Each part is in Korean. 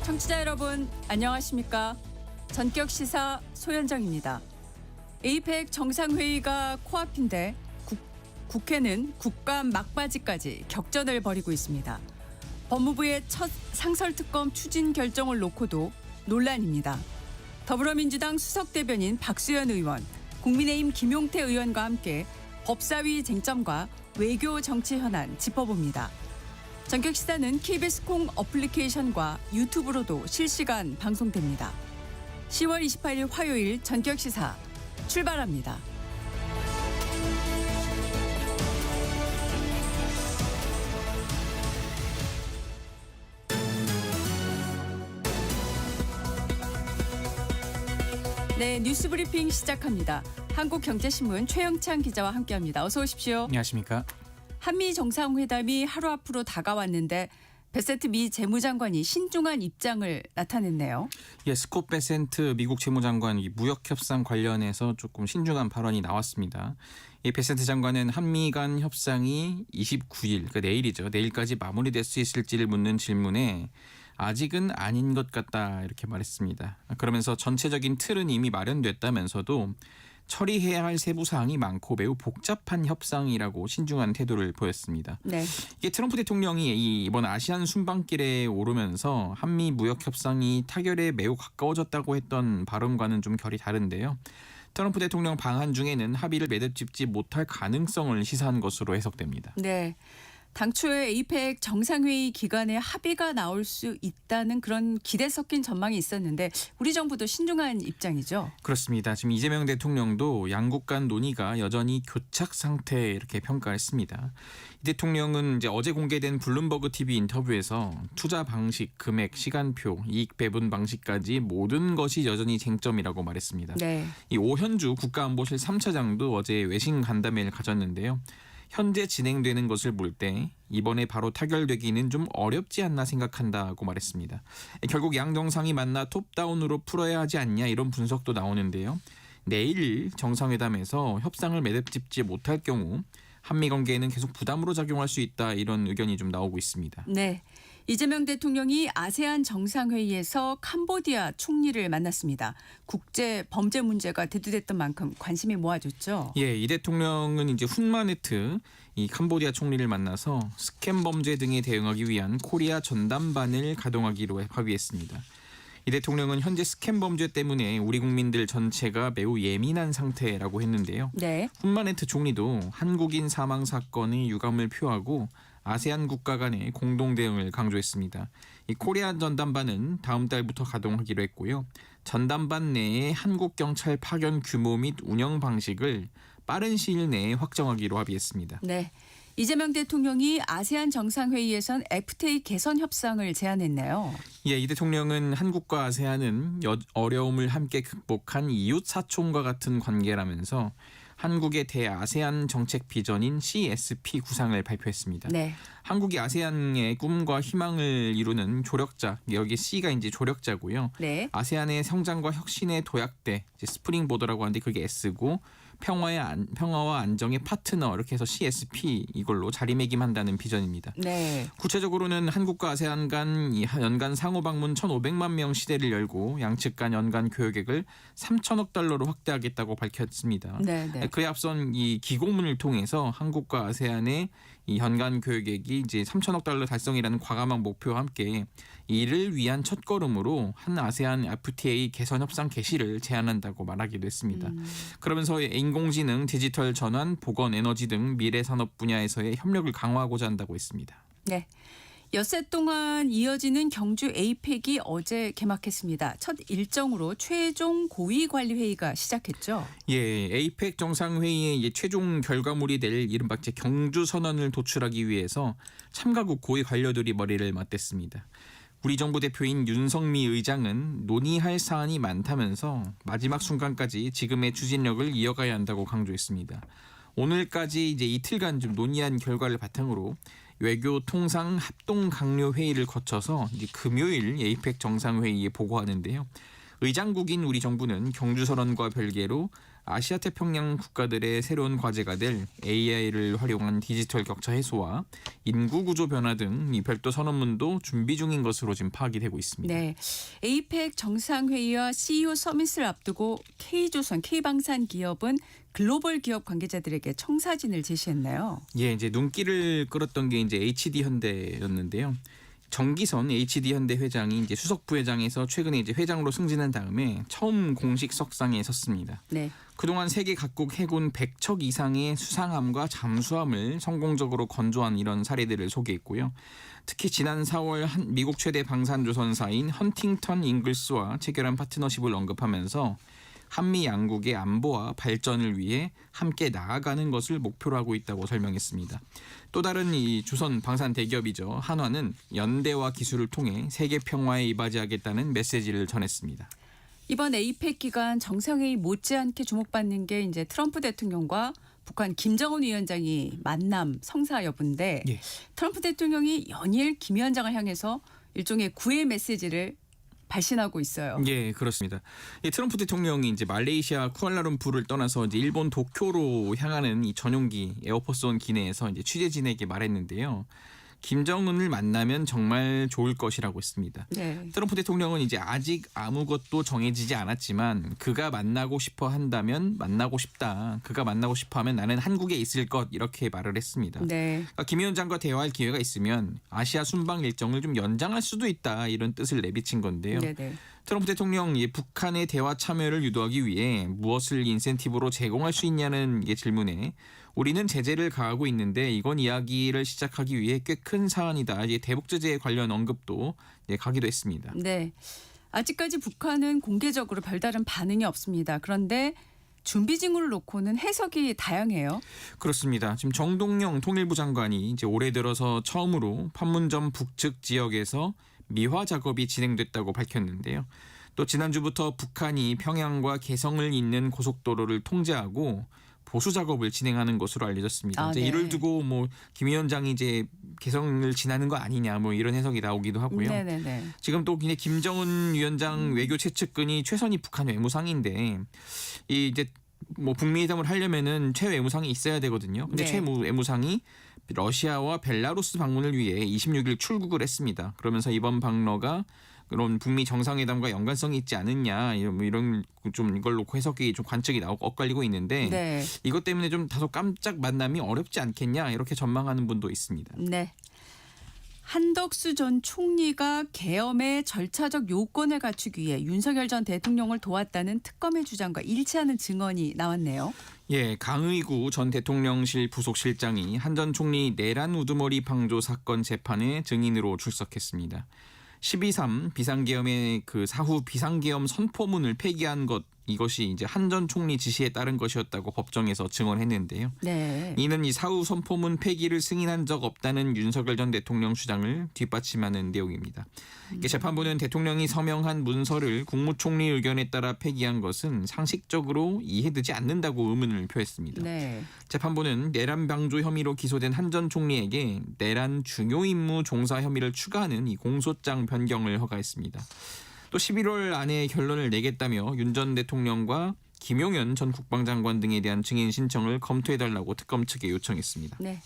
청취자 여러분 안녕하십니까? 전격 시사 소현정입니다. 에이펙 정상회의가 코앞인데 국회는 국감 막바지까지 격전을 벌이고 있습니다. 법무부의 첫 상설특검 추진 결정을 놓고도 논란입니다. 더불어민주당 수석대변인 박수현 의원, 국민의힘 김용태 의원과 함께 법사위 쟁점과 외교 정치 현안 짚어봅니다. 전격시사는 KBS 콩 어플리케이션과 유튜브로도 실시간 방송됩니다. 10월 28일 화요일 전격시사 출발합니다. 네, 뉴스브리핑 시작합니다. 한국경제신문 최영찬 기자와 함께합니다. 어서 오십시오. 안녕하십니까? 한미 정상회담이 하루 앞으로 다가왔는데 베센트 미 재무장관이 신중한 입장을 나타냈네요. 예, 스콧 베센트 미국 재무장관 무역 협상 관련해서 조금 신중한 발언이 나왔습니다. 이 베센트 장관은 한미 간 협상이 29일, 그러니까 내일이죠. 내일까지 마무리될 수 있을지를 묻는 질문에 아직은 아닌 것 같다 이렇게 말했습니다. 그러면서 전체적인 틀은 이미 마련됐다면서도 처리해야 할 세부 사항이 많고 매우 복잡한 협상이라고 신중한 태도를 보였습니다. 네. 이게 트럼프 대통령이 이번 아시안 순방길에 오르면서 한미 무역 협상이 타결에 매우 가까워졌다고 했던 발언과는 좀 결이 다른데요. 트럼프 대통령 방한 중에는 합의를 매듭짓지 못할 가능성을 시사한 것으로 해석됩니다. 네. 당초에 에이펙 정상회의 기간에 합의가 나올 수 있다는 그런 기대 섞인 전망이 있었는데 우리 정부도 신중한 입장이죠. 그렇습니다. 지금 이재명 대통령도 양국 간 논의가 여전히 교착 상태 이렇게 평가했습니다. 이 대통령은 이제 어제 공개된 블룸버그 TV 인터뷰에서 투자 방식, 금액, 시간표, 이익 배분 방식까지 모든 것이 여전히 쟁점이라고 말했습니다. 네. 이 오현주 국가안보실 3차장도 어제 외신 간담회를 가졌는데요. 현재 진행되는 것을 볼 때 이번에 바로 타결되기는 좀 어렵지 않나 생각한다고 말했습니다. 결국 양 정상이 만나 톱다운으로 풀어야 하지 않냐 이런 분석도 나오는데요. 내일 정상회담에서 협상을 매듭짓지 못할 경우 한미 관계에는 계속 부담으로 작용할 수 있다 이런 의견이 좀 나오고 있습니다. 네. 이재명 대통령이 아세안 정상회의에서 캄보디아 총리를 만났습니다. 국제 범죄 문제가 대두됐던 만큼 관심이 모아졌죠. 예, 이 대통령은 이제 훈마네트 이 캄보디아 총리를 만나서 스캠 범죄 등에 대응하기 위한 코리아 전담반을 가동하기로 합의했습니다. 이 대통령은 현재 스캠 범죄 때문에 우리 국민들 전체가 매우 예민한 상태라고 했는데요. 네. 훈마네트 총리도 한국인 사망 사건의 유감을 표하고 아세안 국가 간의 공동 대응을 강조했습니다. 이 코리아 전담반은 다음 달부터 가동하기로 했고요. 전담반 내에 한국 경찰 파견 규모 및 운영 방식을 빠른 시일 내에 확정하기로 합의했습니다. 네. 이재명 대통령이 아세안 정상회의에선 FTA 개선 협상을 제안했네요. 예, 이 대통령은 한국과 아세안은 어려움을 함께 극복한 이웃 사촌과 같은 관계라면서 한국의 대아세안 정책 비전인 CSP 구상을 발표했습니다. 네. 한국이 아세안의 꿈과 희망을 이루는 조력자, 여기 C가 이제 조력자고요. 네. 아세안의 성장과 혁신의 도약대, 이제 스프링보더라고 하는데 그게 S고 평화와 안정의 파트너 이렇게 해서 CSP 이걸로 자리매김한다는 비전입니다. 네. 구체적으로는 한국과 아세안 간 연간 상호 방문 1,500만 명 시대를 열고 양측 간 연간 교역액을 3천억 달러로 확대하겠다고 밝혔습니다. 네, 네. 그에 앞선 이 기고문을 통해서 한국과 아세안의 이 연간 교역액이 이제 3천억 달러 달성이라는 과감한 목표와 함께 이를 위한 첫걸음으로 한 아세안 FTA 개선 협상 개시를 제안한다고 말하기도 했습니다. 그러면서 인공지능, 디지털 전환, 보건, 에너지 등 미래 산업 분야에서의 협력을 강화하고자 한다고 했습니다. 네. 엿새 동안 이어지는 경주 에이펙이 어제 개막했습니다. 첫 일정으로 최종 고위관리회의가 시작했죠. 예, 에이펙 정상회의의 최종 결과물이 될 이른바 경주선언을 도출하기 위해서 참가국 고위 관료들이 머리를 맞댔습니다. 우리 정부 대표인 윤석미 의장은 논의할 사안이 많다면서 마지막 순간까지 지금의 추진력을 이어가야 한다고 강조했습니다. 오늘까지 이제 이틀간 좀 논의한 결과를 바탕으로 외교 통상 합동 강요 회의를 거쳐서 이제 금요일 에이펙 정상회의에 보고하는데요. 의장국인 우리 정부는 경주선언과 별개로 아시아 태평양 국가들의 새로운 과제가 될 AI를 활용한 디지털 격차 해소와 인구 구조 변화 등 이 별도 선언문도 준비 중인 것으로 지금 파악이 되고 있습니다. 네, 에이펙 정상회의와 CEO 서밋을 앞두고 K조선, K방산 기업은 글로벌 기업 관계자들에게 청사진을 제시했나요? 예, 이제 눈길을 끌었던 게 이제 HD 현대였는데요. 정기선 HD 현대 회장이 이제 수석 부회장에서 최근에 이제 회장으로 승진한 다음에 처음 공식 석상에 섰습니다. 네. 그동안 세계 각국 해군 100척 이상의 수상함과 잠수함을 성공적으로 건조한 이런 사례들을 소개했고요. 특히 지난 4월 미국 최대 방산조선사인 헌팅턴 잉글스와 체결한 파트너십을 언급하면서 한미 양국의 안보와 발전을 위해 함께 나아가는 것을 목표로 하고 있다고 설명했습니다. 또 다른 이 조선 방산 대기업이죠. 한화는 연대와 기술을 통해 세계 평화에 이바지하겠다는 메시지를 전했습니다. 이번 에이펙 기간 정상회의 못지않게 주목받는 게 이제 트럼프 대통령과 북한 김정은 위원장이 만남 성사 여부인데 예. 트럼프 대통령이 연일 김 위원장을 향해서 일종의 구애 메시지를 발신하고 있어요. 예, 그렇습니다. 트럼프 대통령이 이제 말레이시아 쿠알라룸푸르를 떠나서 이제 일본 도쿄로 향하는 이 전용기 에어포스원 기내에서 이제 취재진에게 말했는데요. 김정은을 만나면 정말 좋을 것이라고 했습니다. 네. 트럼프 대통령은 이제 아직 아무것도 정해지지 않았지만 그가 만나고 싶어 한다면 만나고 싶다. 그가 만나고 싶어 하면 나는 한국에 있을 것 이렇게 말을 했습니다. 네. 그러니까 김 위원장과 대화할 기회가 있으면 아시아 순방 일정을 좀 연장할 수도 있다 이런 뜻을 내비친 건데요. 네네. 트럼프 대통령이 북한의 대화 참여를 유도하기 위해 무엇을 인센티브로 제공할 수 있냐는 질문에 우리는 제재를 가하고 있는데 이건 이야기를 시작하기 위해 꽤 큰 사안이다. 대북 제재 관련 언급도 가기도 했습니다. 네. 아직까지 북한은 공개적으로 별다른 반응이 없습니다. 그런데 준비 징후를 놓고는 해석이 다양해요. 그렇습니다. 지금 정동영 통일부 장관이 이제 올해 들어서 처음으로 판문점 북측 지역에서 미화 작업이 진행됐다고 밝혔는데요. 또 지난주부터 북한이 평양과 개성을 잇는 고속도로를 통제하고 보수 작업을 진행하는 것으로 알려졌습니다. 이제 네. 이를 두고 김 위원장이 이제 개성을 지나는 거 아니냐 이런 해석이 나오기도 하고요. 네네네. 지금 또 김정은 위원장 외교 최측근이 최선희 북한 외무상인데 이제 북미 회담을 하려면은 최 외무상이 있어야 되거든요. 근데 네. 최 외무상이 러시아와 벨라루스 방문을 위해 26일 출국을 했습니다. 그러면서 이번 방러가 그런 북미 정상회담과 연관성이 있지 않느냐 이런 좀 이걸 놓고 해석이 좀 관측이 나오고 엇갈리고 있는데 네. 이것 때문에 좀 다소 깜짝 만남이 어렵지 않겠냐 이렇게 전망하는 분도 있습니다. 네. 한덕수 전 총리가 계엄의 절차적 요건을 갖추기 위해 윤석열 전 대통령을 도왔다는 특검의 주장과 일치하는 증언이 나왔네요. 예, 강의구 전 대통령실 부속실장이 한 전 총리 내란 우두머리 방조 사건 재판에 증인으로 출석했습니다. 12.3 비상계엄의 그 사후 비상계엄 선포문을 폐기한 것 이것이 이제 한 전 총리 지시에 따른 것이었다고 법정에서 증언했는데요. 네. 이는 이 사후 선포문 폐기를 승인한 적 없다는 윤석열 전 대통령 주장을 뒷받침하는 내용입니다. 재판부는 대통령이 서명한 문서를 국무총리 의견에 따라 폐기한 것은 상식적으로 이해되지 않는다고 의문을 표했습니다. 네. 재판부는 내란 방조 혐의로 기소된 한 전 총리에게 내란 중요 임무 종사 혐의를 추가하는 이 공소장 변경을 허가했습니다. 또 11월 안에 결론을 내겠다며 윤 전 대통령과 김용현 전 국방장관 등에 대한 증인 신청을 검토해달라고 특검 측에 요청했습니다. 네.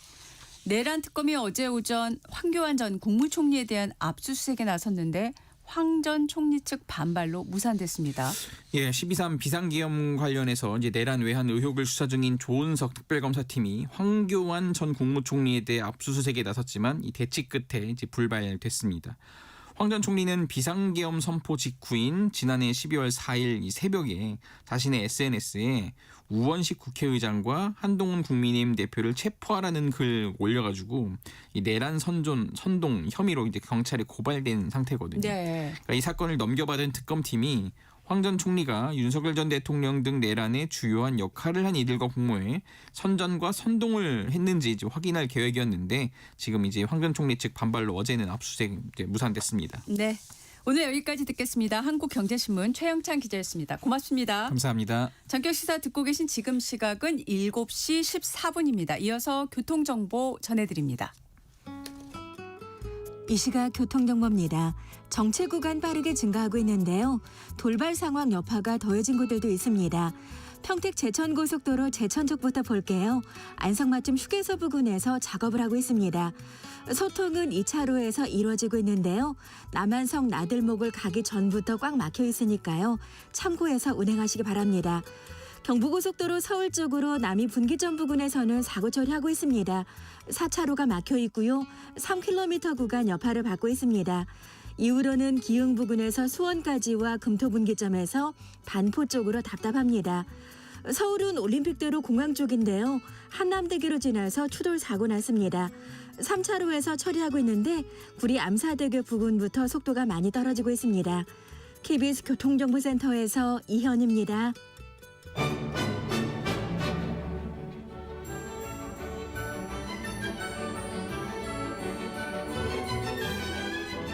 내란 특검이 어제 오전 황교안 전 국무총리에 대한 압수수색에 나섰는데 황 전 총리 측 반발로 무산됐습니다. 예, 12.3 비상계엄 관련해서 이제 내란 외환 의혹을 수사 중인 조은석 특별검사팀이 황교안 전 국무총리에 대해 압수수색에 나섰지만 이 대치 끝에 이제 불발됐습니다. 황 전 총리는 비상계엄 선포 직후인 지난해 12월 4일 이 새벽에 자신의 SNS에 우원식 국회의장과 한동훈 국민의힘 대표를 체포하라는 글 올려가지고 이 내란 선동 혐의로 이제 경찰에 고발된 상태거든요. 네. 그러니까 이 사건을 넘겨받은 특검팀이 황 전 총리가 윤석열 전 대통령 등 내란에 주요한 역할을 한 이들과 공모해 선전과 선동을 했는지 이제 확인할 계획이었는데 지금 이제 황 전 총리 측 반발로 어제는 압수수색 무산됐습니다. 네. 오늘 여기까지 듣겠습니다. 한국경제신문 최영찬 기자였습니다. 고맙습니다. 감사합니다. 전격시사 듣고 계신 지금 시각은 7시 14분입니다. 이어서 교통정보 전해드립니다. 이 시각 교통정보입니다. 정체 구간 빠르게 증가하고 있는데요. 돌발 상황 여파가 더해진 곳들도 있습니다. 평택 제천고속도로 제천 쪽부터 볼게요. 안성맞춤 휴게소 부근에서 작업을 하고 있습니다. 소통은 2차로에서 이루어지고 있는데요. 남한성 나들목을 가기 전부터 꽉 막혀 있으니까요. 참고해서 운행하시기 바랍니다. 경부고속도로 서울 쪽으로 남이 분기점 부근에서는 사고 처리하고 있습니다. 4차로가 막혀 있고요. 3km 구간 여파를 받고 있습니다. 이후로는 기흥 부근에서 수원까지와 금토분기점에서 반포 쪽으로 답답합니다. 서울은 올림픽대로 공항 쪽인데요. 한남대교로 지나서 추돌 사고 났습니다. 3차로에서 처리하고 있는데 구리 암사대교 부근부터 속도가 많이 떨어지고 있습니다. KBS 교통정보센터에서 이현입니다.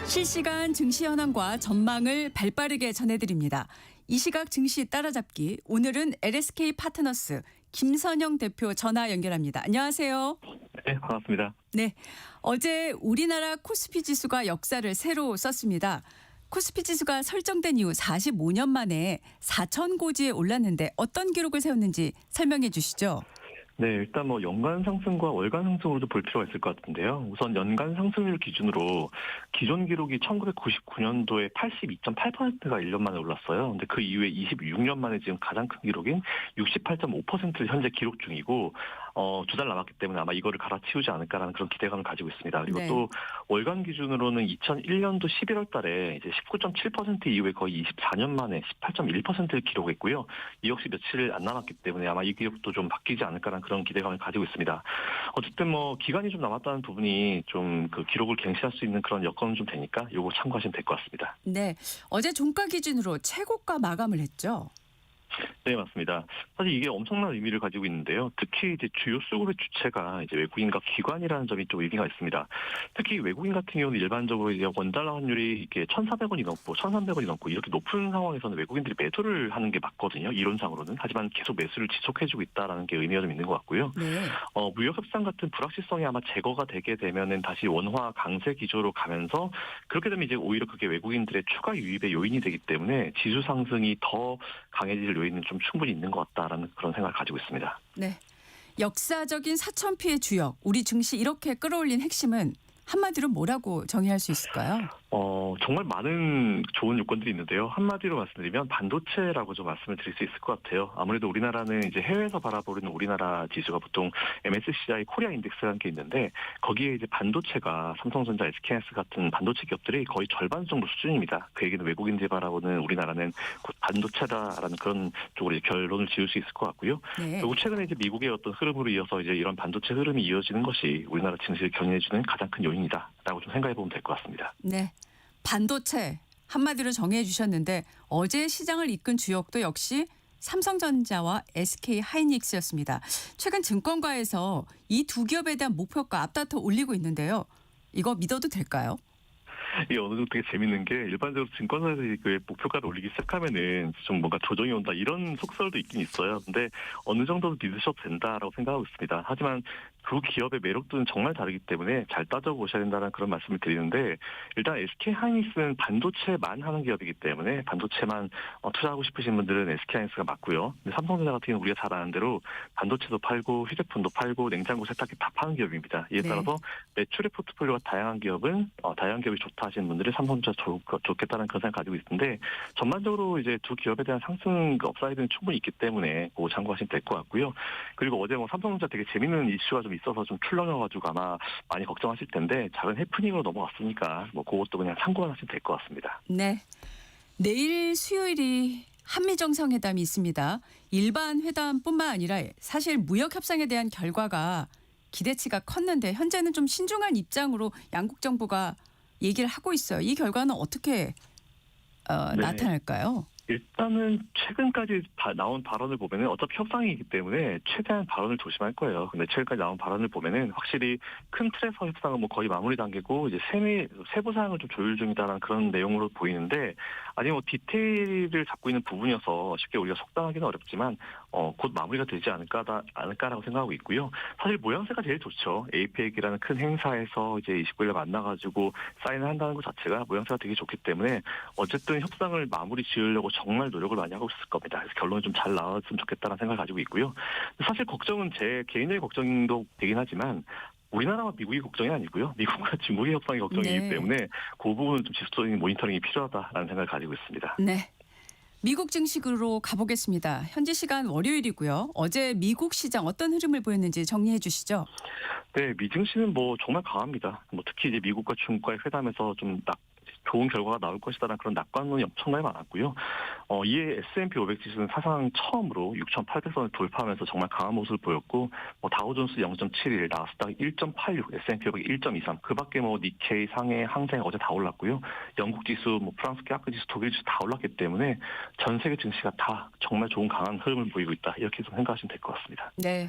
실시간 증시 현황과 전망을 발빠르게 전해드립니다. 이 시각 증시 따라잡기. 오늘은 LSK 파트너스 김선영 대표 전화 연결합니다. 안녕하세요. 네, 반갑습니다. 네, 어제 우리나라 코스피 지수가 역사를 새로 썼습니다. 코스피 지수가 설정된 이후 45년 만에 4천 고지에 올랐는데 어떤 기록을 세웠는지 설명해 주시죠. 네, 일단 연간 상승과 월간 상승으로도 볼 필요가 있을 것 같은데요. 우선 연간 상승률 기준으로 기존 기록이 1999년도에 82.8%가 1년 만에 올랐어요. 근데 그 이후에 26년 만에 지금 가장 큰 기록인 68.5%를 현재 기록 중이고, 2달 남았기 때문에 아마 이거를 갈아치우지 않을까라는 그런 기대감을 가지고 있습니다. 그리고 네. 또 월간 기준으로는 2001년도 11월 달에 이제 19.7% 이후에 거의 24년 만에 18.1%를 기록했고요. 이 역시 며칠 안 남았기 때문에 아마 이 기록도 좀 바뀌지 않을까라는 그런 기대감을 가지고 있습니다. 어쨌든 기간이 좀 남았다는 부분이 좀 그 기록을 갱신할 수 있는 그런 여건은 좀 되니까 요거 참고하시면 될 것 같습니다. 네, 어제 종가 기준으로 최고가 마감을 했죠. 네, 맞습니다. 사실 이게 엄청난 의미를 가지고 있는데요. 특히 이제 주요 수급의 주체가 이제 외국인과 기관이라는 점이 좀 의미가 있습니다. 특히 외국인 같은 경우는 일반적으로 이제 원달러 환율이 이게 1,400원이 넘고 1,300원이 넘고 이렇게 높은 상황에서는 외국인들이 매도를 하는 게 맞거든요. 이론상으로는. 하지만 계속 매수를 지속해주고 있다라는 게 의미가 좀 있는 것 같고요. 네. 무역 협상 같은 불확실성이 아마 제거가 되게 되면은 다시 원화 강세 기조로 가면서 그렇게 되면 이제 오히려 그게 외국인들의 추가 유입의 요인이 되기 때문에 지수 상승이 더 강해질 요인은 좀 충분히 있는 것 같다라는 그런 생각을 가지고 있습니다. 네. 역사적인 사천피의 주역, 우리 증시 이렇게 끌어올린 핵심은 한마디로 뭐라고 정의할 수 있을까요? 정말 많은 좋은 요건들이 있는데요. 한마디로 말씀드리면 반도체라고 좀 말씀을 드릴 수 있을 것 같아요. 아무래도 우리나라는 이제 해외에서 바라보는 우리나라 지수가 보통 MSCI 코리아 인덱스라는 게 있는데 거기에 이제 반도체가 삼성전자, SK하이닉스 같은 반도체 기업들이 거의 절반 정도 수준입니다. 그 얘기는 외국인들이 바라보는 우리나라는 곧 반도체다라는 그런 쪽으로 이제 결론을 지을 수 있을 것 같고요. 네. 그리고 최근에 이제 미국의 어떤 흐름으로 이어서 이제 이런 반도체 흐름이 이어지는 것이 우리나라 증시를 견인해주는 가장 큰 요인이다라고 좀 생각해 보면 될 것 같습니다. 네. 반도체 한마디로 정의해 주셨는데 어제 시장을 이끈 주역도 역시 삼성전자와 SK 하이닉스였습니다. 최근 증권가에서 이 두 기업에 대한 목표가 앞다퉈 올리고 있는데요. 이거 믿어도 될까요? 이게 어느 정도 되게 재밌는 게 일반적으로 증권사에서 그 목표가를 올리기 시작하면은 좀 뭔가 조정이 온다 이런 속설도 있긴 있어요. 근데 어느 정도 믿으셔도 된다라고 생각하고 있습니다. 하지만 그 기업의 매력도는 정말 다르기 때문에 잘 따져보셔야 된다는 그런 말씀을 드리는데 일단 SK하이닉스는 반도체만 하는 기업이기 때문에 반도체만 투자하고 싶으신 분들은 SK하이닉스가 맞고요. 근데 삼성전자 같은 경우는 우리가 잘 아는 대로 반도체도 팔고 휴대폰도 팔고 냉장고 세탁기 다 파는 기업입니다. 이에 네. 따라서 매출의 포트폴리오가 다양한 기업은 다양한 기업이 좋다 하시는 분들은 삼성전자 좋겠다는 그런 생각 가지고 있는데 전반적으로 이제 두 기업에 대한 상승 업사이드는 충분히 있기 때문에 그거 참고하시면 될 것 같고요. 그리고 어제 삼성전자 되게 재밌는 이슈가 좀 있어서 좀 출렁여가지고 아마 많이 걱정하실 텐데 작은 해프닝으로 넘어갔으니까 그것도 그냥 참고만 하시면 될 것 같습니다. 네. 내일 수요일이 한미 정상회담이 있습니다. 일반 회담뿐만 아니라 사실 무역 협상에 대한 결과가 기대치가 컸는데 현재는 좀 신중한 입장으로 양국 정부가 얘기를 하고 있어요. 이 결과는 어떻게 네. 나타날까요? 일단은 최근까지 나온 발언을 보면은 어차피 협상이기 때문에 최대한 발언을 조심할 거예요. 근데 최근까지 나온 발언을 보면은 확실히 큰 틀에서 협상은 거의 마무리 단계고 이제 세부 사항을 좀 조율 중이다라는 그런 내용으로 보이는데 아직 디테일을 잡고 있는 부분이어서 쉽게 우리가 속단하기는 어렵지만 곧 마무리가 되지 않을까라고 생각하고 있고요. 사실 모양새가 제일 좋죠. 에이펙이라는 큰 행사에서 이제 29일에 만나가지고 사인을 한다는 것 자체가 모양새가 되게 좋기 때문에 어쨌든 협상을 마무리 지으려고 정말 노력을 많이 하고 있을 겁니다. 그래서 결론이 좀 잘 나왔으면 좋겠다는 생각을 가지고 있고요. 사실 걱정은 제 개인적인 걱정도 되긴 하지만 우리나라와 미국이 걱정이 아니고요. 미국과 중국의 협상이 걱정이기 네. 때문에 그 부분은 좀 지속적인 모니터링이 필요하다라는 생각을 가지고 있습니다. 네. 미국 증시로 가보겠습니다. 현지 시간 월요일이고요. 어제 미국 시장 어떤 흐름을 보였는지 정리해 주시죠. 네, 미증시는 뭐 정말 강합니다. 뭐 특히 이제 미국과 중국과의 회담에서 좀 좋은 결과가 나올 것이다라는 그런 낙관론이 엄청나게 많았고요. 이에 S&P 500 지수는 사상 처음으로 6,800선을 돌파하면서 정말 강한 모습을 보였고, 뭐 다우존스 0.71, 나스닥 1.86, S&P 500 1.23, 그밖에 뭐 니케이, 상해, 항생 어제 다 올랐고요. 영국 지수, 뭐 프랑스 캐아크 지수, 독일 지수 다 올랐기 때문에 전 세계 증시가 다 정말 좋은 강한 흐름을 보이고 있다. 이렇게 좀 생각하시면 될 것 같습니다. 네.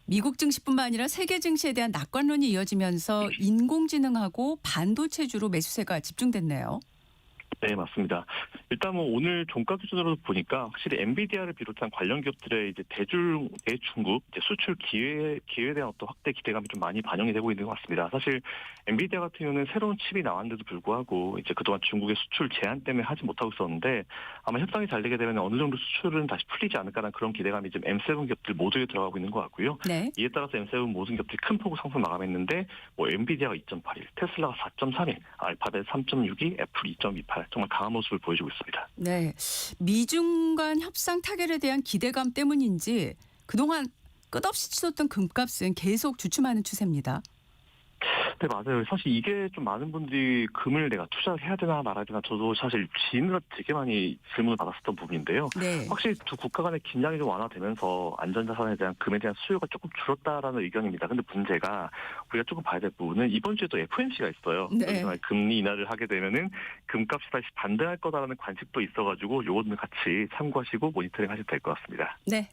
미국 증시뿐만 아니라 세계 증시에 대한 낙관론이 이어지면서 인공지능하고 반도체주로 매수세가 집중됐네요. 네, 맞습니다. 일단 뭐 오늘 종가 기준으로 보니까 확실히 엔비디아를 비롯한 관련 기업들의 이제 대중국 이제 수출 기회에 대한 어떤 확대 기대감이 좀 많이 반영이 되고 있는 것 같습니다. 사실 엔비디아 같은 경우는 새로운 칩이 나왔는데도 불구하고 이제 그동안 중국의 수출 제한 때문에 하지 못하고 있었는데 아마 협상이 잘 되게 되면 어느 정도 수출은 다시 풀리지 않을까라는 그런 기대감이 지금 M7 기업들 모두에 들어가고 있는 것 같고요. 네. 이에 따라서 M7 모든 기업들이 큰 폭으로 상승 마감했는데 뭐 엔비디아가 2.81, 테슬라가 4.31, 알파벳 3.62, 애플 2.28 정말 강한 모습을 보여주고 있습니다. 네. 미중 간 협상 타결에 대한 기대감 때문인지 그동안 끝없이 치솟던 금값은 계속 주춤하는 추세입니다. 네, 맞아요. 사실 이게 좀 많은 분들이 금을 내가 투자를 해야 되나 말아야 되나 저도 사실 지인으로 되게 많이 질문을 받았었던 부분인데요. 네. 확실히 두 국가 간의 긴장이 좀 완화되면서 안전자산에 대한 금에 대한 수요가 조금 줄었다라는 의견입니다. 근데 문제가 우리가 조금 봐야 될 부분은 이번 주에 또 FOMC가 있어요. 네. 여기서 금리 인하를 하게 되면은 금값이 다시 반등할 거다라는 관측도 있어가지고 요거는 같이 참고하시고 모니터링 하시면 될 것 같습니다. 네.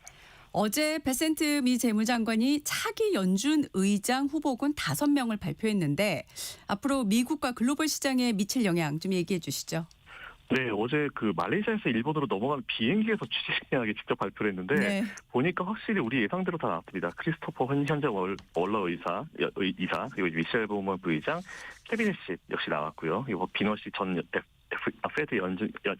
어제 베센트 미 재무장관이 차기 연준 의장 후보군 5명을 발표했는데 앞으로 미국과 글로벌 시장에 미칠 영향 좀 얘기해 주시죠. 네, 어제 그 말레이시아에서 일본으로 넘어가는 비행기에서 취재진에게 직접 발표를 했는데 네. 보니까 확실히 우리 예상대로 다 나왔습니다. 크리스토퍼 현재 월러 이사 그리고 미셸 보먼 부의장, 케빈 씨 역시 나왔고요. 그리고 비너 씨전 페드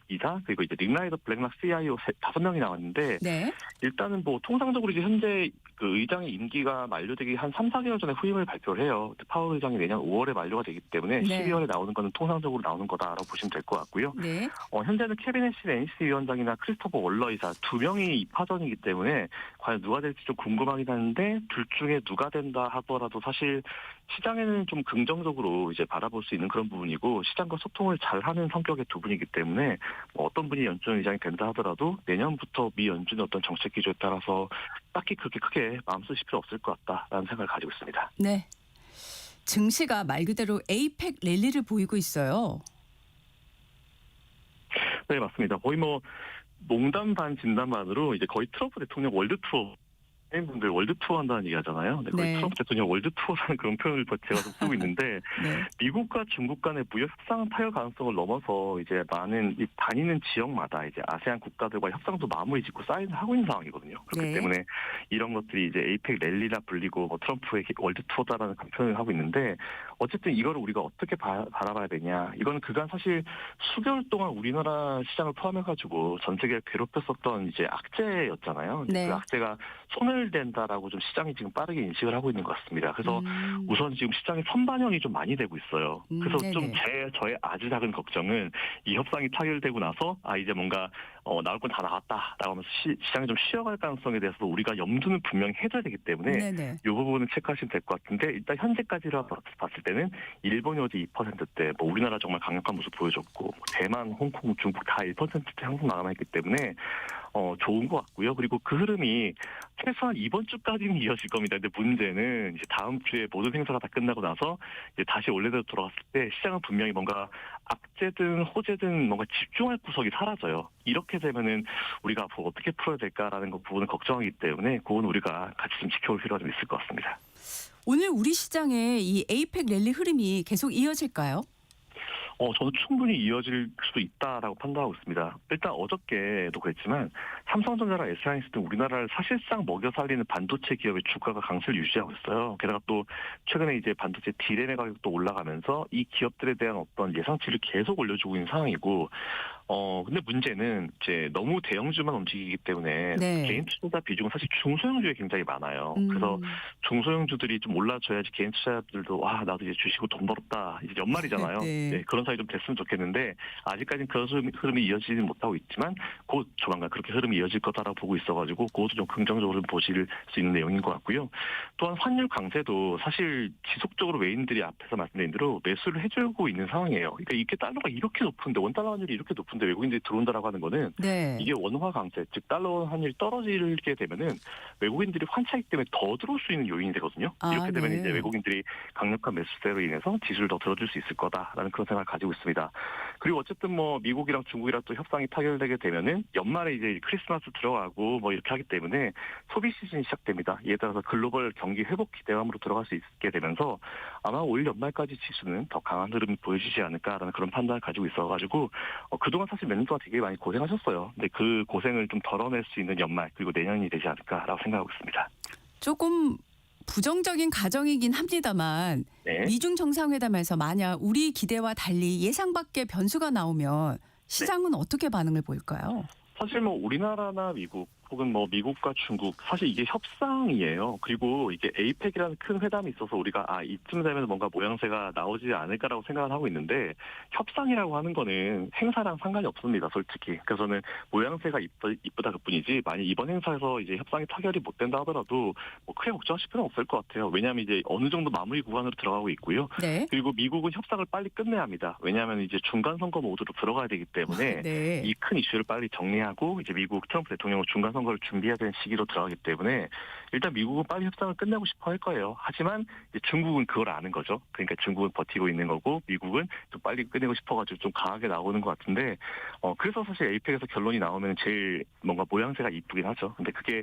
이사 그리고 이제 닉라이더 블랙락 CIO 5명이 나왔는데 네. 일단은 뭐 통상적으로 이제 현재 그 의장의 임기가 만료되기 한 3, 4개월 전에 후임을 발표를 해요. 파월 의장이 내년 5월에 만료가 되기 때문에 네. 12월에 나오는 거는 통상적으로 나오는 거다라고 보시면 될 것 같고요. 네. 현재는 케빈 씨 NC 위원장이나 크리스토퍼 월러 이사 2명이 입하전이기 때문에 과연 누가 될지 좀 궁금하긴 한데 둘 중에 누가 된다 하더라도 사실 시장에는 좀 긍정적으로 이제 바라볼 수 있는 그런 부분이고 시장과 소통을 잘하는 성격의 두 분이기 때문에 뭐 어떤 분이 연준 의장이 된다 하더라도 내년부터 미 연준의 어떤 정책 기조에 따라서 딱히 그렇게 크게 마음 쓰실 필요 없을 것 같다라는 생각을 가지고 있습니다. 네. 증시가 말 그대로 에이펙 랠리를 보이고 있어요. 네, 맞습니다. 거의 뭐 농담 반 진담 반으로 이제 거의 트럼프 대통령 월드 투어 분들 월드 투어 한다는 얘기 하잖아요. 네, 거의 네. 트럼프 대통령 월드 투어라는 그런 표현을 제가 좀 쓰고 있는데 네. 미국과 중국 간의 무역 협상 타결 가능성을 넘어서 이제 많은 다니는 지역마다 이제 아세안 국가들과 협상도 마무리 짓고 사인을 하고 있는 상황이거든요. 그렇기 네. 때문에 이런 것들이 이제 에이펙 랠리라 불리고 뭐 트럼프의 월드 투어다라는 그런 표현을 하고 있는데 어쨌든 이거를 우리가 어떻게 바라봐야 되냐. 이건 그간 사실 수개월 동안 우리나라 시장을 포함해가지고 전 세계를 괴롭혔었던 이제 악재였잖아요. 네. 그 악재가 소멸된다라고 좀 시장이 지금 빠르게 인식을 하고 있는 것 같습니다. 그래서 우선 지금 시장의 선반영이 좀 많이 되고 있어요. 그래서 네네. 좀 저의 아주 작은 걱정은 이 협상이 타결되고 나서 이제 뭔가 나올 건 다 나왔다라고 하면서 시장이 좀 쉬어갈 가능성에 대해서도 우리가 염두는 분명히 해줘야 되기 때문에 네네. 이 부분은 체크하시면 될 것 같은데 일단 현재까지로 봤을 때는 일본이 어제 2%대, 뭐 우리나라 정말 강력한 모습 보여줬고 뭐 대만, 홍콩, 중국 다 1%대 상승 마감했기 때문에 좋은 것 같고요. 그리고 그 흐름이 최소한 이번 주까지는 이어질 겁니다. 근데 문제는 이제 다음 주에 모든 행사가 다 끝나고 나서 이제 다시 원래대로 돌아갔을 때 시장은 분명히 뭔가 악재든 호재든 뭔가 집중할 구석이 사라져요. 이렇게 되면은 우리가 앞으로 어떻게 풀어야 될까라는 그 부분을 걱정하기 때문에 그건 우리가 같이 좀 지켜볼 필요가 좀 있을 것 같습니다. 오늘 우리 시장에 이 에이펙 랠리 흐름이 계속 이어질까요? 저는 충분히 이어질 수도 있다라고 판단하고 있습니다. 일단 어저께도 그랬지만 삼성전자랑 SK 등 우리나라를 사실상 먹여 살리는 반도체 기업의 주가가 강세를 유지하고 있어요. 게다가 또 최근에 이제 반도체 D램의 가격도 올라가면서 이 기업들에 대한 어떤 예상치를 계속 올려주고 있는 상황이고, 근데 문제는 이제 너무 대형주만 움직이기 때문에 네. 개인 투자 비중은 사실 중소형주에 굉장히 많아요. 그래서 중소형주들이 좀 올라줘야지 개인 투자자들도 와 나도 이제 주식으로 돈 벌었다. 이제 연말이잖아요. 네. 네, 그런 사이 좀 됐으면 좋겠는데 아직까지는 그런 흐름이 이어지지는 못하고 있지만 곧 조만간 그렇게 흐름이 이어질 거다라고 보고 있어가지고 그것도 좀 긍정적으로 보실 수 있는 내용인 것 같고요. 또한 환율 강세도 사실 지속적으로 외인들이 앞에서 말씀드린 대로 매수를 해주고 있는 상황이에요. 그러니까 이게 달러가 이렇게 높은데 원달러 환율이 이렇게 높은데 외국인들이 들어온다라고 하는 거는 네. 이게 원화 강세, 즉 달러 환율이 떨어지게 되면은 외국인들이 환차익 때문에 더 들어올 수 있는 요인이 되거든요. 아, 이렇게 되면 네. 이제 외국인들이 강력한 매수세로 인해서 지수를 더 들어줄 수 있을 거다라는 그런 생각을 가지고 있습니다. 그리고 어쨌든 뭐 미국이랑 중국이랑 또 협상이 타결되게 되면은 연말에 이제 크리스마스 들어가고 뭐 이렇게 하기 때문에 소비 시즌이 시작됩니다. 이에 따라서 글로벌 경기 회복 기대감으로 들어갈 수 있게 되면서 아마 올 연말까지 지수는 더 강한 흐름이 보여지지 않을까라는 그런 판단을 가지고 있어가지고 그동안 사실 몇 년 동안 되게 많이 고생하셨어요. 근데 그 고생을 좀 덜어낼 수 있는 연말 그리고 내년이 되지 않을까라고 생각하고 있습니다. 조금 부정적인 가정이긴 합니다만 네. 미중 정상회담에서 만약 우리 기대와 달리 예상 밖의 변수가 나오면 시장은 어떻게 반응을 보일까요? 사실 뭐 우리나라나 미국 혹은 뭐 미국과 중국 사실 이게 협상이에요. 그리고 이게 에이펙이라는 큰 회담이 있어서 우리가 이쯤 되면 뭔가 모양새가 나오지 않을까라고 생각을 하고 있는데 협상이라고 하는 거는 행사랑 상관이 없습니다. 솔직히. 그래서 저는 모양새가 이쁘다 그뿐이지 만약 이번 행사에서 이제 협상이 타결이 못 된다 하더라도 뭐 크게 걱정하실 필요는 없을 것 같아요. 왜냐하면 이제 어느 정도 마무리 구간으로 들어가고 있고요. 네. 그리고 미국은 협상을 빨리 끝내야 합니다. 왜냐하면 이제 중간 선거 모드로 들어가야 되기 때문에 네. 이 큰 이슈를 빨리 정리하고 이제 미국 트럼프 대통령은 중간 선거를 준비해야 되는 시기로 들어가기 때문에 일단 미국은 빨리 협상을 끝내고 싶어 할 거예요. 하지만 이제 중국은 그걸 아는 거죠. 그러니까 중국은 버티고 있는 거고 미국은 좀 빨리 끝내고 싶어가지고 좀 강하게 나오는 것 같은데 그래서 사실 에이펙에서 결론이 나오면 제일 뭔가 모양새가 이쁘긴 하죠. 근데 그게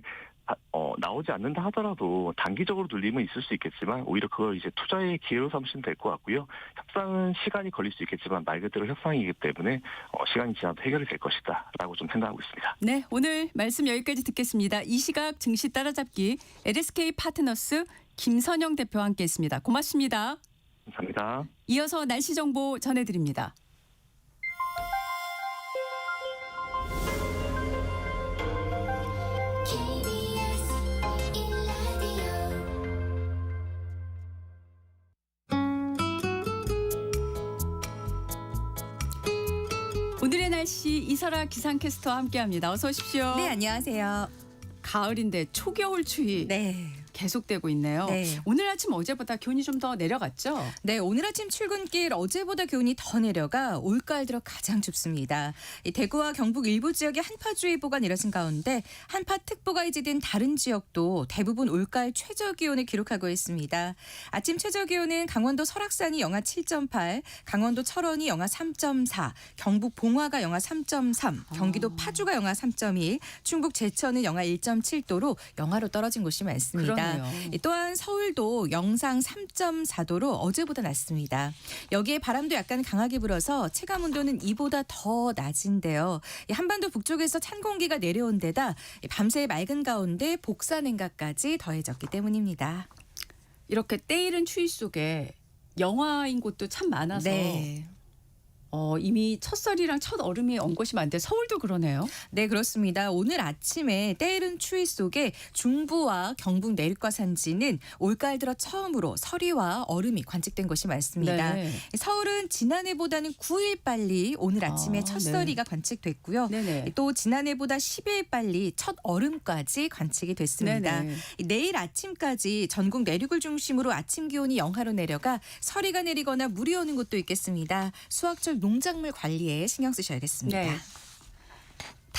나오지 않는다 하더라도 단기적으로 눌림은 있을 수 있겠지만 오히려 그걸 이제 투자의 기회로 삼으시면 될 것 같고요. 협상은 시간이 걸릴 수 있겠지만 말 그대로 협상이기 때문에 시간이 지나도 해결이 될 것이다라고 좀 생각하고 있습니다. 네, 오늘 말씀 여기까지 듣겠습니다. 이 시각 증시 따라잡기 LSK 파트너스 김선영 대표와 함께했습니다. 고맙습니다. 감사합니다. 이어서 날씨 정보 전해드립니다. 오늘의 날씨 이설아 기상캐스터와 함께합니다. 어서 오십시오. 네, 안녕하세요. 가을인데 초겨울 추위 네. 계속되고 있네요. 네. 오늘 아침 어제보다 기온이 좀 더 내려갔죠? 네, 오늘 아침 출근길 어제보다 기온이 더 내려가 올가을 들어 가장 춥습니다. 이 대구와 경북 일부 지역에 한파주의보가 내려진 가운데 한파특보가 해제된 다른 지역도 대부분 올가을 최저기온을 기록하고 있습니다. 아침 최저기온은 강원도 설악산이 영하 7.8, 강원도 철원이 영하 3.4, 경북 봉화가 영하 3.3, 경기도 파주가 영하 3.1, 충북 제천은 영하 1.7도로 영하로 떨어진 곳이 많습니다. 그러네요. 또한 서울도 영상 3.4도로 어제보다 낮습니다. 여기에 바람도 약간 강하게 불어서 체감 온도는 이보다 더 낮은데요. 한반도 북쪽에서 찬 공기가 내려온 데다 밤새 맑은 가운데 복사냉각까지 더해졌기 때문입니다. 이렇게 때이른 추위 속에 영하인 곳도 참 많아서 네. 이미 첫설이랑 첫 얼음이 온 곳이 많은데 서울도 그러네요. 네, 그렇습니다. 오늘 아침에 때이른 추위 속에 중부와 경북 내륙과 산지는 올가을 들어 처음으로 서리와 얼음이 관측된 곳이 많습니다. 네. 서울은 지난해보다는 9일 빨리 오늘 아침에 아, 첫 네. 서리가 관측됐고요. 네네. 또 지난해보다 10일 빨리 첫 얼음까지 관측이 됐습니다. 네네. 내일 아침까지 전국 내륙을 중심으로 아침 기온이 영하로 내려가 서리가 내리거나 물이 오는 곳도 있겠습니다. 수확철 농작물 관리에 신경 쓰셔야겠습니다. 네.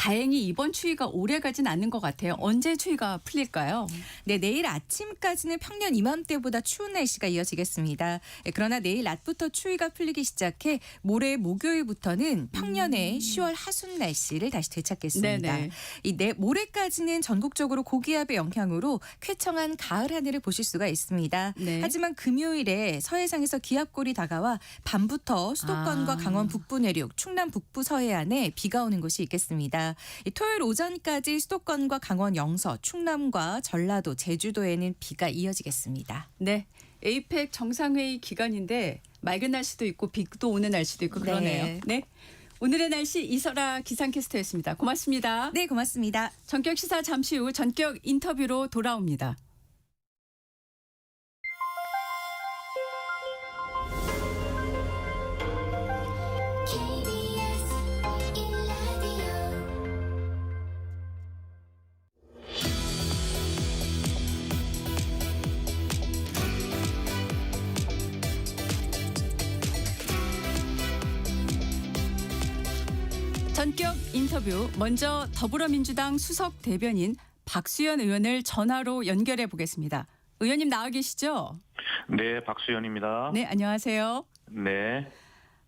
다행히 이번 추위가 오래 가진 않는 것 같아요. 언제 추위가 풀릴까요? 네, 내일 아침까지는 평년 이맘때보다 추운 날씨가 이어지겠습니다. 그러나 내일 낮부터 추위가 풀리기 시작해 모레 목요일부터는 평년의 10월 하순 날씨를 다시 되찾겠습니다. 네네. 모레까지는 전국적으로 고기압의 영향으로 쾌청한 가을 하늘을 보실 수가 있습니다. 네. 하지만 금요일에 서해상에서 기압골이 다가와 밤부터 수도권과 강원 북부 내륙, 충남 북부 서해안에 비가 오는 곳이 있겠습니다. 토요일 오전까지 수도권과 강원 영서, 충남과 전라도, 제주도에는 비가 이어지겠습니다. 네. 에이펙 정상회의 기간인데 맑은 날씨도 있고 비도 오는 날씨도 있고 그러네요. 네. 네. 오늘의 날씨 이설아 기상캐스터였습니다. 고맙습니다. 네, 고맙습니다. 전격 시사 잠시 후 전격 인터뷰로 돌아옵니다. KBS 1라디오 전격 인터뷰 먼저 더불어민주당 수석 대변인 박수현 의원을 전화로 연결해 보겠습니다. 의원님 나와 계시죠? 네, 박수현입니다. 네, 안녕하세요. 네.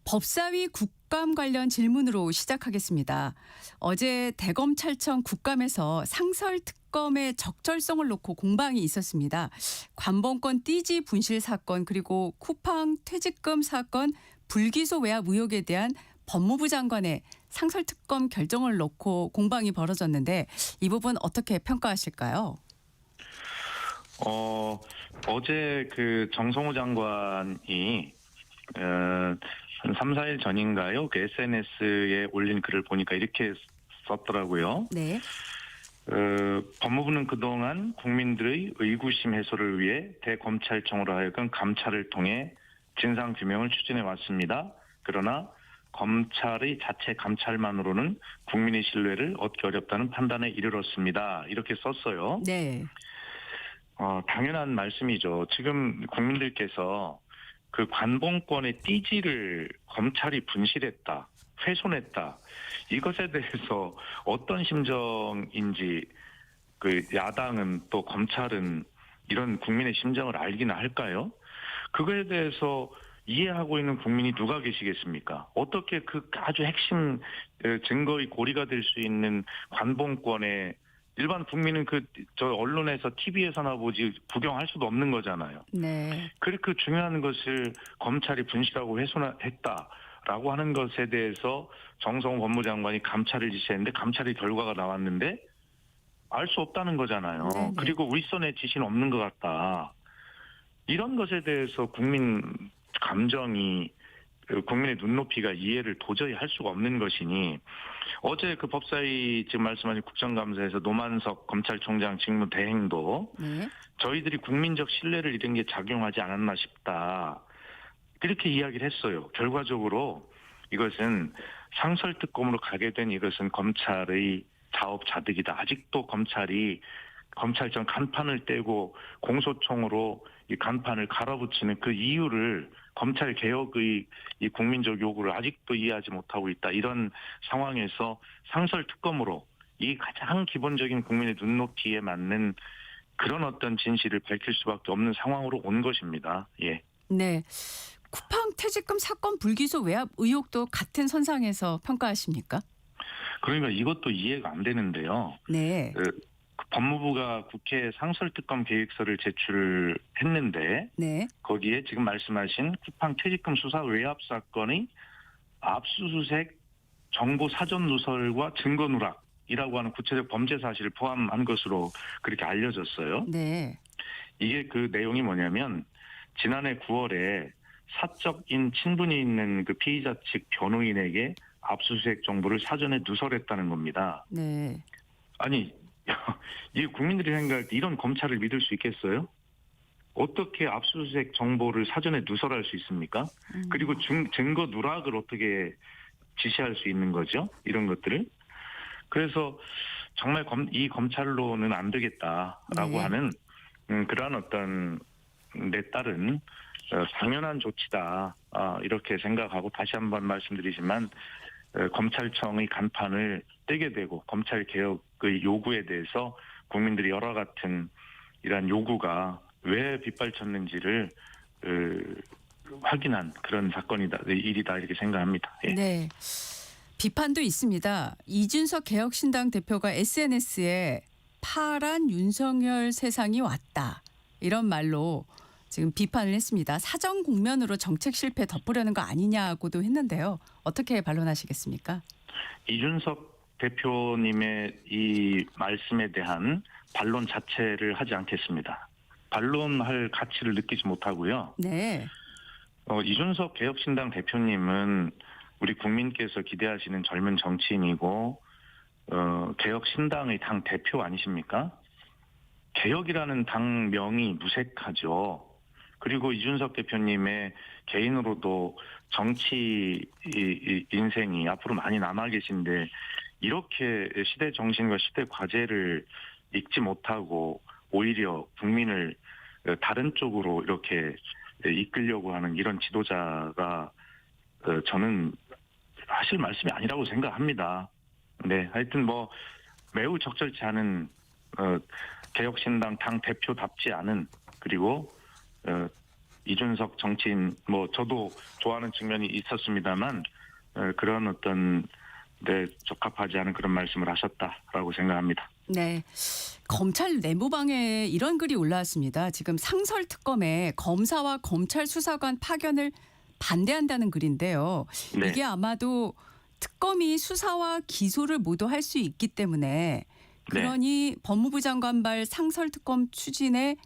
법사위 국감 관련 질문으로 시작하겠습니다. 어제 대검찰청 국감에서 상설특검의 적절성을 놓고 공방이 있었습니다. 관봉권 띠지 분실 사건 그리고 쿠팡 퇴직금 사건 불기소 외압 의혹에 대한 법무부 장관의 상설특검 결정을 놓고 공방이 벌어졌는데 이 부분 어떻게 평가하실까요? 어제 그 정성호 장관이 한 3, 4일 전인가요? 그 SNS에 올린 글을 보니까 이렇게 썼더라고요. 네. 법무부는 그동안 국민들의 의구심 해소를 위해 대검찰청으로 하여금 감찰을 통해 진상규명을 추진해 왔습니다. 그러나 검찰의 자체 감찰만으로는 국민의 신뢰를 얻기 어렵다는 판단에 이르렀습니다. 이렇게 썼어요. 네. 당연한 말씀이죠. 지금 국민들께서 그 관봉권의 띠지를 검찰이 분실했다, 훼손했다. 이것에 대해서 어떤 심정인지 그 야당은 또 검찰은 이런 국민의 심정을 알기나 할까요? 그거에 대해서 이해하고 있는 국민이 누가 계시겠습니까? 어떻게 그 아주 핵심 증거의 고리가 될 수 있는 관봉권에 일반 국민은 저 언론에서 TV에서나 보지 구경할 수도 없는 거잖아요. 네. 그 중요한 것을 검찰이 분실하고 훼손했다라고 하는 것에 대해서 정성호 법무장관이 감찰을 지시했는데 감찰의 결과가 나왔는데 알 수 없다는 거잖아요. 네네. 그리고 윗선의 지시는 없는 것 같다. 이런 것에 대해서 국민 감정이 국민의 눈높이가 이해를 도저히 할 수가 없는 것이니 어제 그 법사위 지금 말씀하신 국정감사에서 노만석 검찰총장 직무 대행도 네. 저희들이 국민적 신뢰를 잃은 게 작용하지 않았나 싶다. 그렇게 이야기를 했어요. 결과적으로 이것은 상설특검으로 가게 된 이것은 검찰의 자업자득이다. 아직도 검찰이 검찰청 간판을 떼고 공소청으로 이 간판을 갈아붙이는 그 이유를 검찰 개혁의 이 국민적 요구를 아직도 이해하지 못하고 있다. 이런 상황에서 상설특검으로 이 가장 기본적인 국민의 눈높이에 맞는 그런 어떤 진실을 밝힐 수밖에 없는 상황으로 온 것입니다. 예. 네. 쿠팡 퇴직금 사건 불기소 외압 의혹도 같은 선상에서 평가하십니까? 그러니까 이것도 이해가 안 되는데요. 네. 법무부가 국회에 상설특검 계획서를 제출했는데 네. 거기에 지금 말씀하신 쿠팡 퇴직금 수사 외압 사건의 압수수색 정보 사전 누설과 증거 누락이라고 하는 구체적 범죄 사실을 포함한 것으로 그렇게 알려졌어요. 네. 이게 그 내용이 뭐냐면 지난해 9월에 사적인 친분이 있는 그 피의자 측 변호인에게 압수수색 정보를 사전에 누설했다는 겁니다. 네. 아니 이 국민들이 생각할 때 이런 검찰을 믿을 수 있겠어요? 어떻게 압수수색 정보를 사전에 누설할 수 있습니까? 그리고 증거 누락을 어떻게 지시할 수 있는 거죠? 이런 것들을. 그래서 정말 이 검찰로는 안 되겠다라고 네. 하는 그러한 어떤 내 딸은 당연한 조치다 이렇게 생각하고 다시 한번 말씀드리지만 검찰청의 간판을 떼게 되고 검찰 개혁의 요구에 대해서 국민들이 여러 같은 이러한 요구가 왜 빗발쳤는지를 확인한 그런 사건이다, 일이다 이렇게 생각합니다. 예. 네. 비판도 있습니다. 이준석 개혁신당 대표가 SNS에 파란 윤석열 세상이 왔다. 이런 말로 지금 비판을 했습니다. 사정 공면으로 정책 실패 덮으려는 거 아니냐고도 했는데요. 어떻게 반론하시겠습니까? 이준석 대표님의 이 말씀에 대한 반론 자체를 하지 않겠습니다. 반론할 가치를 느끼지 못하고요. 네. 이준석 개혁신당 대표님은 우리 국민께서 기대하시는 젊은 정치인이고 개혁신당의 당 대표 아니십니까? 개혁이라는 당명이 무색하죠. 그리고 이준석 대표님의 개인으로도 정치 인생이 앞으로 많이 남아 계신데 이렇게 시대 정신과 시대 과제를 읽지 못하고 오히려 국민을 다른 쪽으로 이렇게 이끌려고 하는 이런 지도자가 저는 하실 말씀이 아니라고 생각합니다. 네, 하여튼 뭐 매우 적절치 않은 개혁신당 당 대표답지 않은 그리고 이준석 정치인 뭐 저도 좋아하는 측면이 있었습니다만 그런 어떤 적합하지 않은 그런 말씀을 하셨다라고 생각합니다. 네. 검찰 내무방에 이런 글이 올라왔습니다. 지금 상설특검에 검사와 검찰 수사관 파견을 반대한다는 글인데요. 네. 이게 아마도 특검이 수사와 기소를 모두 할 수 있기 때문에 그러니 법무부 장관발 상설특검 추진에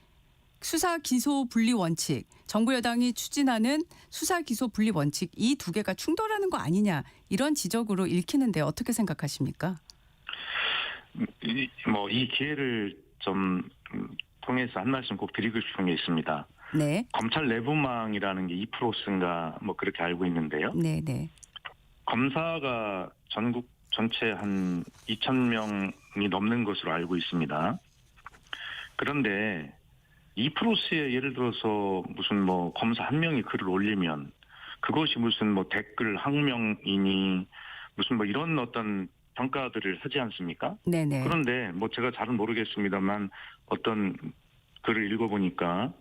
수사 기소 분리 원칙, 정부 여당이 추진하는 수사 기소 분리 원칙 이 두 개가 충돌하는 거 아니냐 이런 지적으로 읽히는데 어떻게 생각하십니까? 이 기회를 좀 통해서 한 말씀 꼭 드리고 싶은 게 있습니다. 네. 검찰 내부망이라는 게 2%인가 뭐 그렇게 알고 있는데요. 네, 네. 검사가 전국 전체 한 2,000명이 넘는 것으로 알고 있습니다. 그런데 2%에 예를 들어서 무슨 뭐 검사 한 명이 글을 올리면 그것이 무슨 뭐 댓글 항명이니 무슨 뭐 이런 어떤 평가들을 하지 않습니까? 네네. 그런데 뭐 제가 잘은 모르겠습니다만 어떤 글을 읽어보니까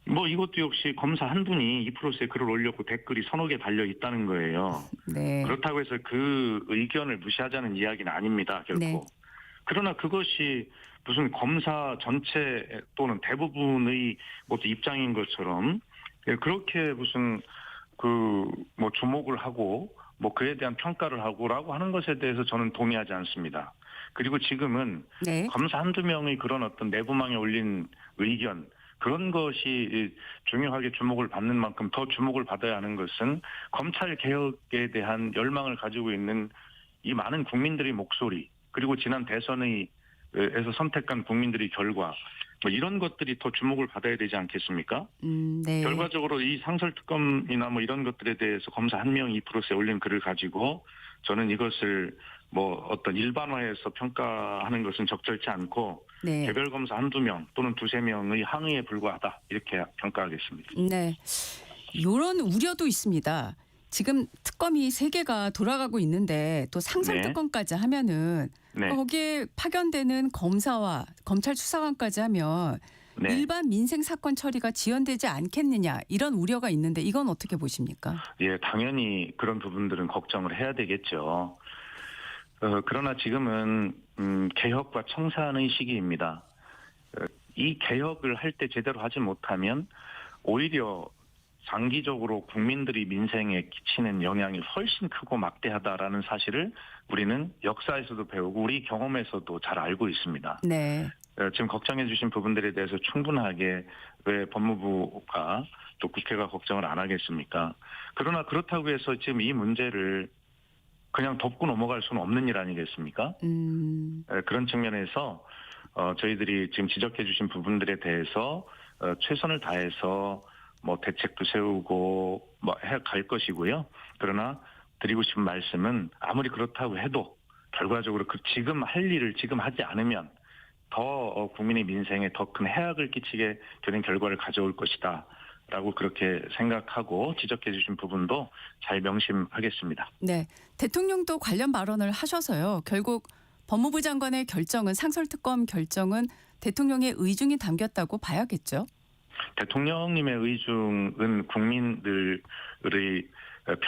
뭐 이것도 역시 검사 한 분이 2%의 글을 올렸고 댓글이 서너 개 달려 있다는 거예요. 네. 그렇다고 해서 그 의견을 무시하자는 이야기는 아닙니다, 결코. 네. 그러나 그것이 무슨 검사 전체 또는 대부분의 모두 입장인 것처럼 그렇게 무슨 뭐 주목을 하고 뭐 그에 대한 평가를 하고라고 하는 것에 대해서 저는 동의하지 않습니다. 그리고 지금은 네. 검사 한두 명의 그런 어떤 내부망에 올린 의견 그런 것이 중요하게 주목을 받는 만큼 더 주목을 받아야 하는 것은 검찰 개혁에 대한 열망을 가지고 있는 이 많은 국민들의 목소리 그리고 지난 대선에서 선택한 국민들의 결과 뭐 이런 것들이 더 주목을 받아야 되지 않겠습니까? 네. 결과적으로 이 상설특검이나 뭐 이런 것들에 대해서 검사 한 명 2%에 올린 글을 가지고 저는 이것을 뭐 어떤 일반화해서 평가하는 것은 적절치 않고 네. 개별 검사 한두 명 또는 두세 명의 항의에 불과하다 이렇게 평가하겠습니다. 네. 이런 우려도 있습니다. 지금 특검이 3개가 돌아가고 있는데 또 상설특검까지 하면은 네. 거기에 파견되는 검사와 검찰 수사관까지 하면 네. 일반 민생 사건 처리가 지연되지 않겠느냐 이런 우려가 있는데 이건 어떻게 보십니까? 예, 당연히 그런 부분들은 걱정을 해야 되겠죠. 그러나 지금은 개혁과 청산의 시기입니다. 이 개혁을 할 때 제대로 하지 못하면 오히려 장기적으로 국민들이 민생에 끼치는 영향이 훨씬 크고 막대하다라는 사실을 우리는 역사에서도 배우고 우리 경험에서도 잘 알고 있습니다. 네. 지금 걱정해 주신 부분들에 대해서 충분하게 왜 법무부가 또 국회가 걱정을 안 하겠습니까? 그러나 그렇다고 해서 지금 이 문제를 그냥 덮고 넘어갈 수는 없는 일 아니겠습니까? 그런 측면에서 저희들이 지금 지적해 주신 부분들에 대해서 최선을 다해서 뭐 대책도 세우고 뭐 해 갈 것이고요. 그러나 드리고 싶은 말씀은 아무리 그렇다고 해도 결과적으로 지금 할 일을 지금 하지 않으면 더 국민의 민생에 더 큰 해악을 끼치게 되는 결과를 가져올 것이다. 라고 그렇게 생각하고 지적해 주신 부분도 잘 명심하겠습니다. 네. 대통령도 관련 발언을 하셔서요. 결국 법무부 장관의 결정은 상설특검 결정은 대통령의 의중이 담겼다고 봐야겠죠. 대통령님의 의중은 국민들의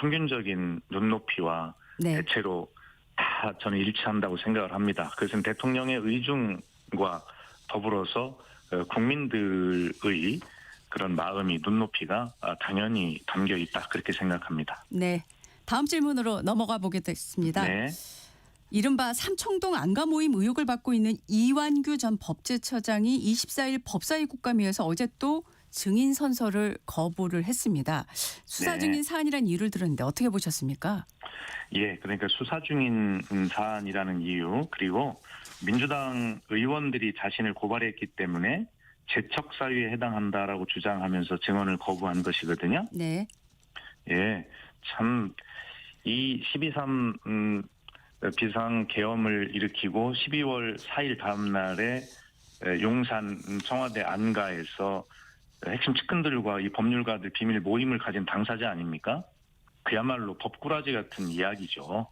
평균적인 눈높이와 네. 대체로 다 저는 일치한다고 생각을 합니다. 그것은 대통령의 의중과 더불어서 국민들의 그런 마음이 눈높이가 당연히 담겨 있다 그렇게 생각합니다. 네. 다음 질문으로 넘어가 보겠습니다. 네. 이른바 삼청동 안가 모임 의혹을 받고 있는 이완규 전 법제처장이 24일 법사위 국감에서 어제 또 증인 선서를 거부를 했습니다. 수사 네. 중인 사안이라는 이유를 들었는데 어떻게 보셨습니까? 예, 그러니까 수사 중인 사안이라는 이유 그리고 민주당 의원들이 자신을 고발했기 때문에 재척 사유에 해당한다라고 주장하면서 증언을 거부한 것이거든요. 네. 예, 참 이 12.3 비상 계엄을 일으키고 12월 4일 다음 날에 용산 청와대 안가에서 핵심 측근들과 이 법률가들 비밀 모임을 가진 당사자 아닙니까? 그야말로 법꾸라지 같은 이야기죠.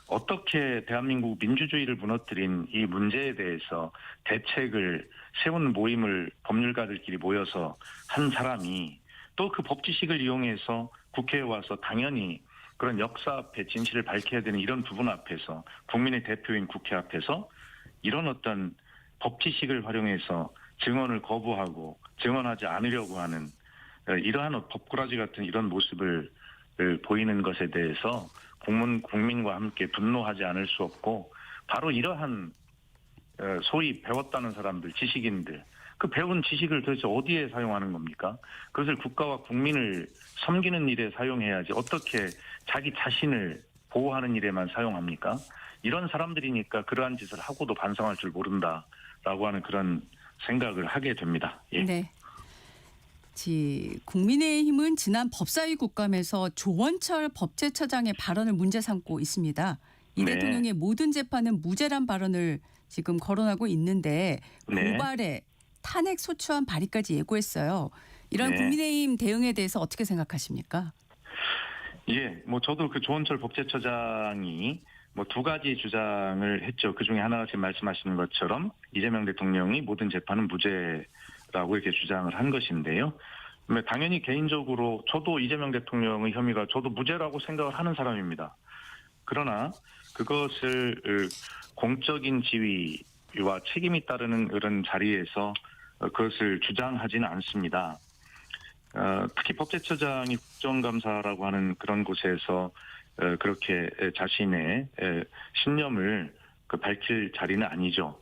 어떻게 대한민국 민주주의를 무너뜨린 이 문제에 대해서 대책을 세운 모임을 법률가들끼리 모여서 한 사람이 또 그 법지식을 이용해서 국회에 와서 당연히 그런 역사 앞에 진실을 밝혀야 되는 이런 부분 앞에서 국민의 대표인 국회 앞에서 이런 어떤 법지식을 활용해서 증언을 거부하고 증언하지 않으려고 하는 이러한 법꾸라지 같은 이런 모습을 보이는 것에 대해서 국민과 함께 분노하지 않을 수 없고 바로 이러한 소위 배웠다는 사람들, 지식인들 그 배운 지식을 도대체 어디에 사용하는 겁니까? 그것을 국가와 국민을 섬기는 일에 사용해야지 어떻게 자기 자신을 보호하는 일에만 사용합니까? 이런 사람들이니까 그러한 짓을 하고도 반성할 줄 모른다라고 하는 그런 생각을 하게 됩니다. 예. 네. 국민의힘은 지난 법사위 국감에서 조원철 법제처장의 발언을 문제 삼고 있습니다. 이 네. 대통령의 모든 재판은 무죄란 발언을 지금 거론하고 있는데 네. 고발에 탄핵 소추안 발의까지 예고했어요. 이런 네. 국민의힘 대응에 대해서 어떻게 생각하십니까? 예, 뭐 저도 그 조원철 법제처장이 뭐 두 가지 주장을 했죠. 그 중에 하나가 지금 말씀하시는 것처럼 이재명 대통령이 모든 재판은 무죄라고 이렇게 주장을 한 것인데요. 당연히 개인적으로 저도 이재명 대통령의 혐의가 저도 무죄라고 생각을 하는 사람입니다. 그러나 그것을 공적인 지위와 책임이 따르는 그런 자리에서 그것을 주장하지는 않습니다. 특히 법제처장이 국정감사라고 하는 그런 곳에서 그렇게 자신의 신념을 밝힐 자리는 아니죠.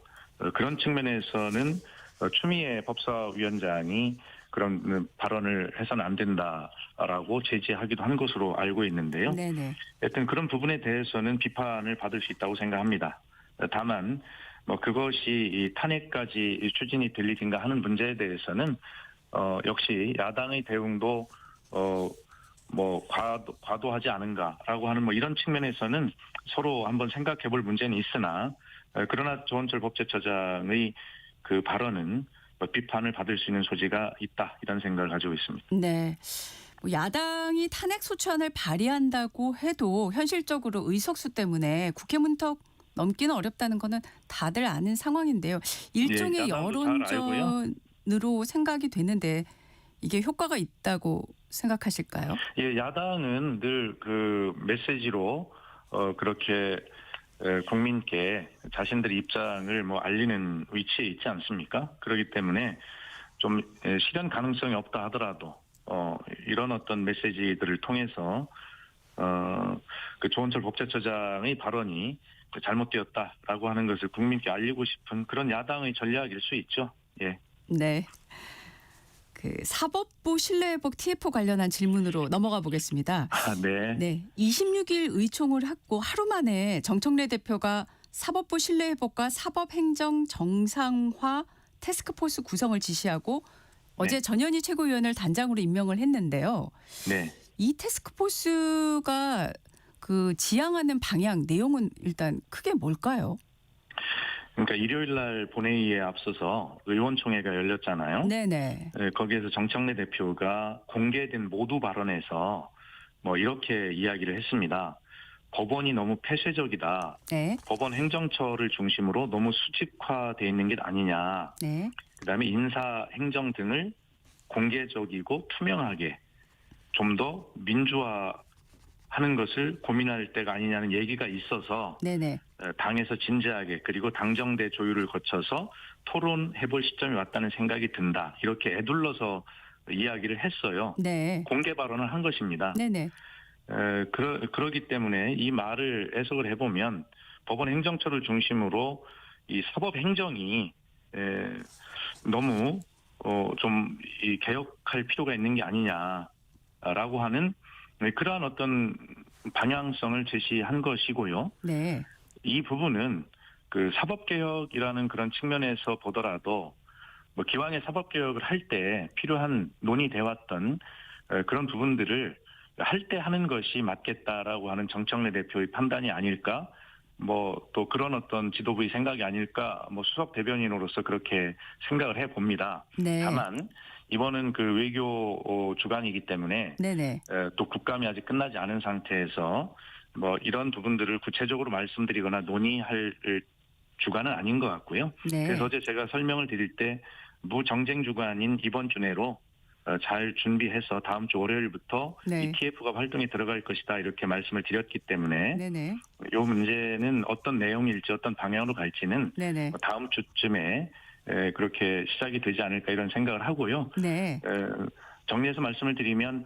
그런 측면에서는 추미애 법사위원장이 그런 발언을 해서는 안 된다라고 제지하기도 한 것으로 알고 있는데요. 네네. 하여튼 그런 부분에 대해서는 비판을 받을 수 있다고 생각합니다. 다만 뭐 그것이 이 탄핵까지 추진이 될 일인가 하는 문제에 대해서는 역시 야당의 대응도 뭐 과도하지 않은가라고 하는 뭐 이런 측면에서는 서로 한번 생각해볼 문제는 있으나 그러나 조원철 법제처장의 그 발언은 비판을 받을 수 있는 소지가 있다 이런 생각을 가지고 있습니다. 네. 야당이 탄핵 소추안을 발의한다고 해도 현실적으로 의석수 때문에 국회 문턱 넘기는 어렵다는 거는 다들 아는 상황인데요. 일종의 야당도 잘 알고요. 여론전으로 생각이 되는데 이게 효과가 있다고 생각하실까요? 예, 야당은 늘 그 메시지로 그렇게 국민께 자신들의 입장을 뭐 알리는 위치에 있지 않습니까? 그렇기 때문에 좀 실현 가능성이 없다 하더라도 이런 어떤 메시지들을 통해서 그 조원철 법제처장의 발언이 잘못되었다라고 하는 것을 국민께 알리고 싶은 그런 야당의 전략일 수 있죠. 예. 네. 그 사법부 신뢰회복 TFO 관련한 질문으로 넘어가 보겠습니다. 네. 네, 26일 의총을 했고 하루 만에 정청래 대표가 사법부 신뢰회복과 사법행정 정상화 태스크포스 구성을 지시하고 어제 전현희 최고위원을 단장으로 임명을 했는데요. 네. 이 태스크포스가 그 지향하는 방향 내용은 일단 크게 뭘까요? 그러니까 일요일 날 본회의에 앞서서 의원총회가 열렸잖아요. 네네. 거기에서 정청래 대표가 공개된 모두 발언에서 뭐 이렇게 이야기를 했습니다. 법원이 너무 폐쇄적이다. 네. 법원 행정처를 중심으로 너무 수직화돼 있는 게 아니냐. 네. 그다음에 인사 행정 등을 공개적이고 투명하게 좀 더 민주화하는 것을 고민할 때가 아니냐는 얘기가 있어서 네네. 당에서 진지하게 그리고 당정대 조율을 거쳐서 토론해볼 시점이 왔다는 생각이 든다. 이렇게 애둘러서 이야기를 했어요. 네. 공개 발언을 한 것입니다. 네네. 그러기 때문에 이 말을 해석을 해보면 법원 행정처를 중심으로 이 사법 행정이 너무 좀 이 개혁할 필요가 있는 게 아니냐라고 하는 그러한 어떤 방향성을 제시한 것이고요. 네. 이 부분은 그 사법개혁이라는 그런 측면에서 보더라도 뭐 기왕에 사법개혁을 할 때 필요한 논의돼 왔던 그런 부분들을 할 때 하는 것이 맞겠다라고 하는 정청래 대표의 판단이 아닐까? 뭐 또 그런 어떤 지도부의 생각이 아닐까? 뭐 수석 대변인으로서 그렇게 생각을 해 봅니다. 네. 다만 이번은 그 외교 주간이기 때문에 네네. 또 국감이 아직 끝나지 않은 상태에서 뭐 이런 부분들을 구체적으로 말씀드리거나 논의할 주간은 아닌 것 같고요. 네. 그래서 어제 제가 설명을 드릴 때 무정쟁 주간인 이번 주 내로 잘 준비해서 다음 주 월요일부터 네. ETF가 활동에 들어갈 것이다 이렇게 말씀을 드렸기 때문에 네네. 이 문제는 어떤 내용일지 어떤 방향으로 갈지는 네네. 다음 주쯤에 그렇게 시작이 되지 않을까 이런 생각을 하고요. 네. 정리해서 말씀을 드리면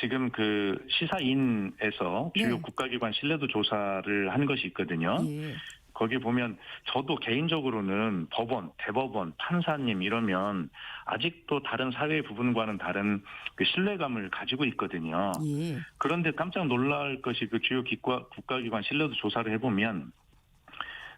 지금 그 시사인에서 주요 네. 국가기관 신뢰도 조사를 한 것이 있거든요. 예. 거기 보면 저도 개인적으로는 법원, 대법원, 판사님 이러면 아직도 다른 사회 부분과는 다른 그 신뢰감을 가지고 있거든요. 예. 그런데 깜짝 놀랄 것이 그 주요 국가기관 신뢰도 조사를 해보면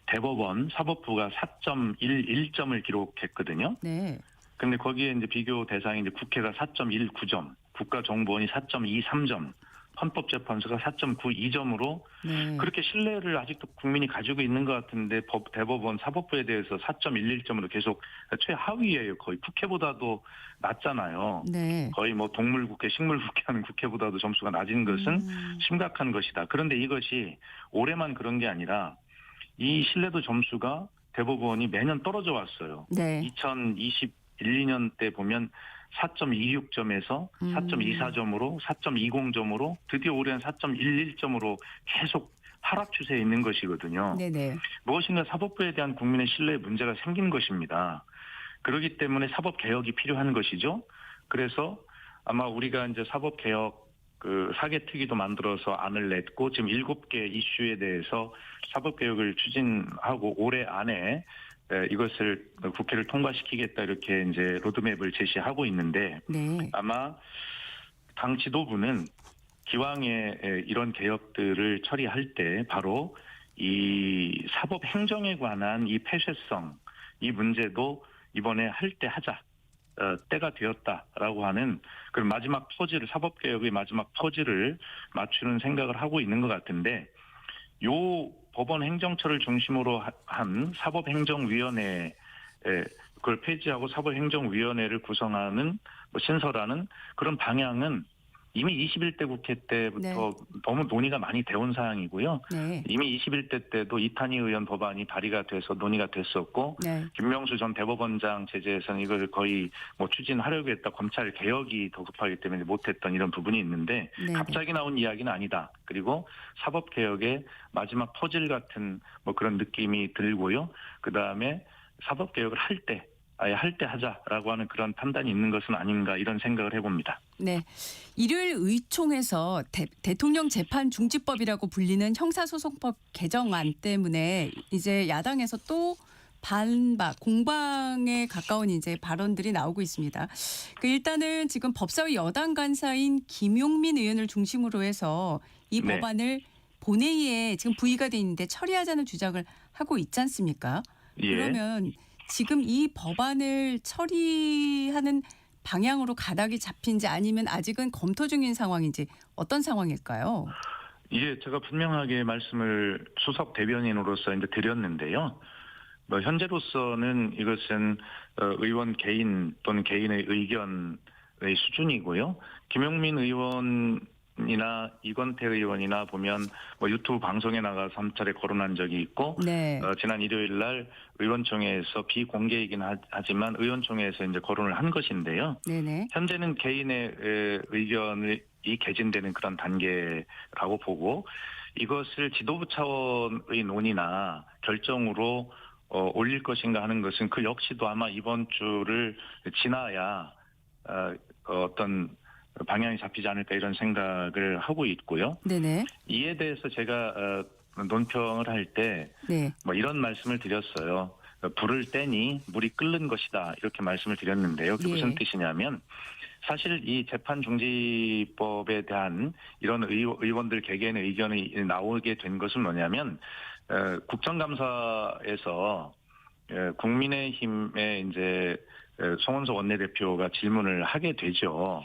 대법원, 사법부가 4.11점을 기록했거든요. 네. 근데 거기에 이제 비교 대상이 이제 국회가 4.19점, 국가정보원이 4.23점, 헌법재판소가 4.92점으로 네. 그렇게 신뢰를 아직도 국민이 가지고 있는 것 같은데 대법원, 사법부에 대해서 4.11점으로 계속 최하위예요. 거의 국회보다도 낮잖아요. 네. 거의 뭐 동물국회, 식물국회 하는 국회보다도 점수가 낮은 것은 심각한 것이다. 그런데 이것이 올해만 그런 게 아니라 이 신뢰도 점수가 대법원이 매년 떨어져 왔어요. 네. 2021, 2년 때 보면 4.26점에서 4.24점으로 4.20점으로 드디어 올해는 4.11점으로 계속 하락 추세에 있는 것이거든요. 네네. 무엇인가 사법부에 대한 국민의 신뢰에 문제가 생긴 것입니다. 그렇기 때문에 사법 개혁이 필요한 것이죠. 그래서 아마 우리가 이제 사법 개혁 그 사개특위도 만들어서 안을 냈고 지금 7개 이슈에 대해서 사법 개혁을 추진하고 올해 안에 이것을 국회를 통과시키겠다 이렇게 이제 로드맵을 제시하고 있는데 네. 아마 당 지도부는 기왕에 이런 개혁들을 처리할 때 바로 이 사법 행정에 관한 이 폐쇄성 이 문제도 이번에 할 때 하자. 때가 되었다라고 하는 그런 마지막 퍼즐을 사법개혁의 마지막 퍼즐을 맞추는 생각을 하고 있는 것 같은데 요 법원 행정처를 중심으로 한 사법행정위원회 그걸 폐지하고 사법행정위원회를 구성하는 뭐 신설하는 그런 방향은 이미 21대 국회 때부터 네. 너무 논의가 많이 되온 사항이고요. 네. 이미 21대 때도 이탄희 의원 법안이 발의가 돼서 논의가 됐었고 네. 김명수 전 대법원장 제재에서는 이걸 거의 뭐 추진하려고 했다. 검찰 개혁이 더 급하기 때문에 못했던 이런 부분이 있는데 네네. 갑자기 나온 이야기는 아니다. 그리고 사법 개혁의 마지막 퍼즐 같은 뭐 그런 느낌이 들고요. 그 다음에 사법 개혁을 할 때 하자라고 하는 그런 판단이 있는 것은 아닌가 이런 생각을 해봅니다. 네. 일요일 의총에서 대통령 재판 중지법이라고 불리는 형사소송법 개정안 때문에 이제 야당에서 또 반박, 공방에 가까운 이제 발언들이 나오고 있습니다. 일단은 지금 법사위 여당 간사인 김용민 의원을 중심으로 해서 이 네. 법안을 본회의에 지금 부의가 돼 있는데 처리하자는 주장을 하고 있지 않습니까? 예. 그러면 지금 이 법안을 처리하는 방향으로 가닥이 잡힌지 아니면 아직은 검토 중인 상황인지 어떤 상황일까요? 이게 제가 분명하게 말씀을 수석 대변인으로서 이제 드렸는데요. 뭐 현재로서는 이것은 의원 개인 또는 개인의 의견의 수준이고요. 김용민 의원이나 이건태 의원이나 보면 뭐 유튜브 방송에 나가서 3차례 거론한 적이 있고 네. 지난 일요일 날 의원총회에서 비공개이긴 하지만 의원총회에서 이제 거론을 한 것인데요. 네네. 현재는 개인의 의견이 개진되는 그런 단계라고 보고 이것을 지도부 차원의 논의나 결정으로 올릴 것인가 하는 것은 그 역시도 아마 이번 주를 지나야 어떤 방향이 잡히지 않을까 이런 생각을 하고 있고요. 네네. 이에 대해서 제가 논평을 할 때 네. 뭐 이런 말씀을 드렸어요. 불을 떼니 물이 끓는 것이다 이렇게 말씀을 드렸는데요. 그게 예. 무슨 뜻이냐면 사실 이 재판중지법에 대한 이런 의원들 개개인의 의견이 나오게 된 것은 뭐냐면 국정감사에서 국민의힘의 이제 송원석 원내대표가 질문을 하게 되죠.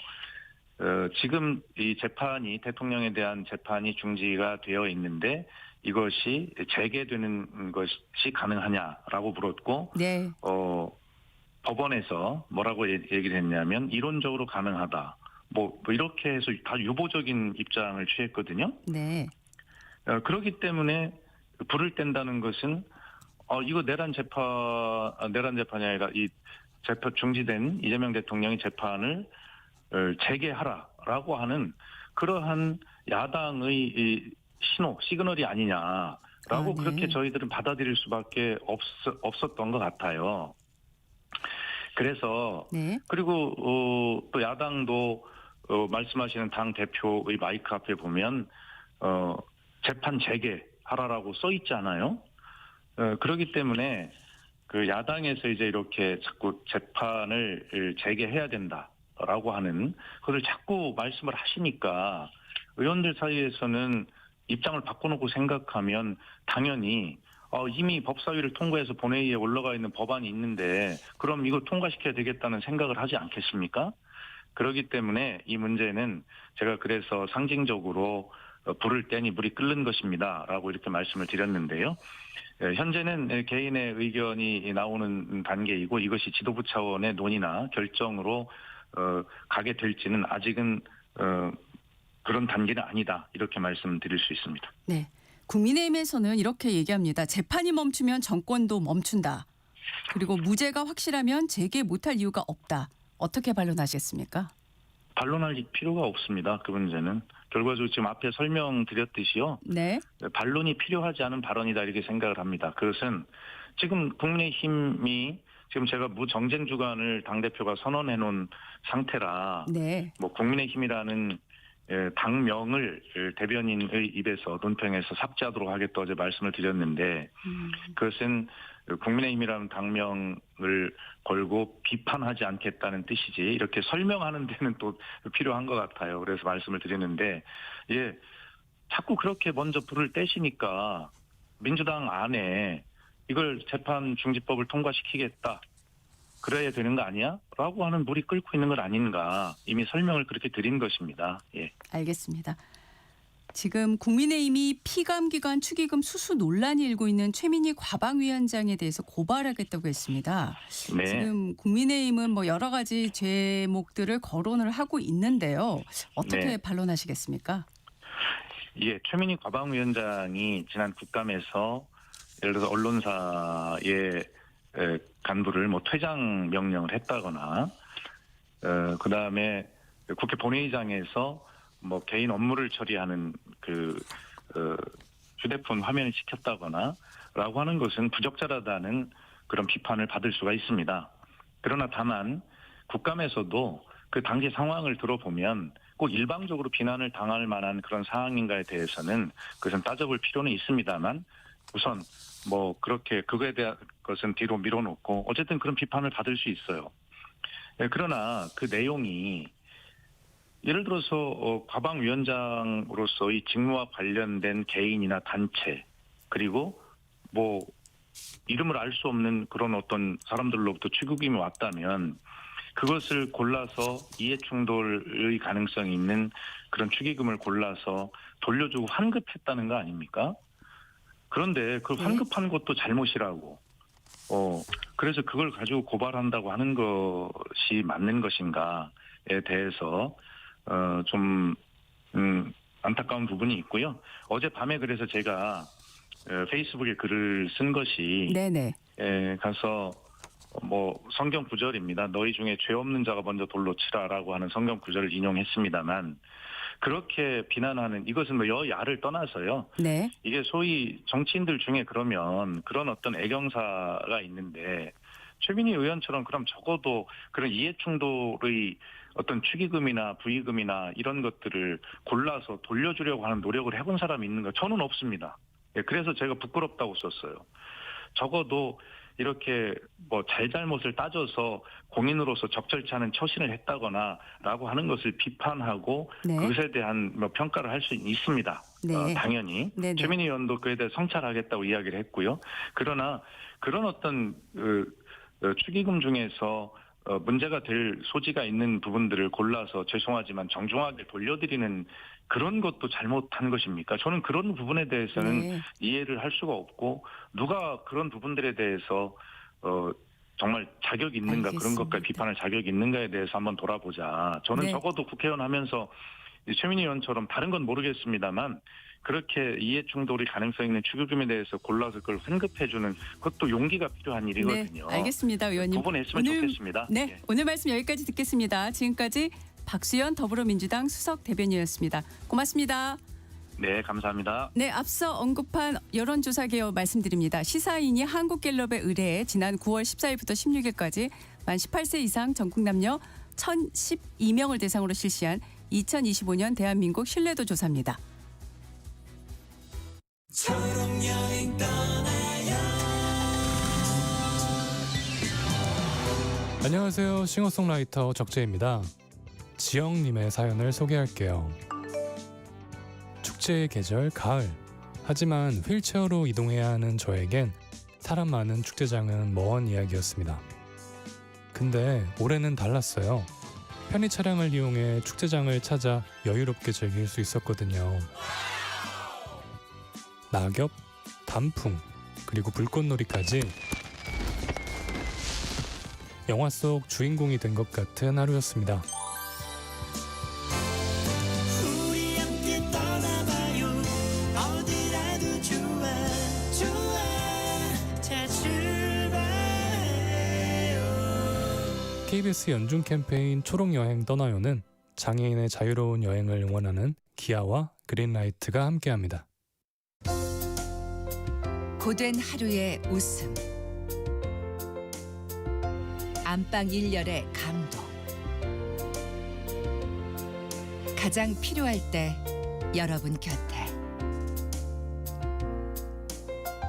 지금 이 재판이 대통령에 대한 재판이 중지가 되어 있는데 이것이 재개되는 것이 가능하냐라고 물었고 네. 법원에서 뭐라고 얘기를 했냐면 이론적으로 가능하다. 뭐 이렇게 해서 다 유보적인 입장을 취했거든요. 네. 그렇기 때문에 불을 뗀다는 것은 이거 내란 재판이 아니라 이 재판 중지된 이재명 대통령이 재판을 재개하라라고 하는 그러한 야당의 이 시그널이 아니냐라고 네. 그렇게 저희들은 받아들일 수밖에 없었던 것 같아요. 그래서 네. 그리고 또 야당도 말씀하시는 당 대표의 마이크 앞에 보면 재판 재개하라라고 써 있잖아요. 그렇기 때문에 그 야당에서 이제 이렇게 자꾸 재판을 재개해야 된다라고 하는 그걸 자꾸 말씀을 하시니까 의원들 사이에서는 입장을 바꿔놓고 생각하면 당연히 이미 법사위를 통과해서 본회의에 올라가 있는 법안이 있는데 그럼 이거 통과시켜야 되겠다는 생각을 하지 않겠습니까? 그렇기 때문에 이 문제는 제가 그래서 상징적으로 불을 떼니 물이 끓는 것입니다라고 이렇게 말씀을 드렸는데요. 현재는 개인의 의견이 나오는 단계이고 이것이 지도부 차원의 논의나 결정으로 가게 될지는 아직은 그런 단계는 아니다 이렇게 말씀드릴 수 있습니다. 네. 국민의힘에서는 이렇게 얘기합니다. 재판이 멈추면 정권도 멈춘다. 그리고 무죄가 확실하면 재개 못할 이유가 없다. 어떻게 반론하시겠습니까? 반론할 필요가 없습니다. 그 문제는. 결과적으로 지금 앞에 설명드렸듯이요. 네. 반론이 필요하지 않은 발언이다 이렇게 생각을 합니다. 그것은 지금 국민의힘이 지금 제가 무정쟁 주간을 당대표가 선언해 놓은 상태라 네. 뭐 국민의힘이라는 당명을 대변인의 입에서 논평에서 삭제하도록 하겠다고 어제 말씀을 드렸는데 그것은 국민의힘이라는 당명을 걸고 비판하지 않겠다는 뜻이지 이렇게 설명하는 데는 또 필요한 것 같아요. 그래서 말씀을 드리는데 자꾸 그렇게 먼저 불을 떼시니까 민주당 안에 이걸 재판중지법을 통과시키겠다. 그래야 되는 거 아니야? 라고 하는 물이 끓고 있는 건 아닌가. 이미 설명을 그렇게 드린 것입니다. 예. 알겠습니다. 지금 국민의힘이 피감기관 축의금 수수 논란이 일고 있는 최민희 과방위원장에 대해서 고발하겠다고 했습니다. 네. 지금 국민의힘은 뭐 여러 가지 제목들을 거론을 하고 있는데요. 어떻게 네. 반론하시겠습니까? 예, 최민희 과방위원장이 지난 국감에서 예를 들어서 언론사의 간부를 뭐 퇴장 명령을 했다거나, 그 다음에 국회 본회의장에서 뭐 개인 업무를 처리하는 휴대폰 화면을 시켰다거나 라고 하는 것은 부적절하다는 그런 비판을 받을 수가 있습니다. 그러나 다만 국감에서도 그 당시 상황을 들어보면 꼭 일방적으로 비난을 당할 만한 그런 상황인가에 대해서는 그것은 따져볼 필요는 있습니다만 우선 뭐 그렇게 그거에 대한 것은 뒤로 밀어놓고 어쨌든 그런 비판을 받을 수 있어요. 그러나 그 내용이 예를 들어서 과방위원장으로서의 직무와 관련된 개인이나 단체 그리고 뭐 이름을 알 수 없는 그런 어떤 사람들로부터 축의금이 왔다면 그것을 골라서 이해충돌의 가능성이 있는 그런 축의금을 골라서 돌려주고 환급했다는 거 아닙니까? 그런데 그 환급한 것도 잘못이라고 그래서 그걸 가지고 고발한다고 하는 것이 맞는 것인가에 대해서 좀 안타까운 부분이 있고요. 어젯밤에 그래서 제가 페이스북에 글을 쓴 것이 네네. 가서 성경 구절입니다. 너희 중에 죄 없는 자가 먼저 돌로 치라라고 하는 성경 구절을 인용했습니다만 그렇게 비난하는 이것은 여야를 떠나서요. 네. 이게 소위 정치인들 중에 그러면 그런 어떤 애경사가 있는데 최민희 의원처럼 그럼 적어도 그런 이해충돌의 어떤 축의금이나 부의금이나 이런 것들을 골라서 돌려주려고 하는 노력을 해본 사람이 있는가? 저는 없습니다. 그래서 제가 부끄럽다고 썼어요. 적어도 이렇게 잘잘못을 따져서 공인으로서 적절치 않은 처신을 했다거나라고 하는 것을 비판하고 네. 그것에 대한 평가를 할 수 있습니다. 네. 당연히 네네. 최민희 의원도 그에 대해 성찰하겠다고 이야기를 했고요. 그러나 그런 어떤 축의금 중에서 문제가 될 소지가 있는 부분들을 골라서 죄송하지만 정중하게 돌려드리는 그런 것도 잘못한 것입니까? 저는 그런 부분에 대해서는 네. 이해를 할 수가 없고 누가 그런 부분들에 대해서 정말 자격이 있는가 그런 알겠습니다. 것까지 비판할 자격이 있는가에 대해서 한번 돌아보자. 저는 네. 적어도 국회의원 하면서 최민희 의원처럼 다른 건 모르겠습니다만 그렇게 이해충돌이 가능성 있는 축의금에 대해서 골라서 그걸 환급해주는 그것도 용기가 필요한 일이거든요. 네. 알겠습니다, 의원님. 두 분 했으면 좋겠습니다. 네. 예. 오늘 말씀 여기까지 듣겠습니다. 지금까지 박수현 더불어민주당 수석 대변인이었습니다. 고맙습니다. 네, 감사합니다. 네, 앞서 언급한 여론조사 개요 말씀드립니다. 시사인이 한국갤럽에 의뢰해 지난 9월 14일부터 16일까지 만 18세 이상 전국 남녀 1,012명을 대상으로 실시한 2025년 대한민국 신뢰도 조사입니다. 안녕하세요. 싱어송라이터 적재입니다. 지영님의 사연을 소개할게요. 축제의 계절 가을. 하지만 휠체어로 이동해야 하는 저에겐 사람 많은 축제장은 먼 이야기였습니다. 근데 올해는 달랐어요. 편의 차량을 이용해 축제장을 찾아 여유롭게 즐길 수 있었거든요. 낙엽, 단풍, 그리고 불꽃놀이까지 영화 속 주인공이 된 것 같은 하루였습니다. 우리 함께 떠나봐요. 어디라도 좋아 좋아. 자 출발해요. KBS 연중 캠페인 초록여행 떠나요는 장애인의 자유로운 여행을 응원하는 기아와 그린라이트가 함께합니다. 고된 하루의 웃음, 안방 일렬의 감동, 가장 필요할 때 여러분 곁에.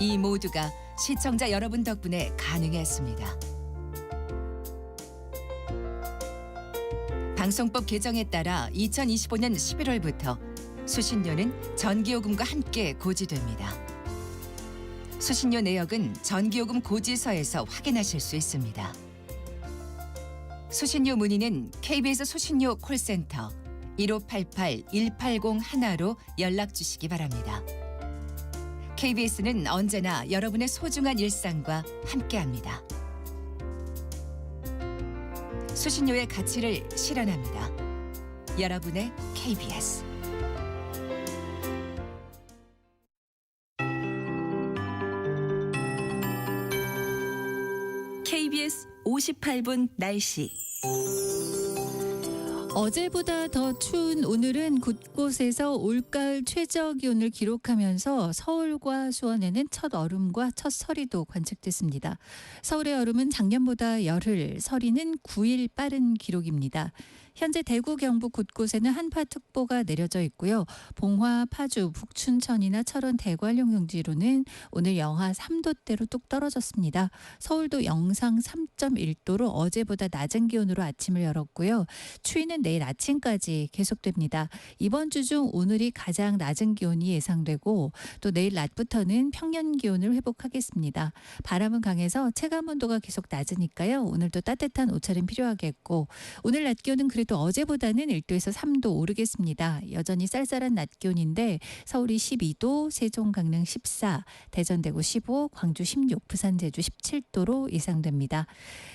이 모두가 시청자 여러분 덕분에 가능했습니다. 방송법 개정에 따라 2025년 11월부터 수신료는 전기요금과 함께 고지됩니다. 수신료 내역은 전기요금 고지서에서 확인하실 수 있습니다. 수신료 문의는 KBS 수신료 콜센터 1588-1801로 연락 주시기 바랍니다. KBS는 언제나 여러분의 소중한 일상과 함께합니다. 수신료의 가치를 실현합니다. 여러분의 KBS. KBS 58분 날씨. 어제보다 더 추운 오늘은 곳곳에서 올가을 최저 기온을 기록하면서 서울과 수원에는 첫 얼음과 첫 서리도 관측됐습니다. 서울의 얼음은 작년보다 열흘, 서리는 9일 빠른 기록입니다. 현재 대구, 경북 곳곳에는 한파특보가 내려져 있고요. 봉화, 파주, 북춘천이나 철원, 대구, 한령 경지로는 오늘 영하 3도대로 뚝 떨어졌습니다. 서울도 영상 3.1도로 어제보다 낮은 기온으로 아침을 열었고요. 추위는 내일 아침까지 계속됩니다. 이번 주 중 오늘이 가장 낮은 기온이 예상되고 또 내일 낮부터는 평년 기온을 회복하겠습니다. 바람은 강해서 체감 온도가 계속 낮으니까요. 오늘도 따뜻한 옷차림 필요하겠고 오늘 낮 기온은 그래도 어제보다는 1도에서 3도 오르겠습니다. 여전히 쌀쌀한 낮 기온인데 서울이 12도, 세종, 강릉 14, 대전, 대구 15, 광주 16, 부산, 제주 17도로 예상됩니다.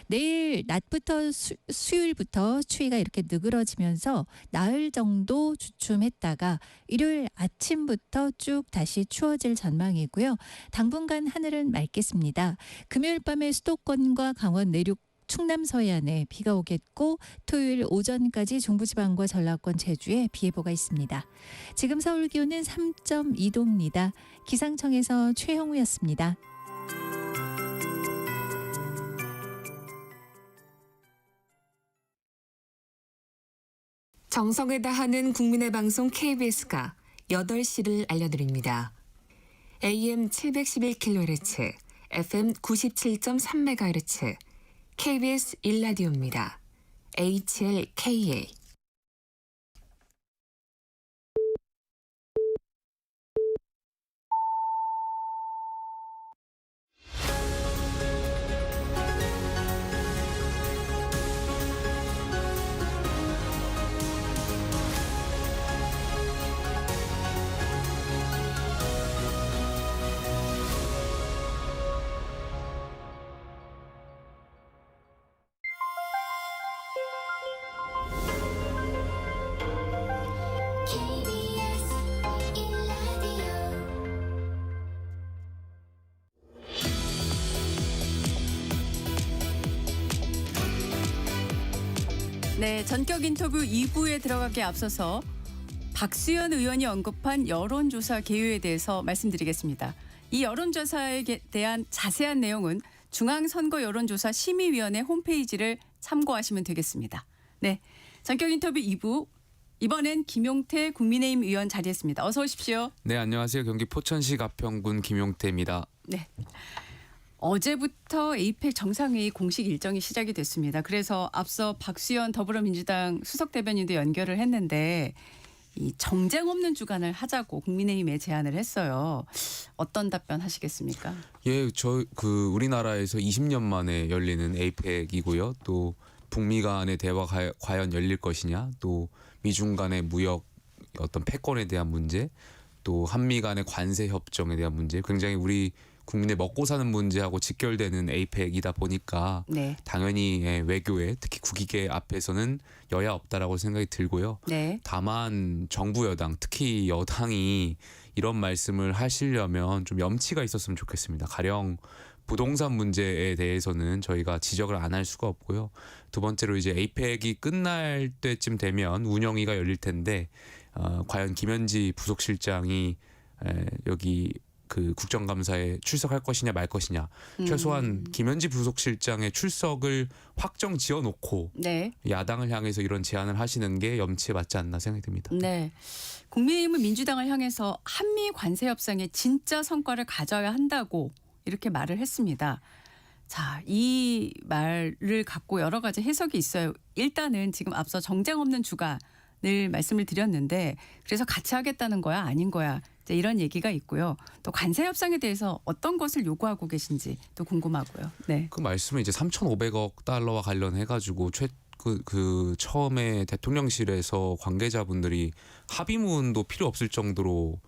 내일 낮부터 수요일부터 추위가 이렇게 느그러지면서 나흘 정도 주춤했다가 일요일 아침부터 쭉 다시 추워질 전망이고요. 당분간 하늘은 맑겠습니다. 금요일 밤에 수도권과 강원 내륙 충남 서해안에 비가 오겠고 토요일 오전까지 중부지방과 전라권 제주에 비 예보가 있습니다. 지금 서울 기온은 3.2도입니다. 기상청에서 최형우였습니다. 정성을 다하는 국민의 방송 KBS가 8시를 알려드립니다. AM 711kHz, FM 97.3MHz, KBS 1라디오입니다. HLKA. KBS 1라디오 네, 전격 인터뷰 2부에 들어가기에 앞서서 박수현 의원이 언급한 여론조사 개요에 대해서 말씀드리겠습니다. 이 여론조사에 대한 자세한 내용은 중앙선거 여론조사 심의위원회 홈페이지를 참고하시면 되겠습니다. 네, 전격 인터뷰 2부 이번엔 김용태 국민의힘 의원 자리했습니다. 어서 오십시오. 네, 안녕하세요. 경기 포천시 가평군 김용태입니다. 네. 어제부터 에이펙 정상회의 공식 일정이 시작이 됐습니다. 그래서 앞서 박수현 더불어민주당 수석 대변인도 연결을 했는데 이 정쟁 없는 주간을 하자고 국민의힘에 제안을 했어요. 어떤 답변 하시겠습니까? 예, 우리나라에서 20년 만에 열리는 에이펙이고요. 또 북미 간의 대화가 과연 열릴 것이냐, 또 미중 간의 무역 어떤 패권에 대한 문제, 또 한미 간의 관세 협정에 대한 문제, 굉장히 우리 국민의 먹고 사는 문제하고 직결되는 에이펙이다 보니까 네. 당연히 외교에 특히 국익의 앞에서는 여야 없다라고 생각이 들고요. 네. 다만 정부 여당 특히 여당이 이런 말씀을 하시려면 좀 염치가 있었으면 좋겠습니다. 가령 부동산 문제에 대해서는 저희가 지적을 안 할 수가 없고요. 두 번째로 이제 에이펙이 끝날 때쯤 되면 운영위가 열릴 텐데 과연 김현지 부속실장이 여기 그 국정감사에 출석할 것이냐 말 것이냐 최소한 김현지 부속실장의 출석을 확정 지어놓고 네. 야당을 향해서 이런 제안을 하시는 게 염치에 맞지 않나 생각이 듭니다. 네. 국민의힘은 민주당을 향해서 한미 관세 협상에 진짜 성과를 가져야 한다고 이렇게 말을 했습니다. 자, 이 말을 갖고 여러 가지 해석이 있어요. 일단은 지금 앞서 정쟁 없는 주간을 말씀을 드렸는데 그래서 같이 하겠다는 거야 아닌 거야 이제 이런 얘기가 있고요. 또 관세 협상에 대해서 어떤 것을 요구하고 계신지 또 궁금하고요. 네. 그 말씀은 이제 3,500억 달러와 관련해 가지고 처음에 대통령실에서 관계자분들이 합의문도 필요 없을 정도로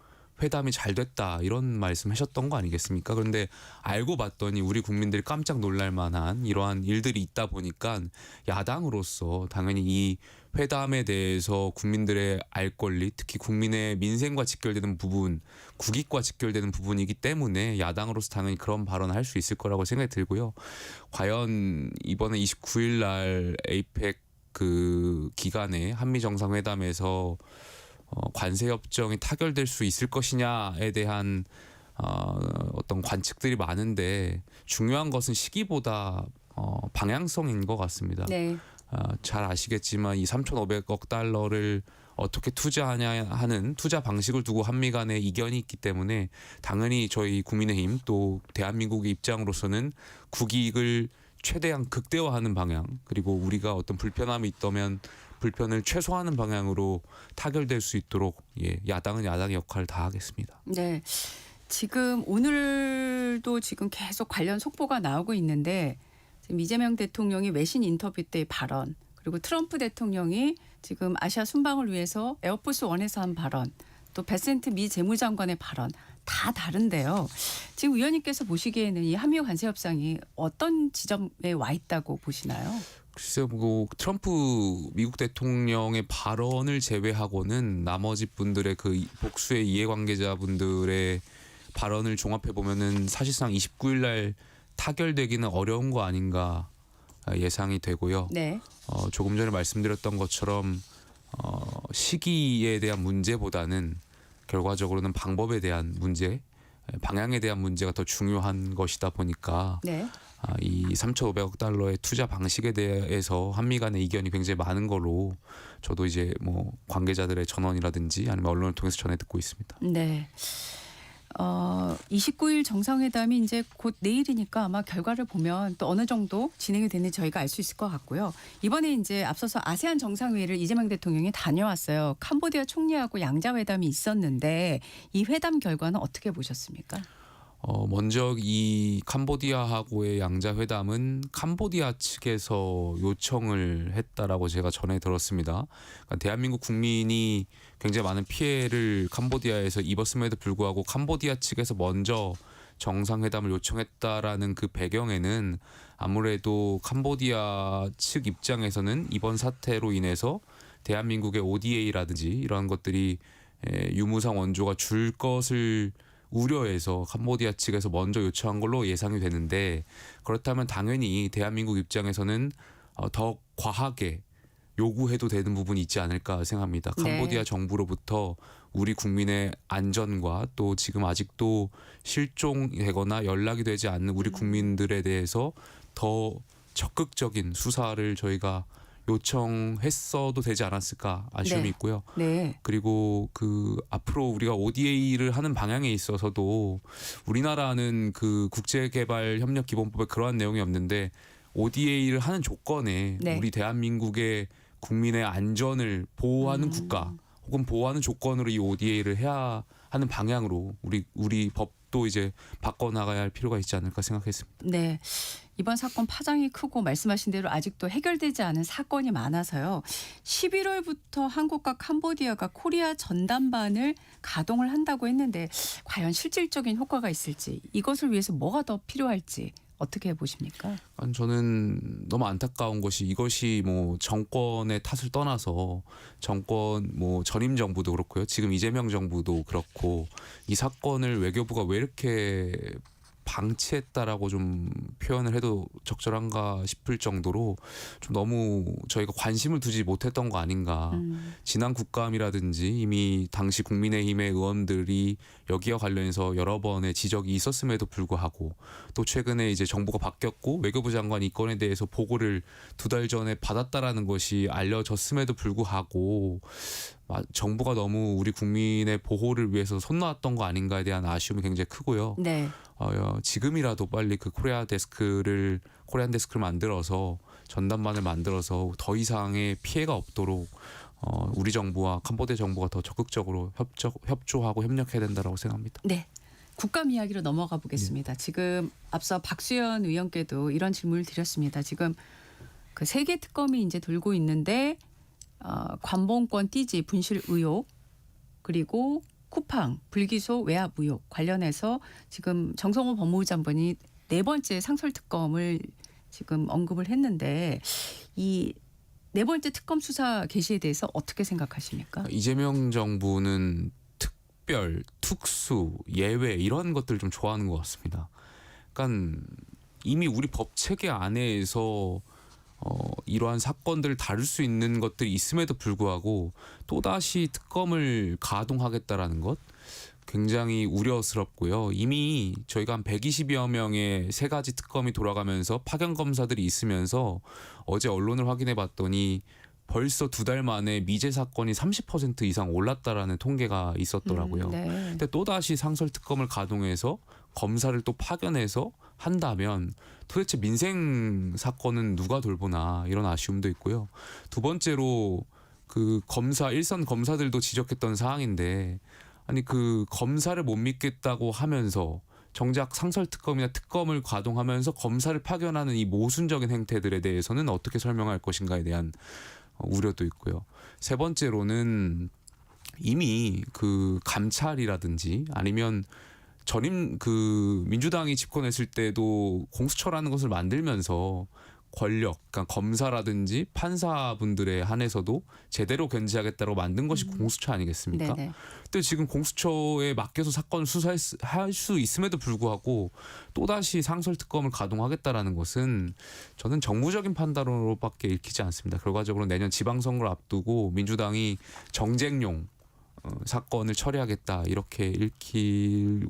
회담이 잘 됐다 이런 말씀하셨던 거 아니겠습니까? 그런데 알고 봤더니 우리 국민들이 깜짝 놀랄 만한 이러한 일들이 있다 보니까 야당으로서 당연히 이 회담에 대해서 국민들의 알 권리, 특히 국민의 민생과 직결되는 부분, 국익과 직결되는 부분이기 때문에 야당으로서 당연히 그런 발언을 할 수 있을 거라고 생각이 들고요. 과연 이번에 29일 날 에이펙 그 기간에 한미 정상회담에서 관세 협정이 타결될 수 있을 것이냐에 대한 어떤 관측들이 많은데 중요한 것은 시기보다 방향성인 것 같습니다. 네. 잘 아시겠지만 이 3,500억 달러를 어떻게 투자하냐 하는 투자 방식을 두고 한미 간에 이견이 있기 때문에 당연히 저희 국민의힘 또 대한민국의 입장으로서는 국익을 최대한 극대화하는 방향 그리고 우리가 어떤 불편함이 있다면 불편을 최소화하는 방향으로 타결될 수 있도록 야당은 야당의 역할을 다하겠습니다. 네. 지금 오늘도 지금 계속 관련 속보가 나오고 있는데 지금 이재명 대통령이 외신 인터뷰 때의 발언 그리고 트럼프 대통령이 지금 아시아 순방을 위해서 에어포스 1에서 한 발언 또 베센트 미 재무장관의 발언 다 다른데요. 지금 의원님께서 보시기에는 이 한미 관세 협상이 어떤 지점에 와 있다고 보시나요? 글쎄요, 뭐 트럼프 미국 대통령의 발언을 제외하고는 나머지 분들의 그 복수의 이해관계자분들의 발언을 종합해 보면은 사실상 29일 날 타결되기는 어려운 거 아닌가 예상이 되고요. 네. 조금 전에 말씀드렸던 것처럼 시기에 대한 문제보다는 결과적으로는 방법에 대한 문제, 방향에 대한 문제가 더 중요한 것이다 보니까 네. 이 3,500억 달러의 투자 방식에 대해서 한미 간의 이견이 굉장히 많은 걸로 저도 이제 뭐 관계자들의 전언이라든지 아니면 언론을 통해서 전해 듣고 있습니다. 네. 29일 정상회담이 이제 곧 내일이니까 아마 결과를 보면 또 어느 정도 진행이 되는지 저희가 알 수 있을 것 같고요. 이번에 이제 앞서서 아세안 정상회의를 이재명 대통령이 다녀왔어요. 캄보디아 총리하고 양자회담이 있었는데 이 회담 결과는 어떻게 보셨습니까? 먼저 이 캄보디아하고의 양자회담은 캄보디아 측에서 요청을 했다라고 제가 전해 들었습니다. 그러니까 대한민국 국민이 굉장히 많은 피해를 캄보디아에서 입었음에도 불구하고 캄보디아 측에서 먼저 정상회담을 요청했다라는 그 배경에는 아무래도 캄보디아 측 입장에서는 이번 사태로 인해서 대한민국의 ODA라든지 이런 것들이 유무상 원조가 줄 것을 우려해서 캄보디아 측에서 먼저 요청한 걸로 예상이 되는데 그렇다면 당연히 대한민국 입장에서는 더 과하게 요구해도 되는 부분이 있지 않을까 생각합니다. 캄보디아 정부로부터 우리 국민의 안전과 또 지금 아직도 실종되거나 연락이 되지 않는 우리 국민들에 대해서 더 적극적인 수사를 저희가 요청했어도 되지 않았을까 아쉬움이 있고요. 네. 그리고 그 앞으로 우리가 ODA를 하는 방향에 있어서도 우리나라는 그 국제개발협력기본법에 그러한 내용이 없는데 ODA를 하는 조건에 네. 우리 대한민국의 국민의 안전을 보호하는 국가 혹은 보호하는 조건으로 이 ODA를 해야 하는 방향으로 우리 법도 이제 바꿔나가야 할 필요가 있지 않을까 생각했습니다. 네. 이번 사건 파장이 크고 말씀하신 대로 아직도 해결되지 않은 사건이 많아서요. 11월부터 한국과 캄보디아가 코리아 전담반을 가동을 한다고 했는데 과연 실질적인 효과가 있을지 이것을 위해서 뭐가 더 필요할지 어떻게 보십니까? 저는 너무 안타까운 것이 이것이 뭐 정권의 탓을 떠나서 정권 뭐 전임 정부도 그렇고요. 지금 이재명 정부도 그렇고 이 사건을 외교부가 왜 이렇게 방치했다라고 좀 표현을 해도 적절한가 싶을 정도로 좀 너무 저희가 관심을 두지 못했던 거 아닌가. 지난 국감이라든지 이미 당시 국민의힘의 의원들이 여기와 관련해서 여러 번의 지적이 있었음에도 불구하고 또 최근에 이제 정부가 바뀌었고 외교부 장관이 이 건에 대해서 보고를 2달 전에 받았다라는 것이 알려졌음에도 불구하고 정부가 너무 우리 국민의 보호를 위해서 손 놨던 거 아닌가에 대한 아쉬움이 굉장히 크고요. 네. 지금이라도 빨리 그 코리안 데스크를 만들어서 전담반을 만들어서 더 이상의 피해가 없도록 우리 정부와 캄보디아 정부가 더 적극적으로 협조하고 협력해야 된다라고 생각합니다. 네. 국감 이야기로 넘어가 보겠습니다. 지금 앞서 박수현 의원께도 이런 질문을 드렸습니다. 지금 그 세계 특검이 이제 돌고 있는데 관봉권 띠지 분실 의혹 그리고 쿠팡 불기소 외압 의혹 관련해서 지금 정성호 법무부 장관이 4번째 상설특검을 지금 언급을 했는데 이 4번째 특검 수사 개시에 대해서 어떻게 생각하십니까? 이재명 정부는 특별, 특수, 예외 이런 것들 좀 좋아하는 것 같습니다. 그러니까 이미 우리 법 체계 안에서 이러한 사건들을 다룰 수 있는 것들이 있음에도 불구하고 또다시 특검을 가동하겠다라는 것 굉장히 우려스럽고요. 이미 저희가 한 120여 명의 3가지 특검이 돌아가면서 파견 검사들이 있으면서 어제 언론을 확인해 봤더니 벌써 2달 만에 미제 사건이 30% 이상 올랐다라는 통계가 있었더라고요. 네. 근데 또다시 상설 특검을 가동해서 검사를 또 파견해서 한다면 도대체 민생 사건은 누가 돌보나 이런 아쉬움도 있고요. 두 번째로 그 검사 일선 검사들도 지적했던 사항인데 아니 그 검사를 못 믿겠다고 하면서 정작 상설특검이나 특검을 가동하면서 검사를 파견하는 이 모순적인 행태들에 대해서는 어떻게 설명할 것인가에 대한 우려도 있고요. 세 번째로는 이미 그 감찰이라든지 아니면 전임 그 민주당이 집권했을 때도 공수처라는 것을 만들면서 권력, 그러니까 검사라든지 판사분들에 한해서도 제대로 견제하겠다고 만든 것이 공수처 아니겠습니까? 네네. 근데 지금 공수처에 맡겨서 사건을 수사할 수 있음에도 불구하고 또다시 상설특검을 가동하겠다라는 것은 저는 정무적인 판단으로밖에 읽히지 않습니다. 결과적으로 내년 지방선거를 앞두고 민주당이 정쟁용 사건을 처리하겠다 이렇게 읽힐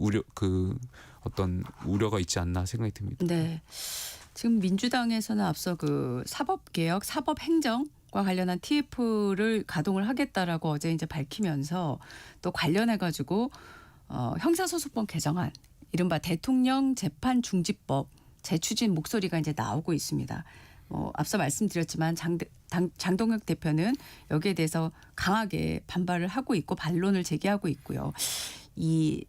어떤 우려가 있지 않나 생각이 듭니다. 네. 지금 민주당에서는 앞서 그 사법개혁, 사법행정과 관련한 TF를 가동을 하겠다라고 어제 이제 밝히면서 또 관련해가지고 형사소송법 개정안, 이른바 대통령 재판 중지법 재추진 목소리가 이제 나오고 있습니다. 앞서 말씀드렸지만 장동혁 대표는 여기에 대해서 강하게 반발을 하고 있고 반론을 제기하고 있고요. 이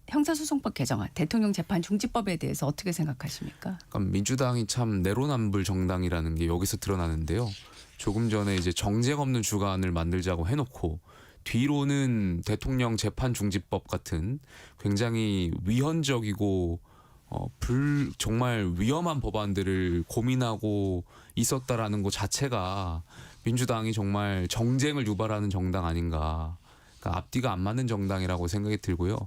형사소송법 개정안, 대통령 재판 중지법에 대해서 어떻게 생각하십니까? 그러니까 민주당이 참 내로남불 정당이라는 게 여기서 드러나는데요. 조금 전에 이제 정쟁 없는 주간을 만들자고 해놓고 뒤로는 대통령 재판 중지법 같은 굉장히 위헌적이고 정말 위험한 법안들을 고민하고 있었다라는 것 자체가 민주당이 정말 정쟁을 유발하는 정당 아닌가. 그러니까 앞뒤가 안 맞는 정당이라고 생각이 들고요.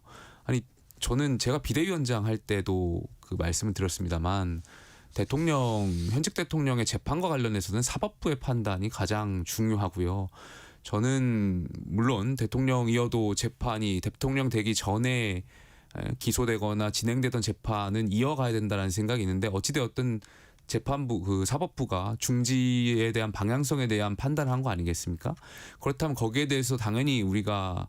아니 저는 제가 비대위원장 할 때도 그 말씀을 드렸습니다만 현직 대통령의 재판과 관련해서는 사법부의 판단이 가장 중요하고요. 저는 물론 대통령이어도 재판이 대통령 되기 전에 기소되거나 진행되던 재판은 이어가야 된다는 생각이 있는데 어찌되었든 재판부 그 사법부가 중지에 대한 방향성에 대한 판단을 한 거 아니겠습니까? 그렇다면 거기에 대해서 당연히 우리가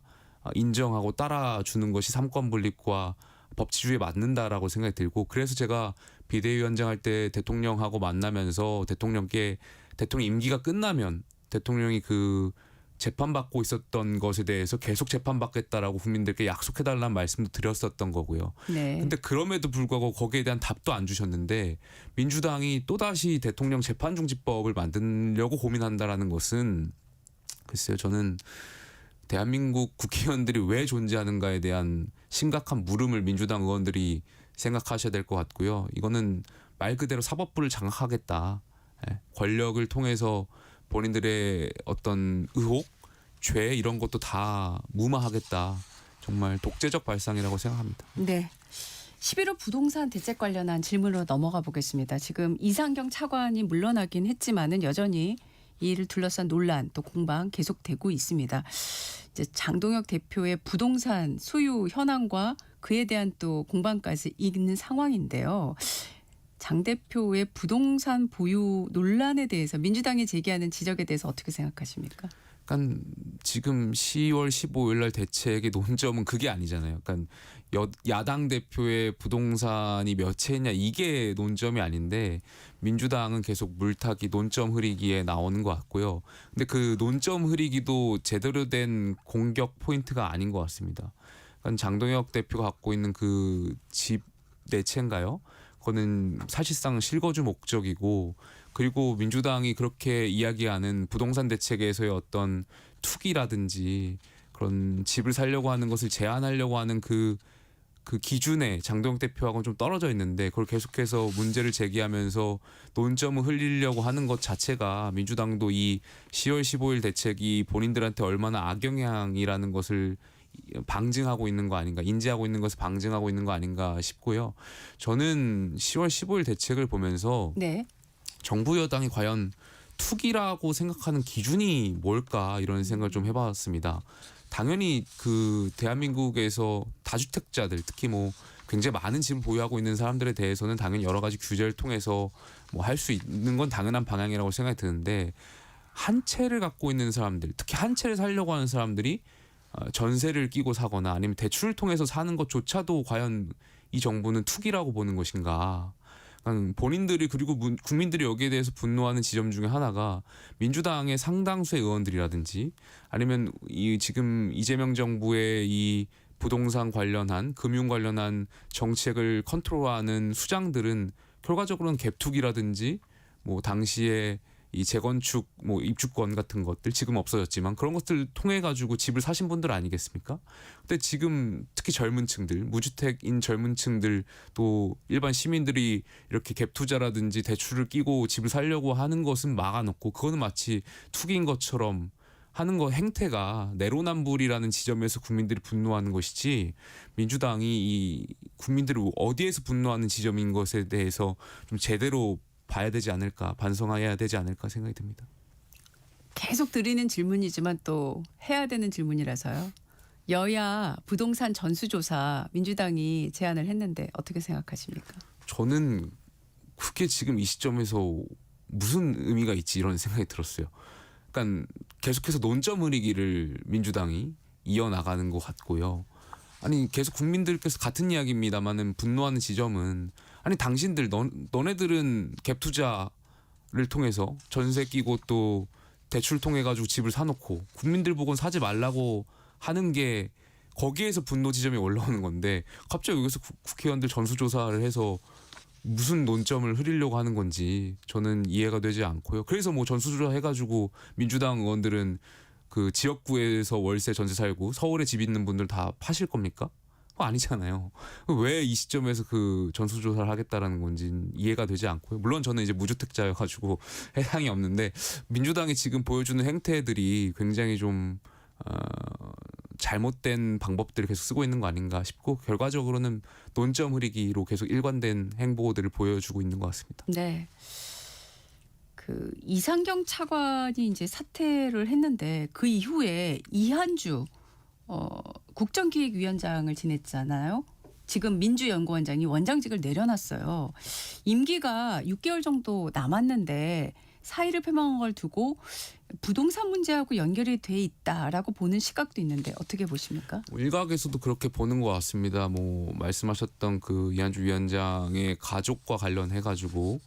인정하고 따라주는 것이 삼권분립과 법치주의에 맞는다라고 생각이 들고 그래서 제가 비대위원장 할 때 대통령하고 만나면서 대통령께 대통령 임기가 끝나면 대통령이 그 재판받고 있었던 것에 대해서 계속 재판받겠다라고 국민들께 약속해달라는 말씀도 드렸었던 거고요. 네. 근데 그럼에도 불구하고 거기에 대한 답도 안 주셨는데 민주당이 또다시 대통령 재판중지법을 만들려고 고민한다라는 것은 글쎄요 저는 대한민국 국회의원들이 왜 존재하는가에 대한 심각한 물음을 민주당 의원들이 생각하셔야 될 것 같고요. 이거는 말 그대로 사법부를 장악하겠다. 권력을 통해서 본인들의 어떤 의혹, 죄 이런 것도 다 무마하겠다. 정말 독재적 발상이라고 생각합니다. 네. 11호 부동산 대책 관련한 질문으로 넘어가 보겠습니다. 지금 이상경 차관이 물러나긴 했지만은 여전히 이 일을 둘러싼 논란 또 공방 계속되고 있습니다. 이제 장동혁 대표의 부동산 소유 현황과 그에 대한 또 공방까지 있는 상황인데요. 장 대표의 부동산 보유 논란에 대해서 민주당이 제기하는 지적에 대해서 어떻게 생각하십니까? 그러니까 지금 10월 15일 날 대책의 논점은 그게 아니잖아요. 그러니까 야당 대표의 부동산이 몇 채냐 이게 논점이 아닌데 민주당은 계속 물타기 논점 흐리기에 나오는 것 같고요. 근데 그 논점 흐리기도 제대로 된 공격 포인트가 아닌 것 같습니다. 그러니까 장동혁 대표가 갖고 있는 그 집 4채인가요? 그거는 사실상 실거주 목적이고 그리고 민주당이 그렇게 이야기하는 부동산 대책에서의 어떤 투기라든지 그런 집을 살려고 하는 것을 제한하려고 하는 그 기준에 장동혁 대표하고는 좀 떨어져 있는데 그걸 계속해서 문제를 제기하면서 논점을 흘리려고 하는 것 자체가 민주당도 이 10월 15일 대책이 본인들한테 얼마나 악영향이라는 것을 방증하고 있는 거 아닌가, 인지하고 있는 것을 방증하고 있는 거 아닌가 싶고요. 저는 10월 15일 대책을 보면서 네. 정부 여당이 과연 투기라고 생각하는 기준이 뭘까 이런 생각을 좀 해봤습니다. 당연히 그 대한민국에서 다주택자들 특히 뭐 굉장히 많은 집을 보유하고 있는 사람들에 대해서는 당연히 여러 가지 규제를 통해서 뭐 할 수 있는 건 당연한 방향이라고 생각이 드는데 한 채를 갖고 있는 사람들, 특히 한 채를 살려고 하는 사람들이 전세를 끼고 사거나 아니면 대출을 통해서 사는 것조차도 과연 이 정부는 투기라고 보는 것인가. 본인들이 그리고 국민들이 여기에 대해서 분노하는 지점 중에 하나가 민주당의 상당수의 의원들이라든지 아니면 지금 이재명 정부의 이 부동산 관련한 금융 관련한 정책을 컨트롤하는 수장들은 결과적으로는 갭투기라든지 뭐 당시에 이 재건축 뭐 입주권 같은 것들 지금 없어졌지만 그런 것들 통해 가지고 집을 사신 분들 아니겠습니까? 근데 지금 특히 젊은 층들, 무주택인 젊은 층들 또 일반 시민들이 이렇게 갭 투자라든지 대출을 끼고 집을 살려고 하는 것은 막아놓고 그거는 마치 투기인 것처럼 하는 거 행태가 내로남불이라는 지점에서 국민들이 분노하는 것이지 민주당이 이 국민들이 어디에서 분노하는 지점인 것에 대해서 좀 제대로 봐야 되지 않을까, 반성해야 되지 않을까 생각이 듭니다. 계속 드리는 질문이지만 또 해야 되는 질문이라서요. 여야 부동산 전수조사 민주당이 제안을 했는데 어떻게 생각하십니까? 저는 그게 지금 이 시점에서 무슨 의미가 있지 이런 생각이 들었어요. 그러니까 계속해서 논점 흐리기를 민주당이 이어나가는 것 같고요. 아니 계속 국민들께서 같은 이야기입니다만은 분노하는 지점은 아니 당신들 너네들은 갭 투자를 통해서 전세 끼고 또 대출 통해 가지고 집을 사놓고 국민들 보고는 사지 말라고 하는 게 거기에서 분노 지점이 올라오는 건데 갑자기 여기서 국회의원들 전수조사를 해서 무슨 논점을 흐리려고 하는 건지 저는 이해가 되지 않고요. 그래서 뭐 전수조사 해가지고 민주당 의원들은 그 지역구에서 월세 전세 살고 서울에 집 있는 분들 다 파실 겁니까? 그거 아니잖아요. 왜 이 시점에서 그 전수조사를 하겠다라는 건지 이해가 되지 않고요. 물론 저는 이제 무주택자여가지고 해당이 없는데 민주당이 지금 보여주는 행태들이 굉장히 좀 잘못된 방법들을 계속 쓰고 있는 거 아닌가 싶고 결과적으로는 논점 흐리기로 계속 일관된 행보들을 보여주고 있는 것 같습니다. 네. 그 이상경 차관이 이제 사퇴를 했는데 그 이후에 이한주 국정기획위원장을 지냈잖아요. 지금 민주연구원장이 원장직을 내려놨어요. 임기가 6개월 정도 남았는데 사의를 표명한 걸 두고 부동산 문제하고 연결이 돼 있다라고 보는 시각도 있는데 어떻게 보십니까? 일각에서도 그렇게 보는 것 같습니다. 뭐 말씀하셨던 그 이한주 위원장의 가족과 관련해 가지고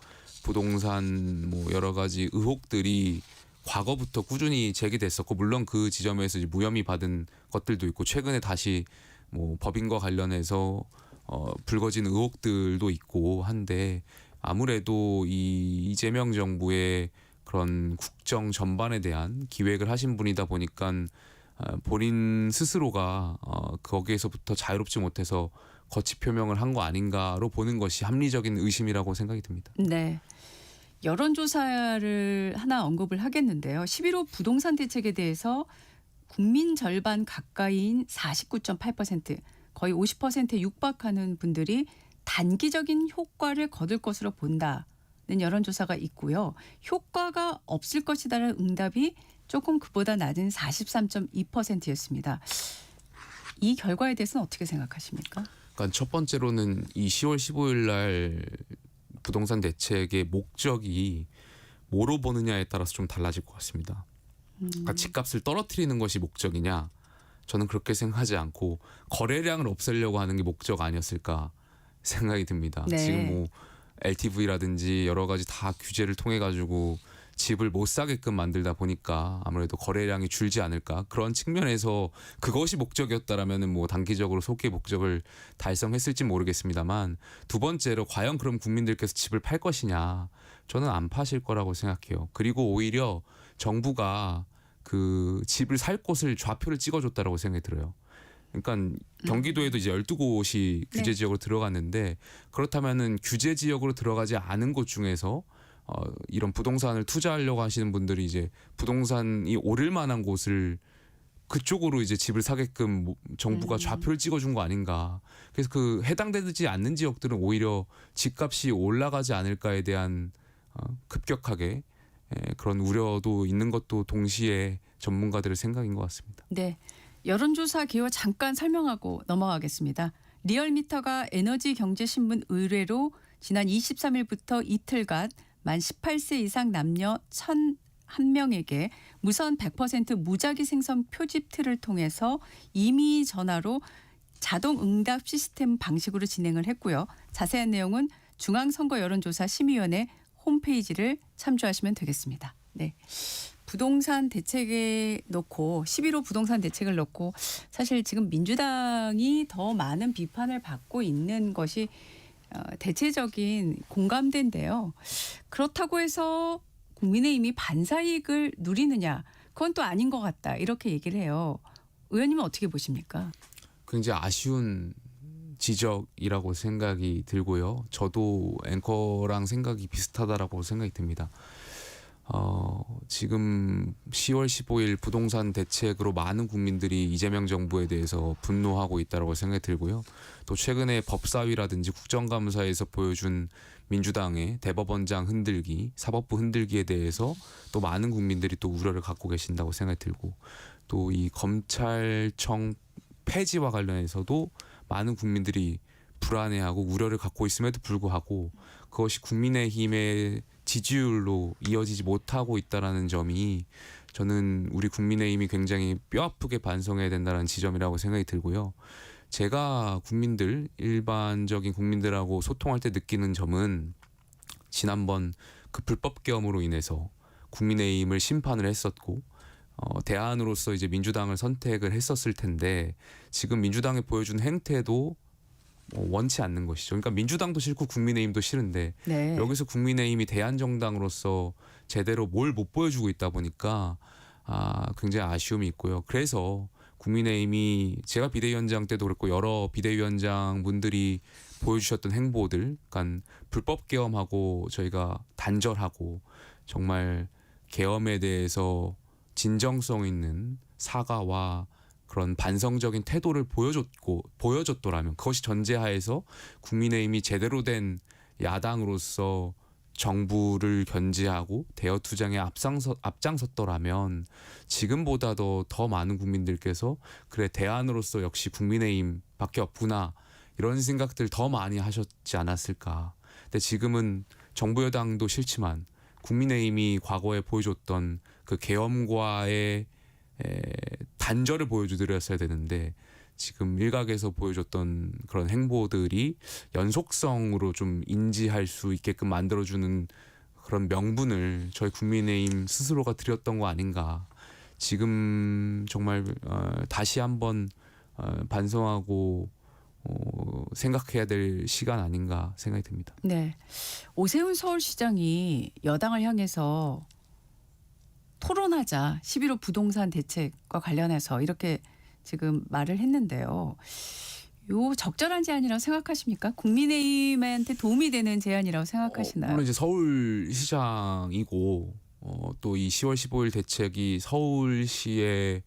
부동산 뭐 여러 가지 의혹들이 과거부터 꾸준히 제기됐었고 물론 그 지점에서 이제 무혐의 받은 것들도 있고 최근에 다시 뭐 법인과 관련해서 불거진 의혹들도 있고 한데 아무래도 이 이재명 정부의 그런 국정 전반에 대한 기획을 하신 분이다 보니까 본인 스스로가 거기에서부터 자유롭지 못해서 거취 표명을 한 거 아닌가로 보는 것이 합리적인 의심이라고 생각이 듭니다. 네. 여론조사를 하나 언급을 하겠는데요. 11호 부동산 대책에 대해서 국민 절반 가까이인 49.8% 거의 50%에 육박하는 분들이 단기적인 효과를 거둘 것으로 본다는 여론조사가 있고요. 효과가 없을 것이다라는 응답이 조금 그보다 낮은 43.2%였습니다. 이 결과에 대해서는 어떻게 생각하십니까? 그러니까 첫 번째로는 이 10월 15일 날 부동산 대책의 목적이 뭐로 보느냐에 따라서 좀 달라질 것 같습니다. 그러니까 집값을 떨어뜨리는 것이 목적이냐? 저는 그렇게 생각하지 않고 거래량을 없애려고 하는 게 목적 아니었을까 생각이 듭니다. 네. 지금 뭐 LTV라든지 여러 가지 다 규제를 통해 가지고 집을 못 사게끔 만들다 보니까 아무래도 거래량이 줄지 않을까 그런 측면에서 그것이 목적이었다라면은 뭐 단기적으로 속기의 목적을 달성했을지 모르겠습니다만 두 번째로 과연 그럼 국민들께서 집을 팔 것이냐 저는 안 파실 거라고 생각해요. 그리고 오히려 정부가 그 집을 살 곳을 좌표를 찍어줬다라고 생각이 들어요. 그러니까 경기도에도 이제 12곳이 규제 네. 지역으로 들어갔는데 그렇다면은 규제 지역으로 들어가지 않은 곳 중에서 이런 부동산을 투자하려고 하시는 분들이 이제 부동산이 오를 만한 곳을 그쪽으로 이제 집을 사게끔 정부가 좌표를 찍어준 거 아닌가. 그래서 그 해당되지 않는 지역들은 오히려 집값이 올라가지 않을까에 대한 급격하게 그런 우려도 있는 것도 동시에 전문가들의 생각인 것 같습니다. 네. 여론조사 기호 잠깐 설명하고 넘어가겠습니다. 리얼미터가 에너지경제신문 의뢰로 지난 23일부터 이틀간 만 18세 이상 남녀 1,001명에게 무선 100% 무작위 생선 표집틀을 통해서 임의 전화로 자동 응답 시스템 방식으로 진행을 했고요. 자세한 내용은 중앙선거 여론조사 심의위원회 홈페이지를 참조하시면 되겠습니다. 네. 부동산 대책에 놓고 11호 부동산 대책을 놓고 사실 지금 민주당이 더 많은 비판을 받고 있는 것이 대체적인 공감대인데요. 그렇다고 해서 국민의힘이 반사이익을 누리느냐 그건 또 아닌 것 같다 이렇게 얘기를 해요. 의원님은 어떻게 보십니까? 굉장히 아쉬운 지적이라고 생각이 들고요. 저도 앵커랑 생각이 비슷하다라고 생각이 듭니다. 지금 10월 15일 부동산 대책으로 많은 국민들이 이재명 정부에 대해서 분노하고 있다고 생각이 들고요. 또 최근에 법사위라든지 국정감사에서 보여준 민주당의 대법원장 흔들기, 사법부 흔들기에 대해서 또 많은 국민들이 또 우려를 갖고 계신다고 생각이 들고 또 이 검찰청 폐지와 관련해서도 많은 국민들이 불안해하고 우려를 갖고 있음에도 불구하고 그것이 국민의힘의 지지율로 이어지지 못하고 있다는 점이 저는 우리 국민의힘이 굉장히 뼈아프게 반성해야 된다는 지점이라고 생각이 들고요. 제가 국민들, 일반적인 국민들하고 소통할 때 느끼는 점은 지난번 그 불법 계엄으로 인해서 국민의힘을 심판을 했었고 대안으로서 이제 민주당을 선택을 했었을 텐데 지금 민주당이 보여준 행태도 원치 않는 것이죠. 그러니까 민주당도 싫고 국민의힘도 싫은데 네. 여기서 국민의힘이 대안정당으로서 제대로 뭘 못 보여주고 있다 보니까 굉장히 아쉬움이 있고요. 그래서 국민의힘이 제가 비대위원장 때도 그렇고 여러 비대위원장 분들이 보여주셨던 행보들, 그러니까 불법 계엄하고 저희가 단절하고 정말 계엄에 대해서 진정성 있는 사과와 그런 반성적인 태도를 보여줬더라면 그것이 전제하에서 국민의힘이 제대로 된 야당으로서 정부를 견제하고 대여 투쟁에 앞장섰더라면 지금보다도 더 많은 국민들께서 그래 대안으로서 역시 국민의힘밖에 없구나 이런 생각들 더 많이 하셨지 않았을까. 근데 지금은 정부 여당도 싫지만 국민의힘이 과거에 보여줬던 그 계엄과의 단절을 보여주드렸어야 되는데 지금 일각에서 보여줬던 그런 행보들이 연속성으로 좀 인지할 수 있게끔 만들어주는 그런 명분을 저희 국민의힘 스스로가 드렸던 거 아닌가. 지금 정말 다시 한번 반성하고 생각해야 될 시간 아닌가 생각이 듭니다. 네. 오세훈 서울시장이 여당을 향해서 토론하자 11호 부동산 대책과 관련해서 이렇게 지금 말을 했는데요. 요 적절한 제안이라고 생각하십니까? 국민의힘한테 도움이 되는 제안이라고 생각하시나요? 물론 이제 서울시장이고 또 이 10월 15일 대책이 서울시의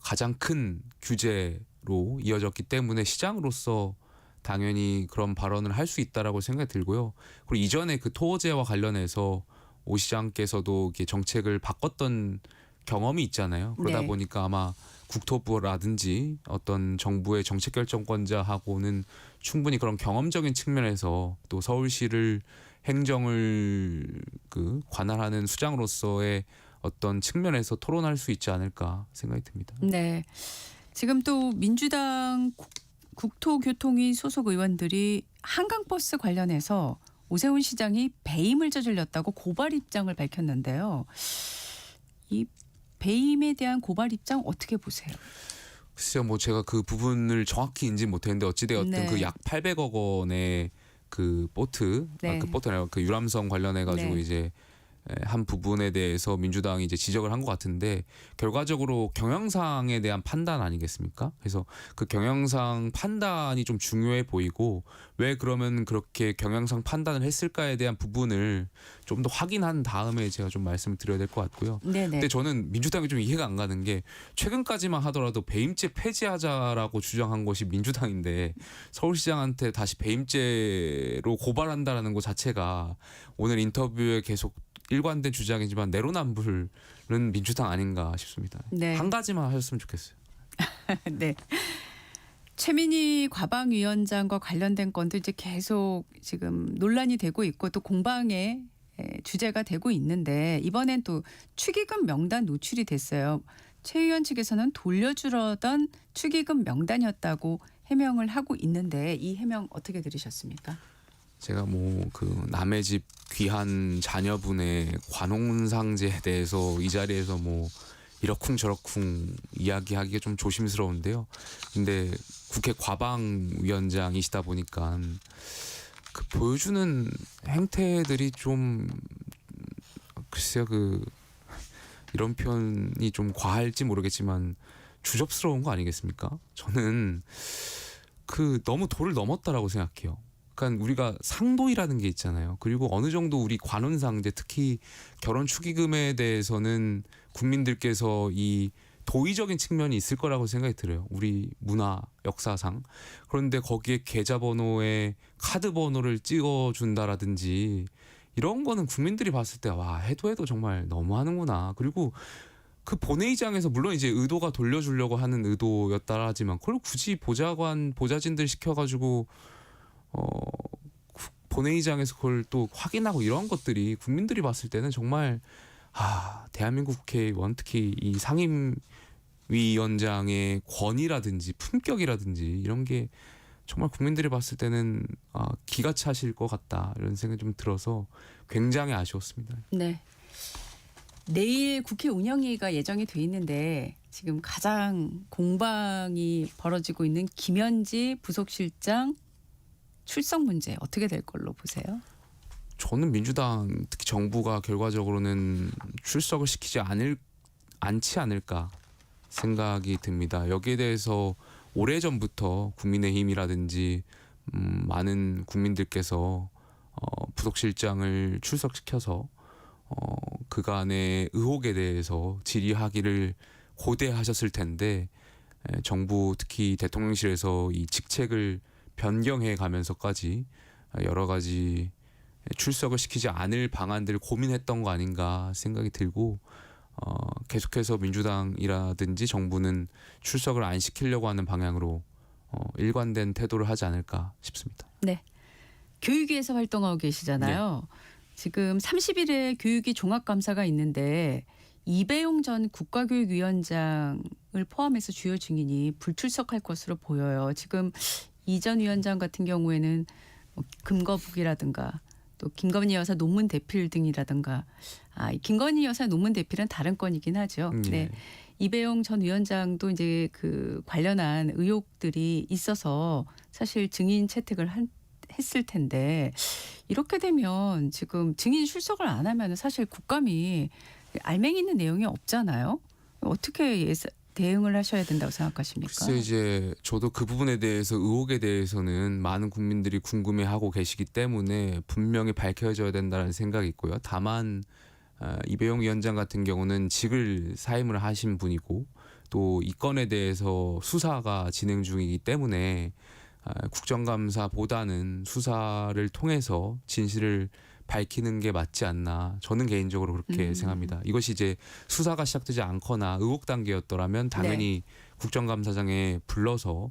가장 큰 규제로 이어졌기 때문에 시장으로서 당연히 그런 발언을 할 수 있다라고 생각이 들고요. 그리고 이전에 그 토호제와 관련해서 오 시장께서도 이렇게 정책을 바꿨던 경험이 있잖아요. 그러다 네. 보니까 아마 국토부라든지 어떤 정부의 정책 결정권자하고는 충분히 그런 경험적인 측면에서 또 서울시를 행정을 관할하는 수장으로서의 어떤 측면에서 토론할 수 있지 않을까 생각이 듭니다. 네. 지금 또 민주당 국토교통위 소속 의원들이 한강버스 관련해서 오세훈 시장이 배임을 저질렀다고 고발 입장을 밝혔는데요. 이 배임에 대한 고발 입장 어떻게 보세요? 글쎄요, 뭐 제가 그 부분을 정확히 인지 못했는데 어찌되었든 네. 그 약 800억 원의 그 보트, 네. 그 유람선 관련해 가지고 네. 이제 한 부분에 대해서 민주당이 이제 지적을 한 것 같은데 결과적으로 경영상에 대한 판단 아니겠습니까? 그래서 그 경영상 판단이 좀 중요해 보이고 왜 그러면 그렇게 경영상 판단을 했을까에 대한 부분을 좀 더 확인한 다음에 제가 좀 말씀을 드려야 될 것 같고요. 네네. 근데 저는 민주당이 좀 이해가 안 가는 게 최근까지만 하더라도 배임죄 폐지하자라고 주장한 것이 민주당인데 서울시장한테 다시 배임죄로 고발한다라는 것 자체가 오늘 인터뷰에 계속 일관된 주장이지만 내로남불은 민주당 아닌가 싶습니다. 네. 한 가지만 하셨으면 좋겠어요. 네. 최민희 과방위원장과 관련된 건도 이제 계속 지금 논란이 되고 있고 또 공방의 주제가 되고 있는데 이번엔 또 축의금 명단 노출이 됐어요. 최 의원 측에서는 돌려주려던 축의금 명단이었다고 해명을 하고 있는데 이 해명 어떻게 들으셨습니까? 제가 뭐 그 남의 집 귀한 자녀분의 관혼상제에 대해서 이 자리에서 뭐 이러쿵 저러쿵 이야기하기가 좀 조심스러운데요. 근데 국회 과방위원장이시다 보니까 그 보여주는 행태들이 좀 글쎄요, 그 이런 표현이 좀 과할지 모르겠지만 주접스러운 거 아니겠습니까? 저는 그 너무 도를 넘었다라고 생각해요. 그러니까 우리가 상도이라는 게 있잖아요. 그리고 어느 정도 우리 관혼상제, 특히 결혼 축의금에 대해서는 국민들께서 이 도의적인 측면이 있을 거라고 생각이 들어요. 우리 문화 역사상. 그런데 거기에 계좌번호에 카드 번호를 찍어준다라든지 이런 거는 국민들이 봤을 때 와, 해도 정말 너무하는구나. 그리고 그 본회의장에서 물론 이제 의도가 돌려주려고 하는 의도였다 하지만 그걸 굳이 보좌진들 시켜가지고 본회의장에서 그걸 또 확인하고 이런 것들이 국민들이 봤을 때는 정말 대한민국 국회의원, 특히 이 상임위원장의 권위라든지 품격이라든지 이런 게 정말 국민들이 봤을 때는 기가 차실 것 같다 이런 생각이 좀 들어서 굉장히 아쉬웠습니다. 네. 내일 국회 운영위가 예정이 돼 있는데 지금 가장 공방이 벌어지고 있는 김현지 부속실장 출석 문제 어떻게 될 걸로 보세요? 저는 민주당 특히 정부가 결과적으로는 출석을 시키지 않지 않을까 생각이 듭니다. 여기에 대해서 오래전부터 국민의힘이라든지 많은 국민들께서 부속실장을 출석시켜서 그간의 의혹에 대해서 질의하기를 고대하셨을 텐데 정부 특히 대통령실에서 이 직책을 변경해 가면서까지 여러 가지 출석을 시키지 않을 방안들을 고민했던 거 아닌가 생각이 들고 계속해서 민주당이라든지 정부는 출석을 안 시키려고 하는 방향으로 일관된 태도를 하지 않을까 싶습니다. 네. 교육위에서 활동하고 계시잖아요. 네. 지금 30일에 교육위 종합감사가 있는데 이배용 전 국가교육위원장을 포함해서 주요 증인이 불출석할 것으로 보여요. 지금 이 전 위원장 같은 경우에는 금거북이라든가 또 김건희 여사 논문 대필 등이라든가 김건희 여사 논문 대필은 다른 건이긴 하죠. 네. 이배용 전 위원장도 이제 그 관련한 의혹들이 있어서 사실 증인 채택을 했을 텐데 이렇게 되면 지금 증인 출석을 안 하면 사실 국감이 알맹이 있는 내용이 없잖아요. 어떻게 대응을 하셔야 된다고 생각하십니까? 글쎄 이제 저도 그 부분에 대해서 의혹에 대해서는 많은 국민들이 궁금해하고 계시기 때문에 분명히 밝혀져야 된다는 생각이 있고요. 다만 이배용 위원장 같은 경우는 직을 사임을 하신 분이고 또 이 건에 대해서 수사가 진행 중이기 때문에 국정감사보다는 수사를 통해서 진실을 밝히는 게 맞지 않나 저는 개인적으로 그렇게 생각합니다. 이것이 이제 수사가 시작되지 않거나 의혹 단계였더라면 당연히 국정감사장에 불러서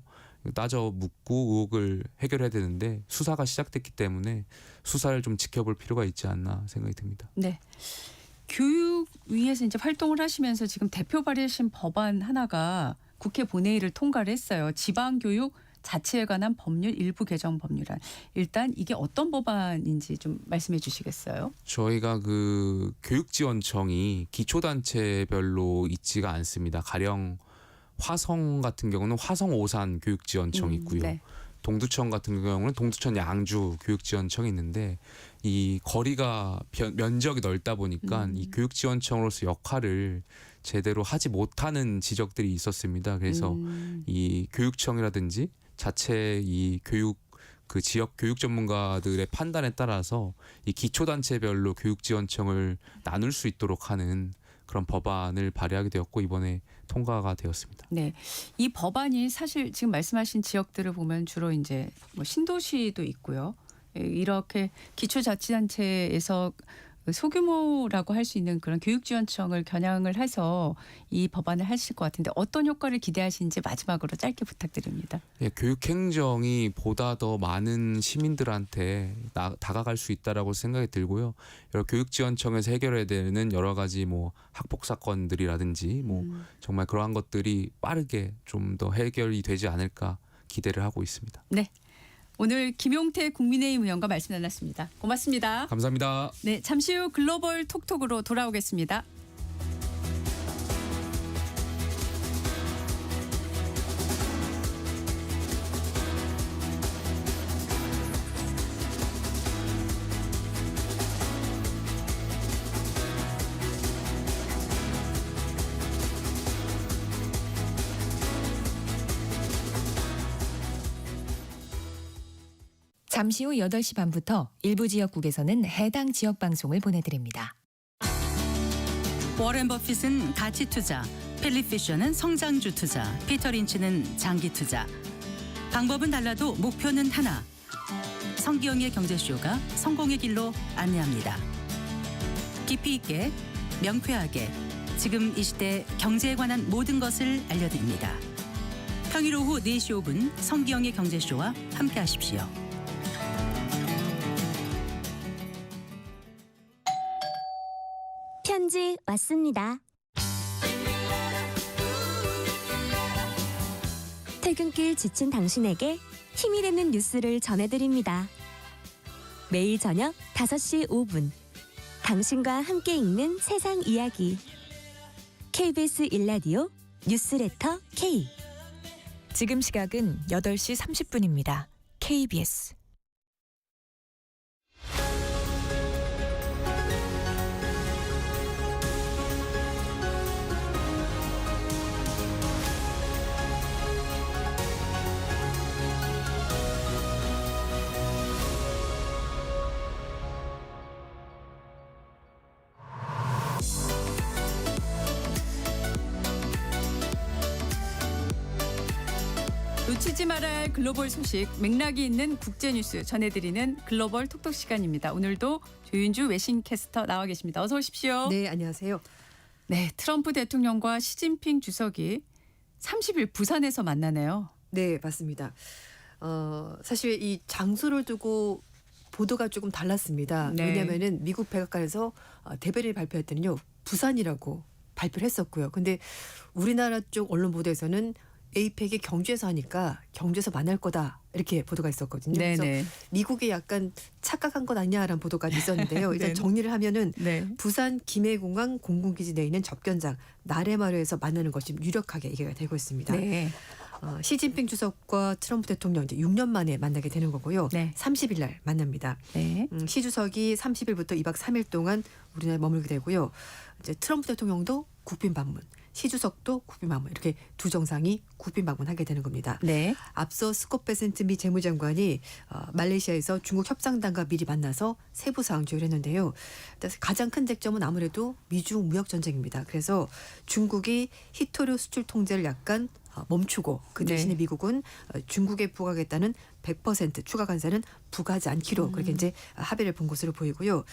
따져 묻고 의혹을 해결해야 되는데 수사가 시작됐기 때문에 수사를 좀 지켜볼 필요가 있지 않나 생각이 듭니다. 네. 교육위에서 이제 활동을 하시면서 지금 대표 발의하신 법안 하나가 국회 본회의를 통과를 했어요. 지방교육 자치에 관한 법률 일부 개정 법률안. 일단 이게 어떤 법안인지 좀 말씀해 주시겠어요? 저희가 그 교육지원청이 기초단체별로 있지가 않습니다. 가령 화성 같은 경우는 화성 오산 교육지원청이 있고요. 네. 동두천 같은 경우는 동두천 양주 교육지원청이 있는데 이 거리가 면적이 넓다 보니까 이 교육지원청으로서 역할을 제대로 하지 못하는 지적들이 있었습니다. 그래서 이 교육청이라든지 자체 이 교육 그 지역 교육 전문가들의 판단에 따라서 이 기초단체별로 교육지원청을 나눌 수 있도록 하는 그런 법안을 발의하게 되었고 이번에 통과가 되었습니다. 네, 이 법안이 사실 지금 말씀하신 지역들을 보면 주로 이제 뭐 신도시도 있고요. 이렇게 기초자치단체에서 소규모라고 할 수 있는 그런 교육지원청을 겨냥을 해서 이 법안을 하실 것 같은데 어떤 효과를 기대하시는지 마지막으로 짧게 부탁드립니다. 예, 교육행정이 보다 더 많은 시민들한테 다가갈 수 있다라고 생각이 들고요. 여러 교육지원청에서 해결해야 되는 여러 가지 뭐 학폭 사건들이라든지 뭐 정말 그러한 것들이 빠르게 좀 더 해결이 되지 않을까 기대를 하고 있습니다. 네. 오늘 김용태 국민의힘 의원과 말씀 나눴습니다. 고맙습니다. 감사합니다. 네, 잠시 후 글로벌 톡톡으로 돌아오겠습니다. 잠시 후 8시 반부터 일부 지역국에서는 해당 지역 방송을 보내드립니다. 워렌 버핏은 가치 투자, 필립 피셔는 성장주 투자, 피터 린치는 장기 투자. 방법은 달라도 목표는 하나. 성기영의 경제쇼가 성공의 길로 안내합니다. 깊이 있게, 명쾌하게, 지금 이 시대 경제에 관한 모든 것을 알려드립니다. 평일 오후 4시 5분 성기영의 경제쇼와 함께하십시오. 편지 왔습니다. 퇴근길 지친 당신에게 힘이 되는 뉴스를 전해드립니다. 매일 저녁 5시 5분 당신과 함께 읽는 세상 이야기 KBS 1라디오 뉴스레터 K. 지금 시각은 8시 30분입니다. KBS 놓치지 말아야 할 글로벌 소식, 맥락이 있는 국제 뉴스 전해드리는 글로벌 톡톡 시간입니다. 오늘도 조윤주 외신캐스터 나와 계십니다. 어서 오십시오. 네, 안녕하세요. 네, 트럼프 대통령과 시진핑 주석이 30일 부산에서 만나네요. 네, 맞습니다. 사실 이 장소를 두고 보도가 조금 달랐습니다. 네. 왜냐하면은 미국 백악관에서 대변인이 발표할 때는요, 부산이라고 발표를 했었고요. 근데 우리나라 쪽 언론 보도에서는 에이펙이 경주에서 하니까 경주에서 만날 거다 이렇게 보도가 있었거든요. 네네. 그래서 미국이 약간 착각한 것 아니냐라는 보도가 있었는데요. 일단 네. 정리를 하면은 네. 부산 김해공항 공군기지 내에 있는 접견장 나래마루에서 만나는 것이 유력하게 얘기가 되고 있습니다. 네. 시진핑 주석과 트럼프 대통령 이제 6년 만에 만나게 되는 거고요. 네. 30일 날 만납니다. 네. 시 주석이 30일부터 2박 3일 동안 우리나라에 머물게 되고요. 이제 트럼프 대통령도 국빈 방문, 시 주석도 국빈 방문 이렇게 두 정상이 국빈 방문하게 되는 겁니다. 네. 앞서 스콧 베센트 미 재무장관이 말레이시아에서 중국 협상단과 미리 만나서 세부 사항 조율을 했는데요. 가장 큰 쟁점은 아무래도 미중 무역 전쟁입니다. 그래서 중국이 희토류 수출 통제를 약간 멈추고 그 대신에 네. 미국은 중국에 부과하겠다는 100% 추가 관세는 부과하지 않기로 그렇게 이제 합의를 본 것으로 보이고요.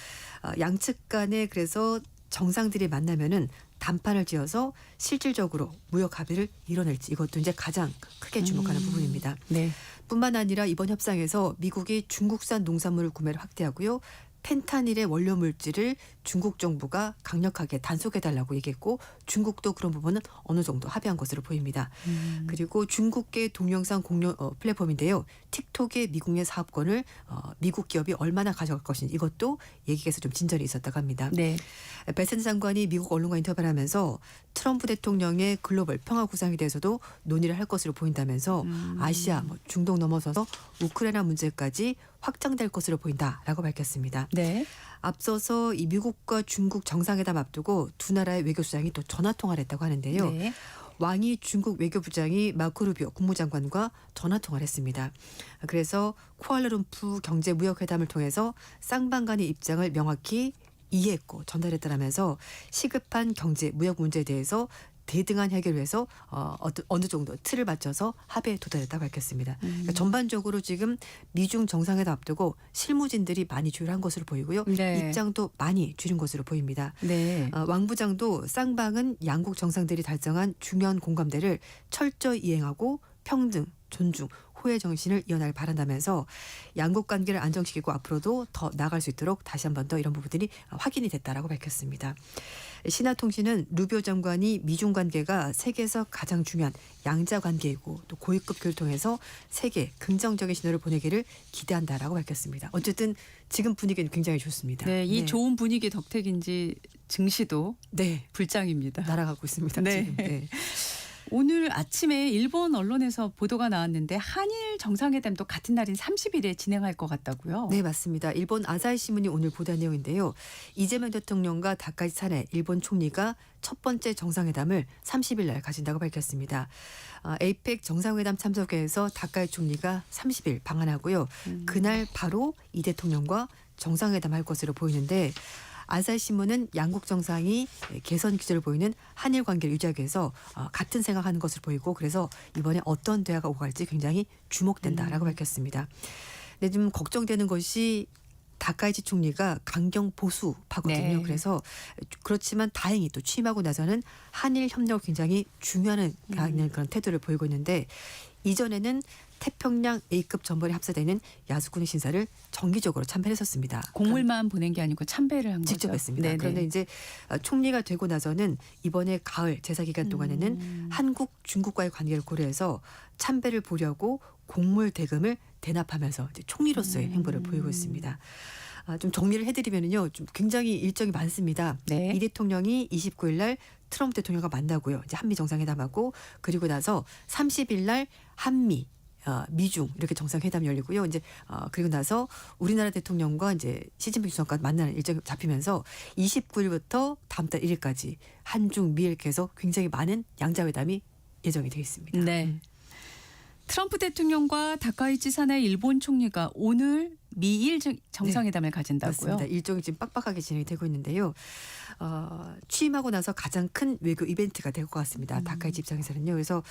양측 간에 그래서 정상들이 만나면은 단판을 지어서 실질적으로 무역 합의를 이뤄낼지 이것도 이제 가장 크게 주목하는 부분입니다. 네. 뿐만 아니라 이번 협상에서 미국이 중국산 농산물을 구매를 확대하고요. 펜타닐의 원료 물질을 중국 정부가 강력하게 단속해달라고 얘기했고 중국도 그런 부분은 어느 정도 합의한 것으로 보입니다. 그리고 중국계 동영상 공유 플랫폼인데요. 틱톡의 미국 내 사업권을 미국 기업이 얼마나 가져갈 것인지 이것도 얘기에서 좀 진전이 있었다고 합니다. 네. 베센트 장관이 미국 언론과 인터뷰를 하면서 트럼프 대통령의 글로벌 평화 구상에 대해서도 논의를 할 것으로 보인다면서 아시아, 중동 넘어서서 우크라이나 문제까지 확장될 것으로 보인다라고 밝혔습니다. 네. 앞서서 이 미국과 중국 정상회담 앞두고 두 나라의 외교수장이 또 전화 통화를 했다고 하는데요. 네. 왕이 중국 외교부장이 마코 루비오 국무장관과 전화 통화를 했습니다. 그래서 쿠알라룸푸 경제무역회담을 통해서 쌍방 간의 입장을 명확히 이해했고 전달했다라면서 시급한 경제 무역 문제에 대해서 대등한 해결을 해서 어느 정도 틀을 맞춰서 합의에 도달했다고 밝혔습니다. 그러니까 전반적으로 지금 미중 정상회담 앞두고 실무진들이 많이 조율한 것으로 보이고요. 네. 입장도 많이 줄인 것으로 보입니다. 네. 왕 부장도 쌍방은 양국 정상들이 달성한 중요한 공감대를 철저히 이행하고 평등, 존중, 호혜 정신을 이어나길 바란다면서 양국 관계를 안정시키고 앞으로도 더 나아갈 수 있도록 다시 한 번 더 이런 부분들이 확인이 됐다라고 밝혔습니다. 신화통신은 루비오 장관이 미중 관계가 세계에서 가장 중요한 양자 관계이고 또 고위급 교류를 통해서 세계 긍정적인 신호를 보내기를 기대한다라고 밝혔습니다. 어쨌든 지금 분위기는 굉장히 좋습니다. 네, 이 좋은 분위기 덕택인지 증시도 네, 불장입니다. 날아가고 있습니다. 네. 지금. 네. 오늘 아침에 일본 언론에서 보도가 나왔는데 한일 정상회담도 같은 날인 30일에 진행할 것 같다고요? 네, 맞습니다. 일본 아사히 신문이 오늘 보도한 내용인데요. 이재명 대통령과 다카이치 사네 일본 총리가 첫 번째 정상회담을 30일 날 가진다고 밝혔습니다. 에이펙 정상회담 참석회에서 다카이치 총리가 30일 방한하고요. 그날 바로 이 대통령과 정상회담할 것으로 보이는데 아사히 신문은 양국 정상이 개선 기조를 보이는 한일 관계를 유지하기 위해서 같은 생각하는 것으로 보이고 그래서 이번에 어떤 대화가 오갈지 굉장히 주목된다라고 밝혔습니다. 근데 좀 걱정되는 것이 다카이치 총리가 강경 보수파거든요. 네. 그래서 그렇지만 다행히 또 취임하고 나서는 한일 협력을 굉장히 중요한 그런 태도를 보이고 있는데 이전에는 태평양 A급 전번에 합사되는 야수군의 신사를 정기적으로 참배했었습니다. 공물만 보낸 게 아니고 참배를 한 거죠. 직접 했습니다. 네네. 그런데 이제 총리가 되고 나서는 이번에 가을 제사 기간 동안에는 한국, 중국과의 관계를 고려해서 참배를 보려고 공물 대금을 대납하면서 이제 총리로서의 행보를 보이고 있습니다. 좀 정리를 해드리면요, 좀 굉장히 일정이 많습니다. 네. 이 대통령이 29일 날 트럼프 대통령과 만나고요. 이제 한미 정상회담하고 그리고 나서 30일 날 한미 미중 이렇게 정상회담 열리고요. 이제 그리고 나서 우리나라 대통령과 이제 시진핑 주석과 만나는 일정이 잡히면서 29일부터 다음 달 1일까지 한중 미일 계속 굉장히 많은 양자회담이 예정이 되어 있습니다. 네. 트럼프 대통령과 다카이치 사네 일본 총리가 오늘 미일 정상회담을 가진다고요? 맞습니다. 일정이 지금 빡빡하게 진행이 되고 있는데요. 취임하고 나서 가장 큰 외교 이벤트가 될 것 같습니다. 다카이치 입장에서는요. 그래서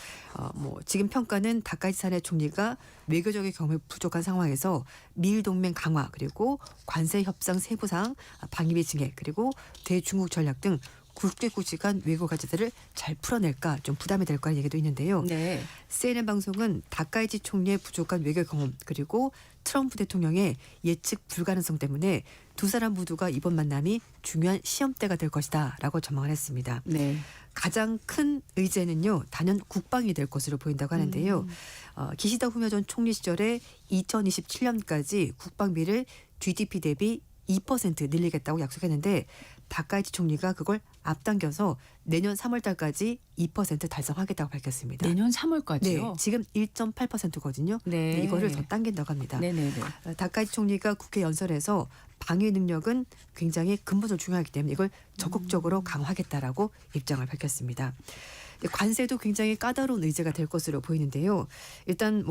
지금 평가는 다카이치 사네 총리가 외교적인 경험이 부족한 상황에서 미일 동맹 강화 그리고 관세 협상 세부 사항, 방위비 증액 그리고 대중국 전략 등 굵직굵직한 외교 과제들을 잘 풀어낼까 좀 부담이 될 거라는 얘기도 있는데요. 네. CNN 방송은 다카이치 총리의 부족한 외교 경험 그리고 트럼프 대통령의 예측 불가능성 때문에 두 사람 모두가 이번 만남이 중요한 시험대가 될 것이다라고 전망을 했습니다. 네. 가장 큰 의제는요. 단연 국방이 될 것으로 보인다고 하는데요. 기시다 후미오 전 총리 시절에 2027년까지 국방비를 GDP 대비 2% 늘리겠다고 약속했는데 다카이치 총리가 그걸 앞당겨서 내년 3월 달까지 2% 달성하겠다고 밝혔습니다. 내년 3월까지요? 네, 지금 1.8%거든요. 네. 이거를 더 당긴다고 합니다. 네네네. 다카이치 총리가 국회 연설에서 방위 능력은 굉장히 근본적으로 중요하기 때문에 이걸 적극적으로 강화하겠다라고 입장을 밝혔습니다. 관세도 굉장히 까다로운 의제가 될 것으로 보이는데요. 일단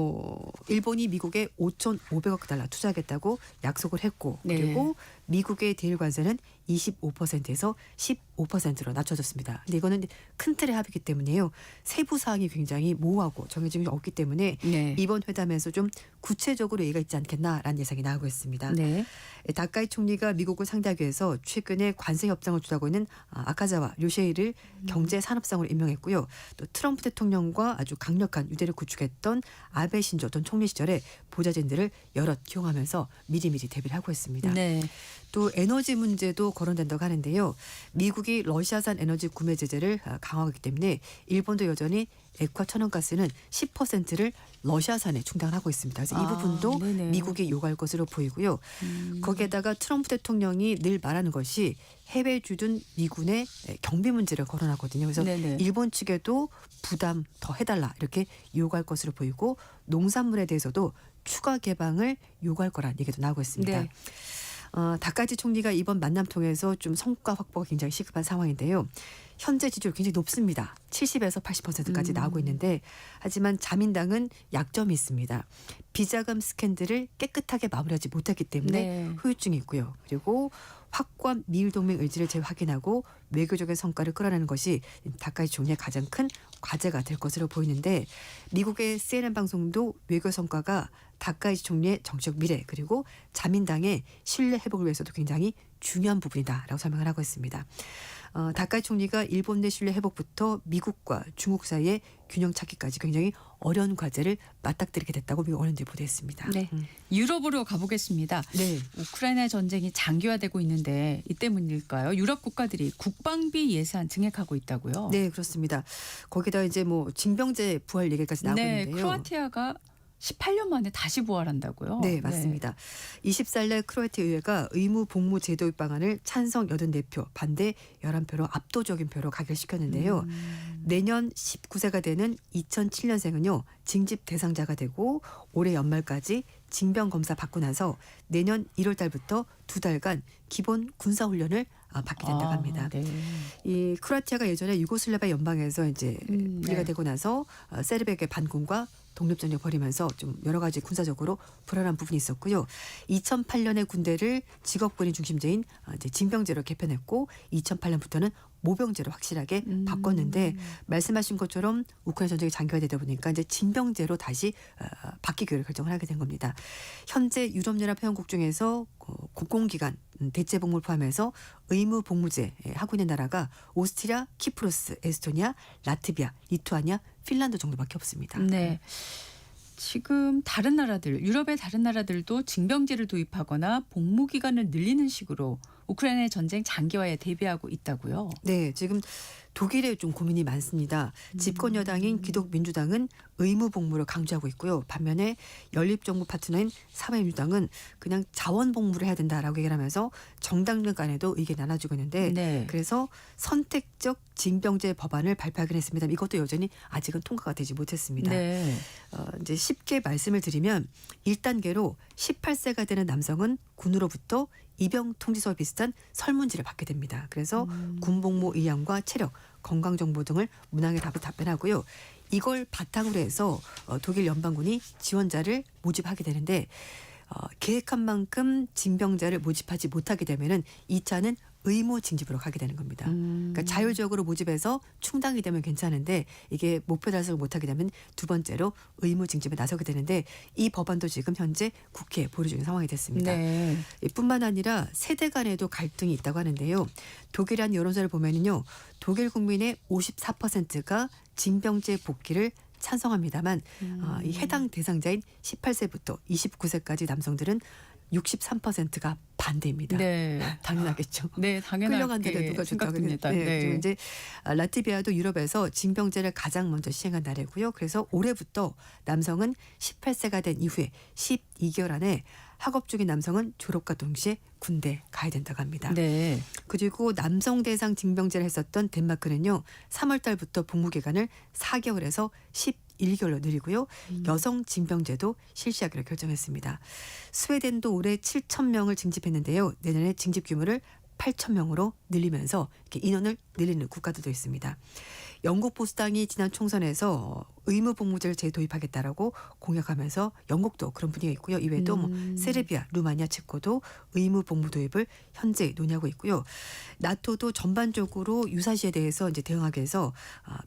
일본이 미국에 5,500억 달러 투자하겠다고 약속을 했고 그리고 미국의 대일 관세는 25%에서 15%로 낮춰졌습니다. 근데 이거는 큰 틀의 합의이기 때문에요. 세부 사항이 굉장히 모호하고 정해진 게 없기 때문에 이번 회담에서 좀 구체적으로 얘기가 있지 않겠나라는 예상이 나오고 있습니다. 네. 다카이 총리가 미국을 상대하기 위해서 최근에 관세 협상을 주도하고 있는 아카자와 료셰이를 경제산업상으로 임명했고요. 또 트럼프 대통령과 아주 강력한 유대를 구축했던 아베 신조 전 총리 시절에 보좌진들을 여럿 기용하면서 미리미리 대비를 하고 있습니다. 네. 또 에너지 문제도 거론된다고 하는데요. 미국이 러시아산 에너지 구매 제재를 강화하기 때문에 일본도 여전히 액화 천연가스는 10%를 러시아산에 충당하고 있습니다. 그래서 이 부분도 미국이 요구할 것으로 보이고요. 거기에다가 트럼프 대통령이 늘 말하는 것이 해외 주둔 미군의 경비 문제를 거론하거든요. 그래서 일본 측에도 부담 더 해달라 이렇게 요구할 것으로 보이고 농산물에 대해서도 추가 개방을 요구할 거라는 얘기도 나오고 있습니다. 네. 다카이치 총리가 이번 만남 통해서 좀 성과 확보가 굉장히 시급한 상황인데요. 현재 지지율 굉장히 높습니다. 70에서 80%까지 나오고 있는데 하지만 자민당은 약점이 있습니다. 비자금 스캔들을 깨끗하게 마무리하지 못했기 때문에 후유증이 있고요. 그리고 확고한 미일 동맹 의지를 재확인하고 외교적인 성과를 끌어내는 것이 다카이치 총리의 가장 큰 과제가 될 것으로 보이는데 미국의 CNN 방송도 외교 성과가 다카이치 총리의 정치적 미래 그리고 자민당의 신뢰 회복을 위해서도 굉장히 중요한 부분이다라고 설명을 하고 있습니다. 다카이치 총리가 일본 내 신뢰 회복부터 미국과 중국 사이의 균형 찾기까지 굉장히 어려운 과제를 맞닥뜨리게 됐다고 미국 언론들이 보도했습니다. 네. 유럽으로 가보겠습니다. 네. 우크라이나 전쟁이 장기화되고 있는데 이 때문일까요? 유럽 국가들이 국방비 예산 증액하고 있다고요? 네, 그렇습니다. 거기다 이제 뭐 징병제 부활 얘기까지 나오고 네, 있는데요. 크로아티아가 18년 만에 다시 부활한다고요? 네, 맞습니다. 24일 크로아티아 의회가 의무 복무 제도 방안을 찬성 84표, 반대 11표로 압도적인 표로 가결시켰는데요. 내년 19세가 되는 2007년생은요. 징집 대상자가 되고 올해 연말까지 징병 검사 받고 나서 내년 1월 달부터 2달간 기본 군사 훈련을 받게 된다고 합니다. 네. 이 크로아티아가 예전에 유고슬라비아 연방에서 이제 분리가 네. 되고 나서 세르비아의 반군과 독립전쟁을 벌이면서 좀 여러 가지 군사적으로 불안한 부분이 있었고요. 2008년에 군대를 직업군인 중심제인 이제 징병제로 개편했고 2008년부터는 모병제로 확실하게 바꿨는데 말씀하신 것처럼 우크라이나 전쟁이 장기화되다 보니까 이제 징병제로 다시 바뀌기로 결정을 하게 된 겁니다. 현재 유럽연합 회원국 중에서 공공기관 대체 복무를 포함해서 의무 복무제 하고 있는 나라가 오스트리아, 키프로스, 에스토니아, 라트비아, 리투아니아, 핀란드 정도밖에 없습니다. 네. 지금 다른 나라들, 유럽의 다른 나라들도 징병제를 도입하거나 복무 기간을 늘리는 식으로 우크라이나의 전쟁 장기화에 대비하고 있다고요. 네, 지금 독일에 좀 고민이 많습니다. 집권 여당인 기독민주당은 의무 복무를 강조하고 있고요. 반면에 연립정부 파트너인 사회민주당은 그냥 자원 복무를 해야 된다라고 얘기를 하면서 정당 간에도 의견이 나눠지고 있는데 네. 그래서 선택적 징병제 법안을 발표하긴 했습니다. 이것도 여전히 아직은 통과가 되지 못했습니다. 네. 이제 쉽게 말씀을 드리면 1단계로 18세가 되는 남성은 군으로부터 입영 통지서와 비슷한 설문지를 받게 됩니다. 그래서 군복무 의향과 체력, 건강 정보 등을 문항에 답변하고요. 이걸 바탕으로 해서 독일 연방군이 지원자를 모집하게 되는데 계획한 만큼 징병자를 모집하지 못하게 되면은 2차는 의무 징집으로 가게 되는 겁니다. 그러니까 자율적으로 모집해서 충당이 되면 괜찮은데 이게 목표 달성을 못하게 되면 두 번째로 의무 징집에 나서게 되는데 이 법안도 지금 현재 국회에 보류 중인 상황이 됐습니다. 네. 뿐만 아니라 세대 간에도 갈등이 있다고 하는데요. 독일 한 여론조사를 보면은요. 독일 국민의 54%가 징병제 복귀를 찬성합니다만 이 해당 대상자인 18세부터 29세까지 남성들은 63%가 반대입니다. 네. 당연하겠죠. 네, 끌려간 데를 당연하게 누가 좋다고 생각됩니다. 네. 네. 지금 이제 라트비아도 유럽에서 징병제를 가장 먼저 시행한 나라고요. 그래서 올해부터 남성은 18세가 된 이후에 12개월 안에 학업 중인 남성은 졸업과 동시에 군대 가야 된다고 합니다. 네. 그리고 남성 대상 징병제를 했었던 덴마크는요. 3월 달부터 복무 기간을 4개월에서 11개월로 늘리고요. 여성 징병제도 실시하기로 결정했습니다. 스웨덴도 올해 7,000명을 징집했는데요. 내년에 징집 규모를 8,000명으로 늘리면서 이렇게 인원을 늘리는 국가들도 있습니다. 영국 보수당이 지난 총선에서 의무 복무제를 재도입하겠다라고 공약하면서 영국도 그런 분위기가 있고요. 이외에도 뭐 세르비아, 루마니아, 체코도 의무 복무 도입을 현재 논의하고 있고요. 나토도 전반적으로 유사시에 대해서 이제 대응하기 위해서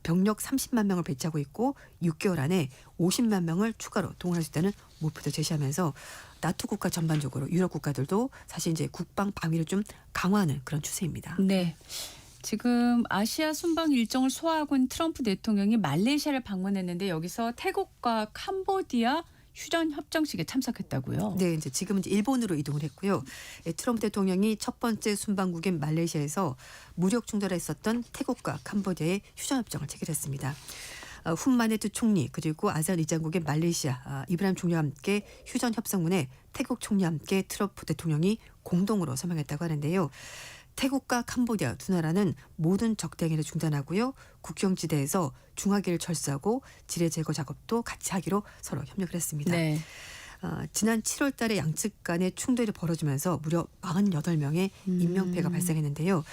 병력 30만 명을 배치하고 있고 6개월 안에 50만 명을 추가로 동원할 수 있다는 목표도 제시하면서 나토 국가 전반적으로 유럽 국가들도 사실 이제 국방 방위를 좀 강화하는 그런 추세입니다. 네. 지금 아시아 순방 일정을 소화하고 있는 트럼프 대통령이 말레이시아를 방문했는데 여기서 태국과 캄보디아 휴전 협정식에 참석했다고요. 네, 이제 지금은 이제 일본으로 이동을 했고요. 트럼프 대통령이 첫 번째 순방국인 말레이시아에서 무력 충돌을 했었던 태국과 캄보디아의 휴전 협정을 체결했습니다. 훈마네트 총리 그리고 아세안 이장국의 말레이시아 이브라임 총리와 함께 휴전 협상문에 태국 총리와 함께 트럼프 대통령이 공동으로 서명했다고 하는데요. 태국과 캄보디아 두 나라는 모든 적대행위를 중단하고요. 국경지대에서 중화기를 철수하고 지뢰 제거 작업도 같이 하기로 서로 협력을 했습니다. 네. 지난 7월 달에 양측 간의 충돌이 벌어지면서 무려 48명의 인명피해가 발생했는데요.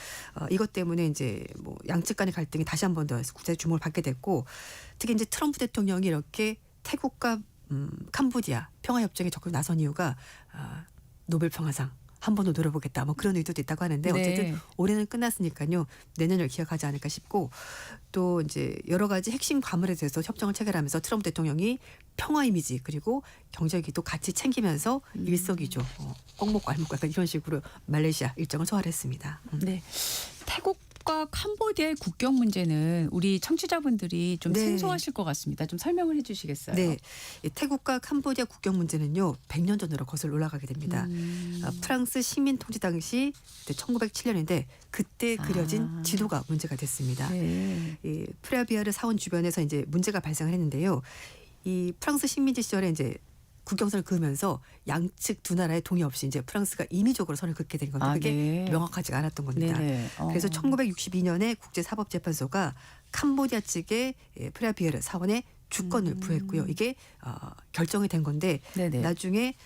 이것 때문에 이제 뭐 양측 간의 갈등이 다시 한 번 더 국제 주목을 받게 됐고 특히 이제 트럼프 대통령이 이렇게 태국과 캄보디아 평화협정에 적극 나선 이유가 노벨 평화상 한 번 더 노려보겠다. 뭐 그런 의도도 있다고 하는데 네. 어쨌든 올해는 끝났으니까요. 내년을 기약하지 않을까 싶고 또 이제 여러 가지 핵심 과물에 대해서 협정을 체결하면서 트럼프 대통령이 평화 이미지 그리고 경제기도 같이 챙기면서 일석이조 꼭 먹고 알 먹고 약간 이런 식으로 말레이시아 일정을 소화했습니다. 네. 태국과 캄보디아의 국경 문제는 우리 청취자분들이 좀 네. 생소하실 것 같습니다. 좀 설명을 해주시겠어요? 네, 이 태국과 캄보디아 국경 문제는요 100년 전으로 거슬러 올라가게 됩니다. 프랑스 식민 통치 당시 1907년인데 그때 그려진 지도가 문제가 됐습니다. 네. 이 프라비아르 사원 주변에서 이제 문제가 발생을 했는데요. 이 프랑스 식민지 시절에 이제 국경선을 그으면서 양측 두 나라의 동의 없이 이제 프랑스가 인위적으로 선을 긋게 된 건데 그게 네. 명확하지가 않았던 겁니다. 네네. 그래서 1962년에 국제사법재판소가 캄보디아 측에 프라비에르 사원의 주권을 부여했고요. 이게 결정이 된 건데 네네. 나중에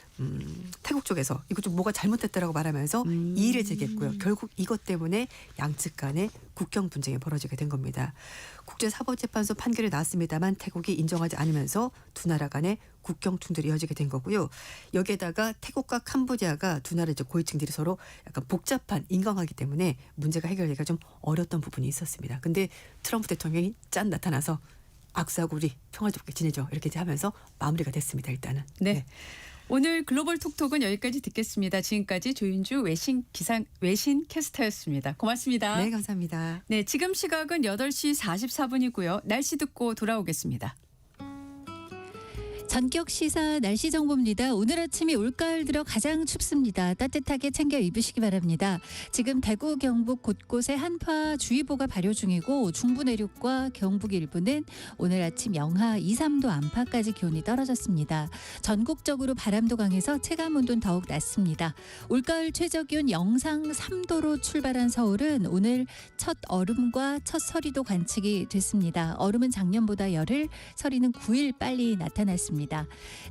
태국 쪽에서 이거 좀 뭐가 잘못됐다라고 말하면서 이의를 제기했고요. 결국 이것 때문에 양측 간의 국경 분쟁이 벌어지게 된 겁니다. 국제사법재판소 판결이 나왔습니다만 태국이 인정하지 않으면서 두 나라 간의 국경 충돌이 이어지게 된 거고요. 여기에다가 태국과 캄보디아가 두 나라 이제 고위층들이 서로 약간 복잡한 인강하기 때문에 문제가 해결되기가 좀 어려웠던 부분이 있었습니다. 근데 트럼프 대통령이 짠 나타나서 악수하고 우리 평화롭게 지내죠. 이렇게 이제 하면서 마무리가 됐습니다. 일단은. 네. 오늘 글로벌 톡톡은 여기까지 듣겠습니다. 지금까지 조윤주 외신 캐스터였습니다. 고맙습니다. 네, 감사합니다. 네, 지금 시각은 8시 44분이고요. 날씨 듣고 돌아오겠습니다. 전격 시사 날씨 정보입니다. 오늘 아침이 올가을 들어 가장 춥습니다. 따뜻하게 챙겨 입으시기 바랍니다. 지금 대구, 경북 곳곳에 한파주의보가 발효 중이고 중부 내륙과 경북 일부는 오늘 아침 영하 2, 3도 안팎까지 기온이 떨어졌습니다. 전국적으로 바람도 강해서 체감온도는 더욱 낮습니다. 올가을 최저기온 영상 3도로 출발한 서울은 오늘 첫 얼음과 첫 서리도 관측이 됐습니다. 얼음은 작년보다 열흘, 서리는 9일 빨리 나타났습니다.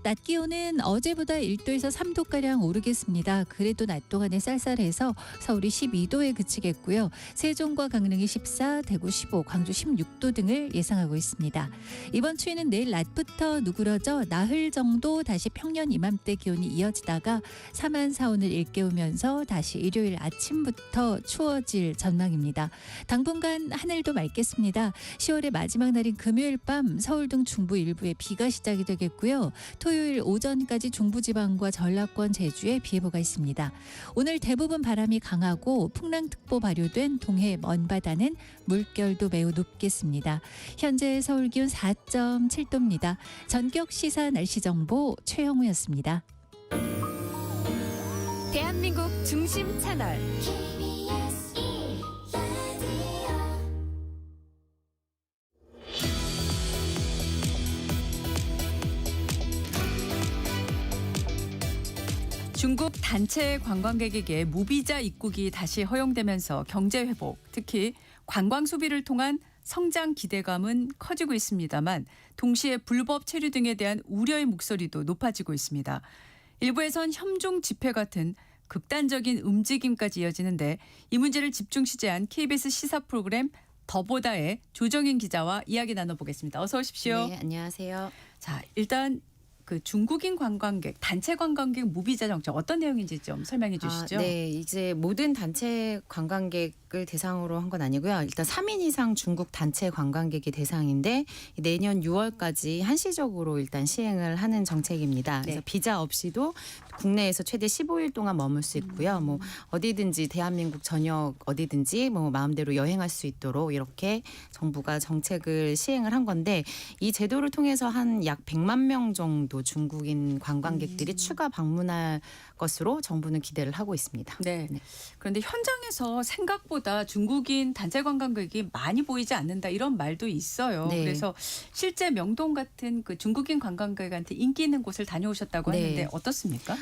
낮 기온은 어제보다 1도에서 3도가량 오르겠습니다. 그래도 낮 동안에 쌀쌀해서 서울이 12도에 그치겠고요. 세종과 강릉이 14, 대구 15, 광주 16도 등을 예상하고 있습니다. 이번 추위는 내일 낮부터 누그러져 나흘 정도 다시 평년 이맘때 기온이 이어지다가 3한 사온을 일깨우면서 다시 일요일 아침부터 추워질 전망입니다. 당분간 하늘도 맑겠습니다. 10월의 마지막 날인 금요일 밤 서울 등 중부 일부에 비가 시작이 되겠고요. 토요일 오전까지 중부지방과 전라권, 제주에 비 예보가 있습니다. 오늘 대부분 바람이 강하고 풍랑특보 발효된 동해 먼바다는 물결도 매우 높겠습니다. 현재 서울 기온 4.7도입니다. 전격 시사 날씨 정보 최영우였습니다. 대한민국 중심 채널 중국 단체 관광객에게 무비자 입국이 다시 허용되면서 경제 회복, 특히 관광 소비를 통한 성장 기대감은 커지고 있습니다만 동시에 불법 체류 등에 대한 우려의 목소리도 높아지고 있습니다. 일부에선 현종 집회 같은 극단적인 움직임까지 이어지는데 이 문제를 집중 취재한 KBS 시사 프로그램 더보다의 조정인 기자와 이야기 나눠보겠습니다. 어서 오십시오. 네, 안녕하세요. 자, 일단 그 중국인 관광객, 단체 관광객 무비자 정책 어떤 내용인지 좀 설명해 주시죠. 네, 이제 모든 단체 관광객을 대상으로 한 건 아니고요. 일단 3인 이상 중국 단체 관광객이 대상인데 내년 6월까지 한시적으로 일단 시행을 하는 정책입니다. 그래서 비자 없이도 국내에서 최대 15일 동안 머물 수 있고요. 뭐 어디든지 대한민국 전역 어디든지 뭐 마음대로 여행할 수 있도록 이렇게 정부가 정책을 시행을 한 건데 이 제도를 통해서 한 약 100만 명 정도 중국인 관광객들이 추가 방문할 것으로 정부는 기대를 하고 있습니다. 네. 그런데 현장에서 생각보다 중국인 단체 관광객이 많이 보이지 않는다 이런 말도 있어요. 네. 그래서 실제 명동 같은 그 중국인 관광객한테 인기 있는 곳을 다녀오셨다고 네. 하는데 어떻습니까?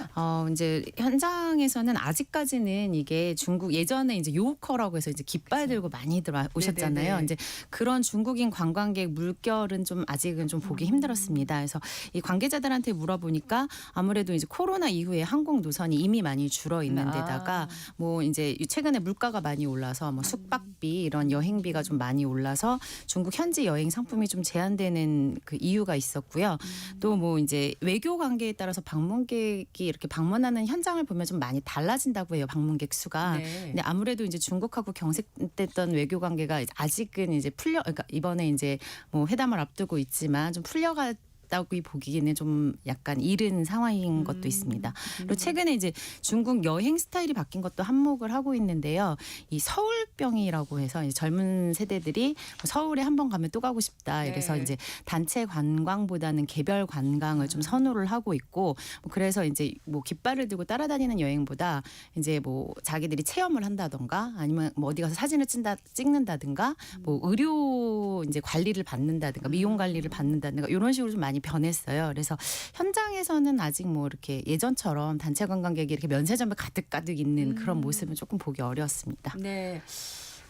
이제 현장에서는 아직까지는 이게 중국 예전에 이제 요커라고 해서 이제 깃발 들고 많이 들어오셨잖아요. 네네네. 이제 그런 중국인 관광객 물결은 좀 아직은 좀 보기 힘들었습니다. 그래서 이 관계자들 관계자들한테 물어보니까 아무래도 이제 코로나 이후에 항공 노선이 이미 많이 줄어 있는 데다가 뭐 이제 최근에 물가가 많이 올라서 뭐 숙박비 이런 여행비가 좀 많이 올라서 중국 현지 여행 상품이 좀 제한되는 그 이유가 있었고요. 또 뭐 이제 외교 관계에 따라서 방문객이 이렇게 방문하는 현장을 보면 좀 많이 달라진다고 해요. 방문객 수가. 네. 근데 아무래도 이제 중국하고 경색됐던 외교 관계가 아직은 이제 그러니까 이번에 이제 뭐 회담을 앞두고 있지만 좀 풀려가 다고 보기에는 좀 약간 이른 상황인 것도 있습니다. 그리고 최근에 이제 중국 여행 스타일이 바뀐 것도 한몫을 하고 있는데요. 이 서울병이라고 해서 이제 젊은 세대들이 서울에 한번 가면 또 가고 싶다. 이래서 네. 이제 단체 관광보다는 개별 관광을 좀 선호를 하고 있고 뭐 그래서 이제 뭐 깃발을 들고 따라다니는 여행보다 이제 뭐 자기들이 체험을 한다던가 아니면 뭐 어디 가서 사진을 찍는다든가 뭐 의료 이제 관리를 받는다든가 미용 관리를 받는다든가 이런 식으로 좀 많이 변했어요. 그래서 현장에서는 아직 뭐 이렇게 예전처럼 단체 관광객이 이렇게 면세점에 가득 있는 그런 모습은 조금 보기 어려웠습니다. 네.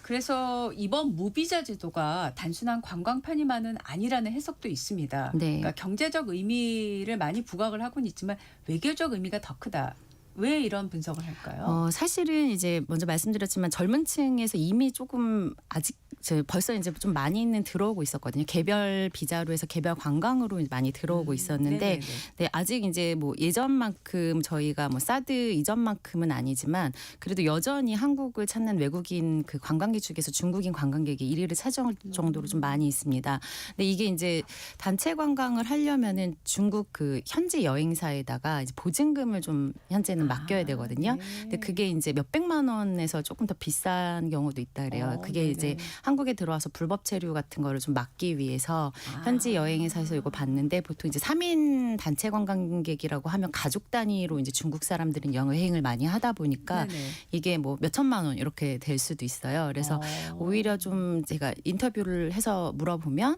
그래서 이번 무비자 제도가 단순한 관광 편의만은 아니라는 해석도 있습니다. 네. 그러니까 경제적 의미를 많이 부각을 하고는 있지만 외교적 의미가 더 크다. 왜 이런 분석을 할까요? 사실은 이제 먼저 말씀드렸지만 젊은 층에서 이미 조금 아직 벌써 이제 좀 많이는 들어오고 있었거든요. 개별 비자로 해서 개별 관광으로 많이 들어오고 있었는데 네, 아직 이제 뭐 예전만큼 저희가 뭐 사드 이전만큼은 아니지만 그래도 여전히 한국을 찾는 외국인 그 관광객 중에서 중국인 관광객이 1위를 차지할 정도로 좀 많이 있습니다. 근데 이게 이제 단체 관광을 하려면은 중국 그 현지 여행사에다가 이제 보증금을 좀 현재는 맡겨야 되거든요. 근데 그게 이제 몇백만 원에서 조금 더 비싼 경우도 있다 그래요. 그게 이제 한국에 들어와서 불법 체류 같은 거를 좀 막기 위해서 현지 여행회사에서 이거 받는데 보통 이제 3인 단체 관광객이라고 하면 가족 단위로 이제 중국 사람들은 여행을 많이 하다 보니까 이게 뭐 몇천만 원 이렇게 될 수도 있어요. 그래서 오히려 좀 제가 인터뷰를 해서 물어보면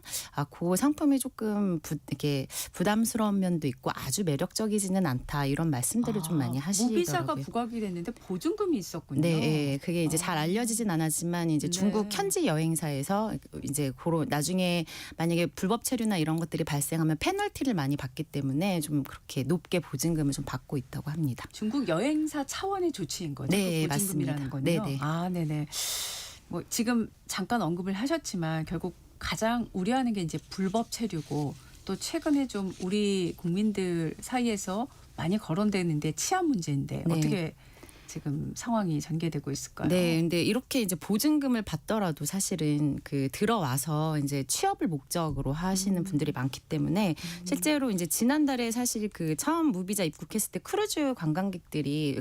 그 상품이 조금 이렇게 부담스러운 면도 있고 아주 매력적이지는 않다 이런 말씀들을 좀 많이 하시더라고요. 무비자가 부각이 됐는데 보증금이 있었군요. 네, 그게 이제 잘 알려지진 않았지만 이제 중국 현지 여행사에서 이제 나중에 만약에 불법 체류나 이런 것들이 발생하면 페널티를 많이 받기 때문에 좀 그렇게 높게 보증금을 좀 받고 있다고 합니다. 중국 여행사 차원의 조치인 거죠? 네, 그 보증금이라는 맞습니다. 거는요. 네네. 뭐 지금 잠깐 언급을 하셨지만 결국 가장 우려하는 게 이제 불법 체류고 또 최근에 좀 우리 국민들 사이에서 많이 거론되는데 치안 문제인데 어떻게 지금 상황이 전개되고 있을까요? 네, 근데 이렇게 이제 보증금을 받더라도 사실은 그 들어와서 이제 취업을 목적으로 하시는 분들이 많기 때문에 실제로 이제 지난달에 사실 그 처음 무비자 입국했을 때 크루즈 관광객들이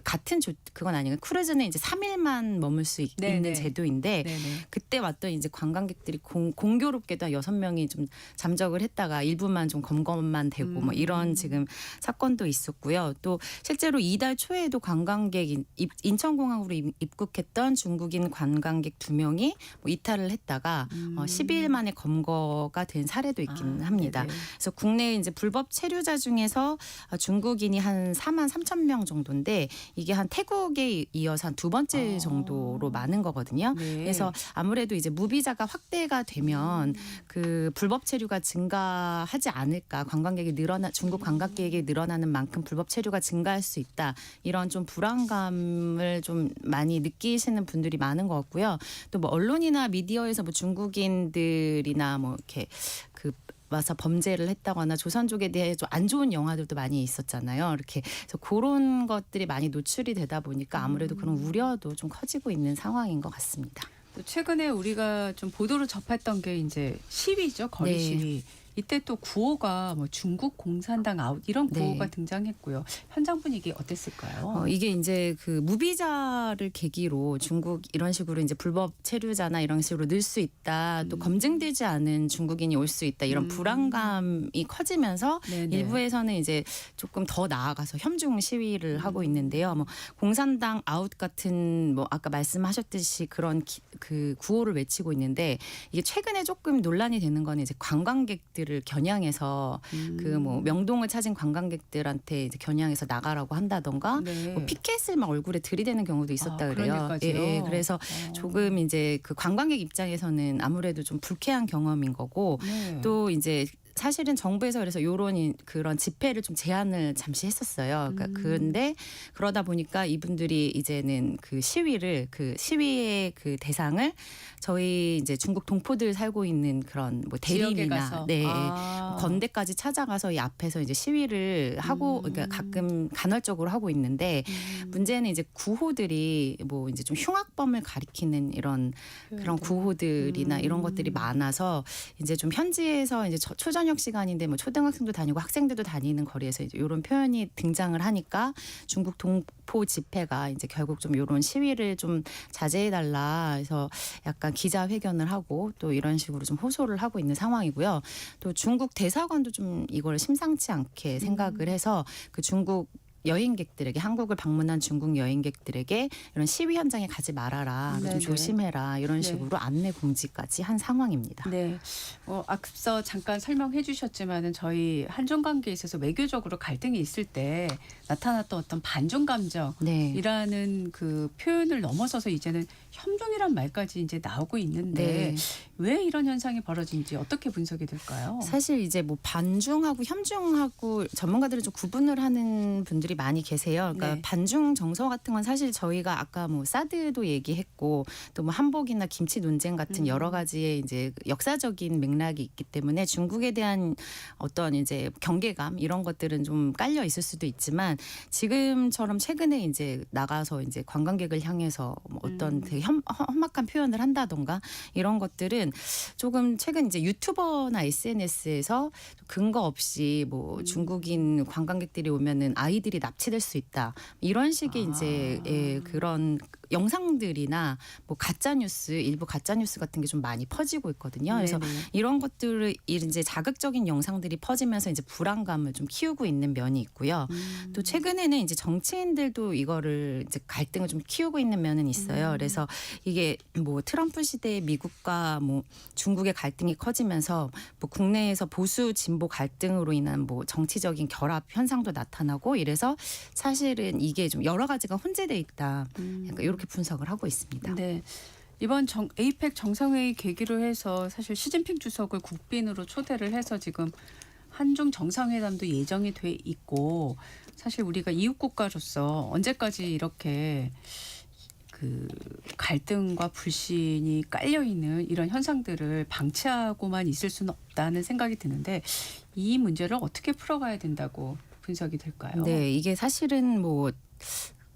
그건 아니고 크루즈는 이제 3일만 머물 수 있는 제도인데 그때 왔던 이제 관광객들이 공교롭게도 한 6명이 좀 잠적을 했다가 일부만 좀 검거만 되고 뭐 이런 지금 사건도 있었고요. 또 실제로 이달 초에도 관광객 인천공항으로 입국했던 중국인 관광객 2명이 뭐 이탈을 했다가 12일 만에 검거가 된 사례도 있긴 합니다. 그래서 국내 이제 불법 체류자 중에서 중국인이 한 4만 3천 명 정도인데 이게 한 태국에 이어서 한 두 번째 정도로 많은 거거든요. 그래서 아무래도 이제 무비자가 확대가 되면 그 불법 체류가 증가하지 않을까, 중국 관광객이 늘어나는 만큼 불법 체류가 증가할 수 있다. 이런 좀 불안감을 좀 많이 느끼시는 분들이 많은 것 같고요. 또 뭐 언론이나 미디어에서 뭐 중국인들이나 뭐 이렇게 와서 범죄를 했다거나 조선족에 대해 좀 안 좋은 영화들도 많이 있었잖아요. 이렇게 그래서 그런 것들이 많이 노출이 되다 보니까 아무래도 그런 우려도 좀 커지고 있는 상황인 것 같습니다. 또 최근에 우리가 좀 보도를 접했던 게 이제 시위죠, 거리 시위. 이때 또 구호가 뭐 중국 공산당 아웃 이런 구호가 등장했고요. 현장 분위기 어땠을까요? 이게 이제 그 무비자를 계기로 중국 이런 식으로 이제 불법 체류자나 이런 식으로 늘 수 있다. 또 검증되지 않은 중국인이 올 수 있다. 이런 불안감이 커지면서 일부에서는 이제 조금 더 나아가서 협중 시위를 하고 있는데요. 뭐 공산당 아웃 같은 뭐 아까 말씀하셨듯이 그런 그 구호를 외치고 있는데 이게 최근에 조금 논란이 되는 건 이제 관광객들 을 겨냥해서 그 뭐 명동을 찾은 관광객들한테 이제 겨냥해서 나가라고 한다던가 뭐 피켓을 막 얼굴에 들이대는 경우도 있었다 그래요. 그래서 조금 이제 그 관광객 입장에서는 아무래도 좀 불쾌한 경험인 거고 또 이제 사실은 정부에서 그래서 요런 그런 집회를 좀 제한을 잠시 했었어요. 그러니까 그런데 그러다 보니까 이분들이 이제는 그 시위의 그 대상을 저희 이제 중국 동포들 살고 있는 그런 뭐 지역에 대림이나 가서. 네, 아. 건대까지 찾아가서 이 앞에서 이제 시위를 하고 그러니까 가끔 간헐적으로 하고 있는데 문제는 이제 구호들이 뭐 이제 좀 흉악범을 가리키는 이런 그런 구호들이나 이런 것들이 많아서 이제 좀 현지에서 이제 초저녁 시간인데 뭐 초등학생도 다니고 학생들도 다니는 거리에서 이제 이런 표현이 등장을 하니까 중국 동포 집회가 이제 결국 좀 이런 시위를 좀 자제해달라 해서 약간 기자회견을 하고 또 이런 식으로 좀 호소를 하고 있는 상황이고요. 또 중국 대사관도 좀 이걸 심상치 않게 생각을 해서 그 중국 여행객들에게 한국을 방문한 중국 여행객들에게 이런 시위 현장에 가지 말아라, 네네. 좀 조심해라 이런 네. 식으로 안내 공지까지 한 상황입니다. 네. 앞서 잠깐 설명해 주셨지만은 저희 한중 관계에 있어서 외교적으로 갈등이 있을 때 나타났던 어떤 반중 감정이라는 네. 그 표현을 넘어서서 이제는 혐중이란 말까지 이제 나오고 있는데 네. 왜 이런 현상이 벌어진지 어떻게 분석이 될까요? 사실 이제 뭐 반중하고 혐중하고 전문가들은 좀 구분을 하는 분들이 많이 계세요. 그러니까 네. 반중 정서 같은 건 사실 저희가 아까 뭐 사드도 얘기했고 또 뭐 한복이나 김치 논쟁 같은 여러 가지의 이제 역사적인 맥락이 있기 때문에 중국에 대한 어떤 이제 경계감 이런 것들은 좀 깔려 있을 수도 있지만 지금처럼 최근에 이제 나가서 이제 관광객을 향해서 뭐 어떤 되게 험악한 표현을 한다던가 이런 것들은 조금 최근 이제 유튜버나 SNS에서 근거 없이 뭐 중국인 관광객들이 오면은 아이들이 납치될 수 있다 이런 식의 이제 그런 영상들이나 뭐 가짜 뉴스 일부 가짜 뉴스 같은 게 좀 많이 퍼지고 있거든요. 그래서 네네. 이런 것들을 이제 자극적인 영상들이 퍼지면서 이제 불안감을 좀 키우고 있는 면이 있고요. 또 최근에는 이제 정치인들도 이거를 이제 갈등을 좀 키우고 있는 면은 있어요. 그래서 이게 뭐 트럼프 시대의 미국과 뭐 중국의 갈등이 커지면서 뭐 국내에서 보수 진보 갈등으로 인한 뭐 정치적인 결합 현상도 나타나고 이래서 사실은 이게 좀 여러 가지가 혼재돼 있다. 약간 이렇게 분석을 하고 있습니다. 네. 이번 에이펙 정상회의 계기로 해서 사실 시진핑 주석을 국빈으로 초대를 해서 지금 한중 정상회담도 예정이 돼 있고 사실 우리가 이웃 국가로서 언제까지 이렇게 그 갈등과 불신이 깔려 있는 이런 현상들을 방치하고만 있을 수는 없다는 생각이 드는데 이 문제를 어떻게 풀어가야 된다고 분석이 될까요? 네, 이게 사실은 뭐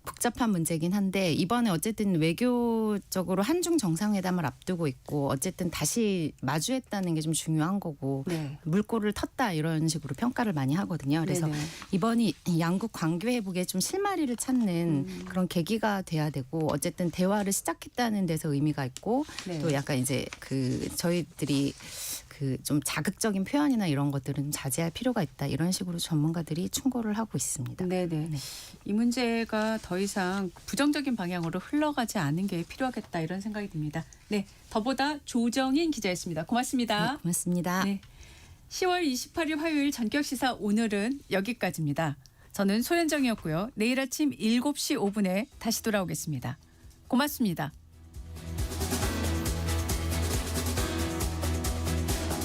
복잡한 문제긴 한데 이번에 어쨌든 외교적으로 한중 정상회담을 앞두고 있고 어쨌든 다시 마주했다는 게 좀 중요한 거고 네. 물꼬를 텄다 이런 식으로 평가를 많이 하거든요. 그래서 네네. 이번이 양국 관계 회복에 좀 실마리를 찾는 그런 계기가 돼야 되고 어쨌든 대화를 시작했다는 데서 의미가 있고 네. 또 약간 이제 그 저희들이 그 좀 자극적인 표현이나 이런 것들은 자제할 필요가 있다 이런 식으로 전문가들이 충고를 하고 있습니다. 네네. 이 문제가 더 이상 부정적인 방향으로 흘러가지 않는 게 필요하겠다 이런 생각이 듭니다. 네, 더보다 조정인 기자였습니다. 고맙습니다. 네, 고맙습니다. 네, 10월 28일 화요일 전격시사 오늘은 여기까지입니다. 저는 소현정이었고요. 내일 아침 7시 5분에 다시 돌아오겠습니다. 고맙습니다.